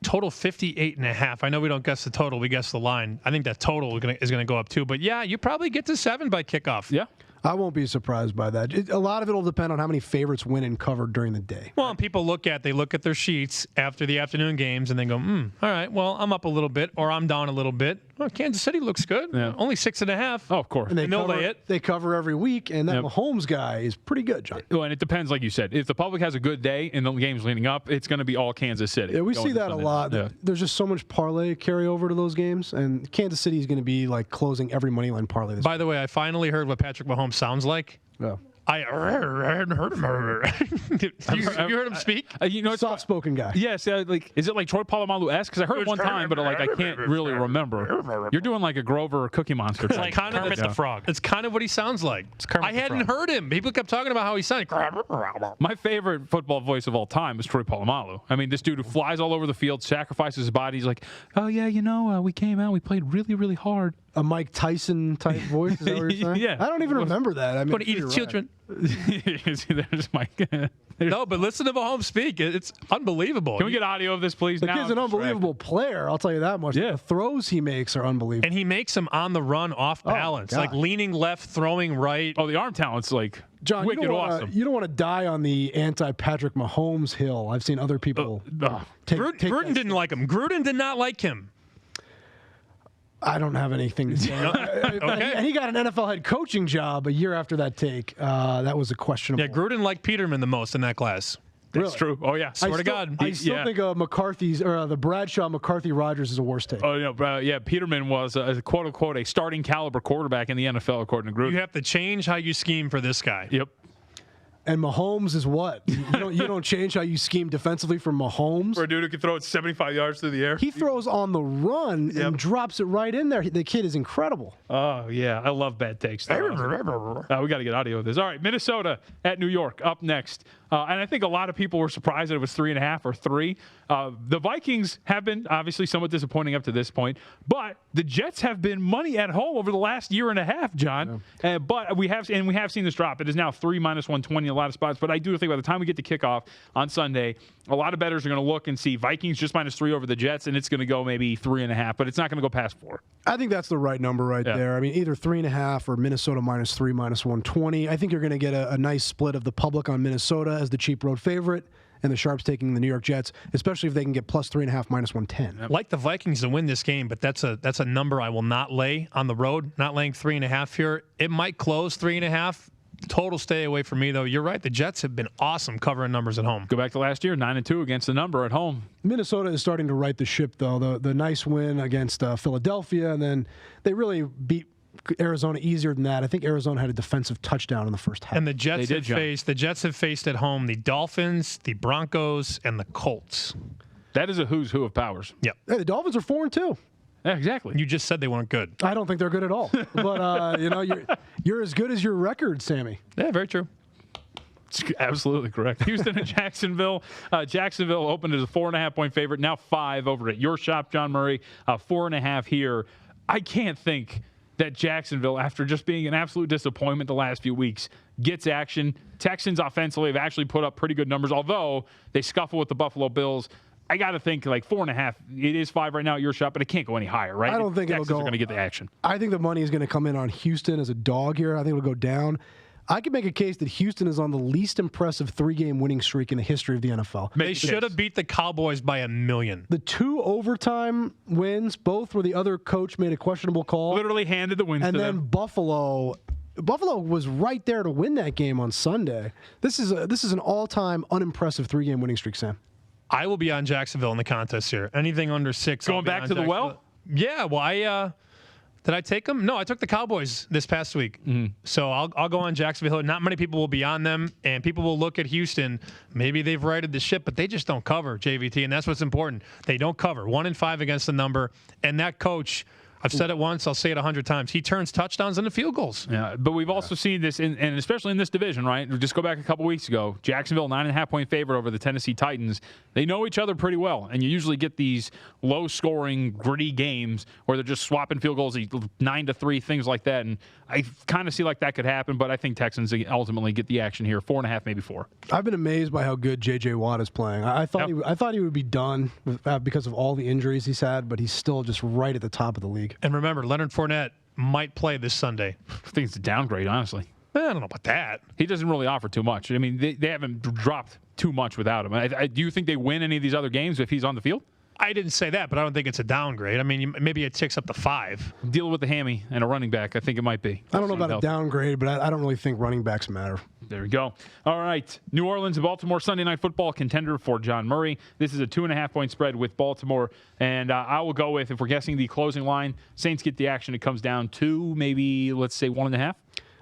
Total 58.5. I know we don't guess the total. We guess the line. I think that total is going to go up too. But, yeah, you probably get to 7 by kickoff. Yeah. I won't be surprised by that. A lot of it will depend on how many favorites win and cover during the day. Well, and people look at their sheets after the afternoon games and they go, all right, well, I'm up a little bit or I'm down a little bit. Well, Kansas City looks good. Yeah. Only 6.5. Oh, of course. And they'll lay it. They cover every week, and that Mahomes guy is pretty good, John. Well, and it depends, like you said. If the public has a good day in the games leading up, it's going to be all Kansas City. Yeah, we see that a lot. Yeah. There's just so much parlay carry over to those games, and Kansas City is going to be like closing every money line parlay this By the way, I finally heard what Patrick Mahomes sounds like. Yeah. I hadn't heard him. you heard him speak? Soft-spoken guy. Yes. Is it like Troy Polamalu-esque? Because I heard it one time, but I can't really remember. You're doing like a Grover Cookie Monster. It's like kind of the Frog. It's kind of what he sounds like. I hadn't heard him. People kept talking about how he sounded. My favorite football voice of all time is Troy Polamalu. I mean, this dude who flies all over the field, sacrifices his body. He's like, oh yeah, we came out, we played really, really hard. A Mike Tyson type voice. Is that what you're saying? Yeah. I don't even remember that. I mean, going to eat his children. There's Mike. No, but listen to Mahomes speak. It's unbelievable. Can we get audio of this, please? The kid's an unbelievable player. I'll tell you that much. Yeah. The throws he makes are unbelievable. And he makes them on the run, off balance, like leaning left, throwing right. Oh, the arm talent's like John, wicked awesome. You don't want to die on the anti-Patrick Mahomes hill. I've seen other people. Gruden didn't like him. Gruden did not like him. I don't have anything to say. Okay. And he got an NFL head coaching job a year after that take. That was a questionable. Yeah, Gruden liked Peterman the most in that class. That's true. Oh, yeah. Swear to God. I still think McCarthy's or the Bradshaw McCarthy Rodgers is a worse take. Oh, yeah. Peterman was a quote unquote a starting caliber quarterback in the NFL, according to Gruden. You have to change how you scheme for this guy. Yep. And Mahomes is what? You don't change how you scheme defensively for Mahomes? For a dude who can throw it 75 yards through the air? He throws on the run and drops it right in there. The kid is incredible. Oh, yeah. I love bad takes. We got to get audio of this. All right, Minnesota at New York up next. And I think a lot of people were surprised that it was 3.5 or 3. The Vikings have been obviously somewhat disappointing up to this point, but the Jets have been money at home over the last year and a half, John. Yeah. But we have seen this drop. It is now 3 minus 120 in a lot of spots. But I do think by the time we get to kickoff on Sunday, a lot of bettors are going to look and see Vikings just -3 over the Jets, and it's going to go maybe 3.5, but it's not going to go past 4. I think that's the right number right there. I mean, either 3.5 or Minnesota -3, -120. I think you're going to get a nice split of the public on Minnesota as the cheap road favorite, and the Sharps taking the New York Jets, especially if they can get +3.5, -110. Like the Vikings to win this game, but that's a number I will not lay on the road. Not laying 3.5 here. It might close 3.5. Total stay away from me, though. You're right. The Jets have been awesome covering numbers at home. Go back to last year, 9-2 against the number at home. Minnesota is starting to right the ship, though. The nice win against Philadelphia, and then they really beat Arizona easier than that. I think Arizona had a defensive touchdown in the first half. And the Jets have faced at home the Dolphins, the Broncos, and the Colts. That is a who's who of powers. Yep. Hey, the Dolphins are 4-2. Yeah, exactly. You just said they weren't good. I don't think they're good at all. But you're as good as your record, Sammy. Yeah, very true. It's absolutely correct. Houston and Jacksonville. Jacksonville opened as a 4.5-point favorite. Now 5 over at your shop, John Murray. 4.5 here. I can't think that Jacksonville, after just being an absolute disappointment the last few weeks, gets action. Texans offensively have actually put up pretty good numbers, although they scuffle with the Buffalo Bills. I got to think like 4.5. It is 5 right now at your shop, but it can't go any higher, right? I don't think Texans it'll go. Are going to get the action. I think the money is going to come in on Houston as a dog here. I think it'll go down. I could make a case that Houston is on the least impressive 3-game winning streak in the history of the NFL. They should have beat the Cowboys by 1,000,000. The 2 overtime wins, both where the other coach made a questionable call. Literally handed the wins to them. And then Buffalo was right there to win that game on Sunday. This is an all-time unimpressive 3-game winning streak, Sam. I will be on Jacksonville in the contest here. Anything under 6. Going back to the well? Yeah, well, did I take them? No, I took the Cowboys this past week. So I'll go on Jacksonville. Not many people will be on them, and people will look at Houston. Maybe they've righted the ship, but they just don't cover, JVT, and that's what's important. They don't cover. 1-5 against the number, and that coach, I've said it once, I'll say it 100 times. He turns touchdowns into field goals. Yeah, but we've also seen this, and especially in this division, right? Just go back a couple weeks ago. Jacksonville, 9.5-point favorite over the Tennessee Titans. They know each other pretty well, and you usually get these low-scoring, gritty games where they're just swapping field goals, 9-3, things like that. And I kind of see like that could happen, but I think Texans ultimately get the action here, 4.5, maybe 4. I've been amazed by how good J.J. Watt is playing. I thought he would be done because of all the injuries he's had, but he's still just right at the top of the league. And remember, Leonard Fournette might play this Sunday. I think it's a downgrade, honestly. I don't know about that. He doesn't really offer too much. I mean, they haven't dropped too much without him. Do you think they win any of these other games if he's on the field? I didn't say that, but I don't think it's a downgrade. I mean, maybe it ticks up to 5. Deal with the hammy and a running back. I think it might be. I don't know about a downgrade, but I don't really think running backs matter. There we go. All right. New Orleans and Baltimore Sunday Night Football contender for John Murray. This is a 2.5-point spread with Baltimore. And I will go with, if we're guessing the closing line, Saints get the action. It comes down to maybe, let's say, 1.5.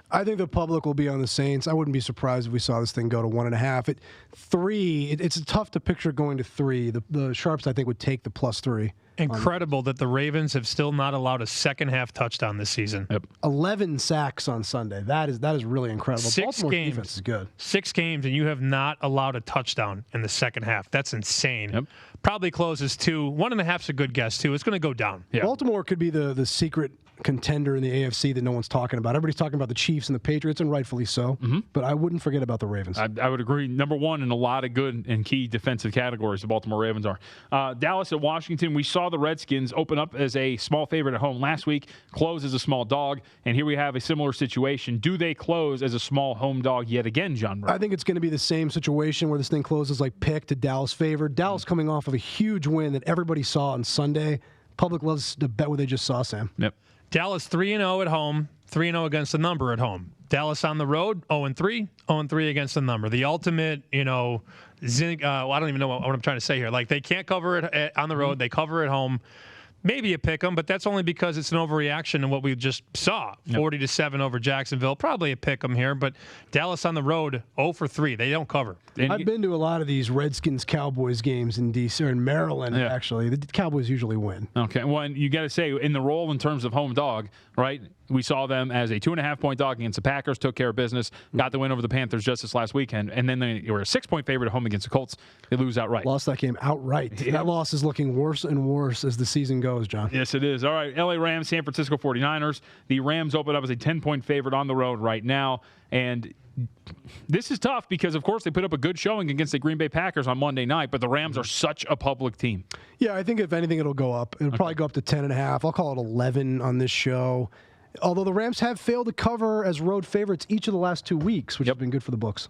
I think the public will be on the Saints. I wouldn't be surprised if we saw this thing go to 1.5. 3, it's tough to picture going to 3. The Sharps, I think, would take the +3. Incredible that the Ravens have still not allowed a second-half touchdown this season. 11 sacks on Sunday. That is really incredible. 6 Baltimore's games. defense is good. 6 games, and you have not allowed a touchdown in the second half. That's insane. Probably closes 2. 1.5's a good guess, too. It's going to go down. Baltimore could be the secret contender in the AFC that no one's talking about. Everybody's talking about the Chiefs and the Patriots, and rightfully so. But I wouldn't forget about the Ravens. I would agree. Number 1 in a lot of good and key defensive categories, the Baltimore Ravens are. Dallas at Washington. We saw the Redskins open up as a small favorite at home last week, close as a small dog, and here we have a similar situation. Do they close as a small home dog yet again, John Murray? I think it's going to be the same situation where this thing closes like pick to Dallas favor. Dallas coming off of a huge win that everybody saw on Sunday. Public loves to bet what they just saw, Sam. Dallas 3-0 at home, 3-0 against the number at home. Dallas on the road, 0-3, 0-3 against the number. The ultimate, I don't even know what I'm trying to say here. Like, they can't cover it on the road. They cover at home. Maybe a pick 'em, but that's only because it's an overreaction to what we just saw. 40-7 over Jacksonville. Probably a pick 'em here, but Dallas on the road, 0-3. They don't cover. I've been to a lot of these Redskins-Cowboys games in D.C. or in Maryland, actually. The Cowboys usually win. Okay. Well, and you got to say, in the role in terms of home dog, right, we saw them as a 2.5-point dog against the Packers, took care of business, got the win over the Panthers just this last weekend, and then they were a 6-point favorite at home against the Colts. They lose outright. Lost that game outright. That loss is looking worse and worse as the season goes, John. Yes, it is. All right, L.A. Rams, San Francisco 49ers. The Rams open up as a 10-point favorite on the road right now, and this is tough because, of course, they put up a good showing against the Green Bay Packers on Monday night, but the Rams are such a public team. Yeah, I think if anything, it'll go up. It'll probably go up to 10.5. I'll call it 11 on this show. Although the Rams have failed to cover as road favorites each of the last 2 weeks, which has been good for the books.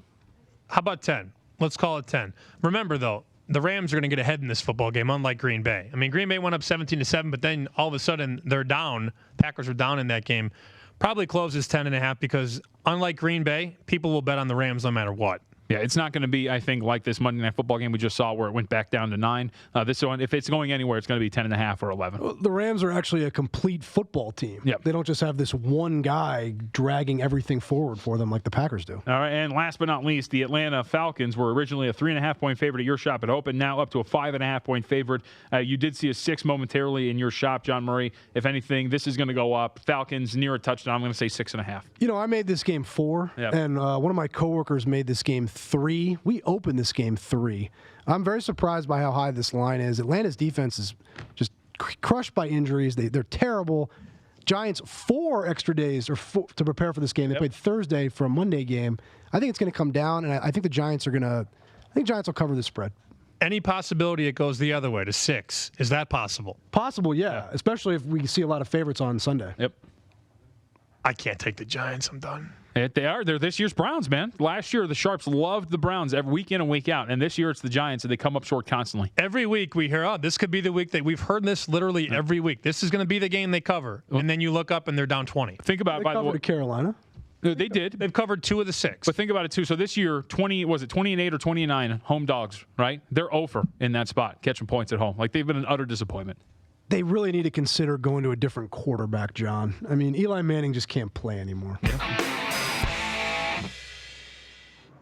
How about 10? Let's call it 10. Remember, though, the Rams are going to get ahead in this football game, unlike Green Bay. I mean, Green Bay went up 17-7, but then all of a sudden they're down. Packers were down in that game. Probably closes 10.5 because, unlike Green Bay, people will bet on the Rams no matter what. Yeah, it's not going to be, I think, like this Monday Night Football game we just saw where it went back down to 9. This one, if it's going anywhere, it's going to be 10.5 or 11. Well, the Rams are actually a complete football team. Yep. They don't just have this one guy dragging everything forward for them like the Packers do. All right, and last but not least, the Atlanta Falcons were originally a 3.5-point favorite at your shop at Open, now up to a 5.5-point favorite. You did see a 6 momentarily in your shop, John Murray. If anything, this is going to go up. Falcons near a touchdown. I'm going to say 6.5. You know, I made this game 4, and one of my coworkers made this game 3. We opened this game 3. I'm very surprised by how high this line is. Atlanta's defense is just crushed by injuries. They're terrible. Giants 4 extra days to prepare for this game. They played Thursday for a Monday game. I think it's going to come down, and I think the Giants are going to. I think Giants will cover the spread. Any possibility it goes the other way to 6? Is that possible? Possible, yeah. Especially if we see a lot of favorites on Sunday. Yep. I can't take the Giants. I'm done. They're this year's Browns, man. Last year, the Sharps loved the Browns every week in and week out, and this year it's the Giants, and they come up short constantly. Every week we hear, this could be the week that we've heard this literally every week. This is going to be the game they cover, and then you look up and they're down 20. Think about it, by the way. They covered Carolina. They did. They've covered 2 of the 6. But think about it, too. So this year, 20-8 or 20-9 home dogs, right? They're 0 in that spot, catching points at home. Like, they've been an utter disappointment. They really need to consider going to a different quarterback, John. I mean, Eli Manning just can't play anymore.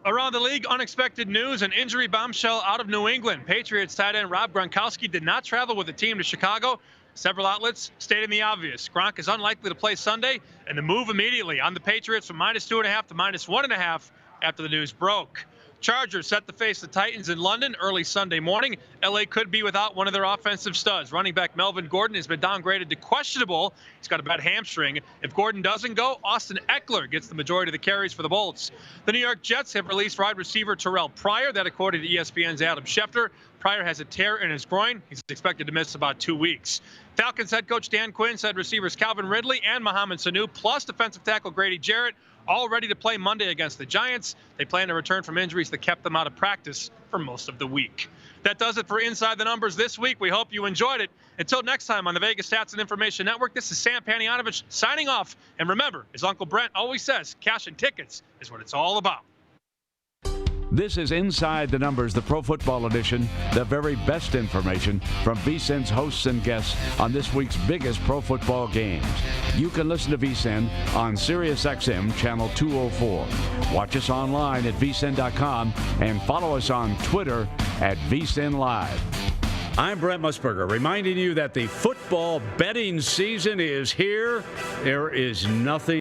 Around the league, unexpected news, an injury bombshell out of New England. Patriots tight end Rob Gronkowski did not travel with the team to Chicago. Several outlets stating the obvious. Gronk is unlikely to play Sunday, and the move immediately on the Patriots from -2.5 to -1.5 after the news broke. Chargers set to face the Titans in London early Sunday morning. L.A. could be without one of their offensive studs. Running back Melvin Gordon has been downgraded to questionable. He's got a bad hamstring. If Gordon doesn't go, Austin Eckler gets the majority of the carries for the Bolts. The New York Jets have released wide receiver Terrell Pryor. That according to ESPN's Adam Schefter. Pryor has a tear in his groin. He's expected to miss about 2 weeks. Falcons head coach Dan Quinn said receivers Calvin Ridley and Mohamed Sanu, plus defensive tackle Grady Jarrett, all ready to play Monday against the Giants. They plan to return from injuries that kept them out of practice for most of the week. That does it for Inside the Numbers this week. We hope you enjoyed it. Until next time on the Vegas Stats and Information Network, this is Sam Panayotovich signing off. And remember, as Uncle Brent always says, cash and tickets is what it's all about. This is Inside the Numbers, the Pro Football Edition, the very best information from VSiN's hosts and guests on this week's biggest pro football games. You can listen to VSiN on SiriusXM Channel 204. Watch us online at vsin.com and follow us on Twitter at VSiN Live. I'm Brent Musburger, reminding you that the football betting season is here. There is nothing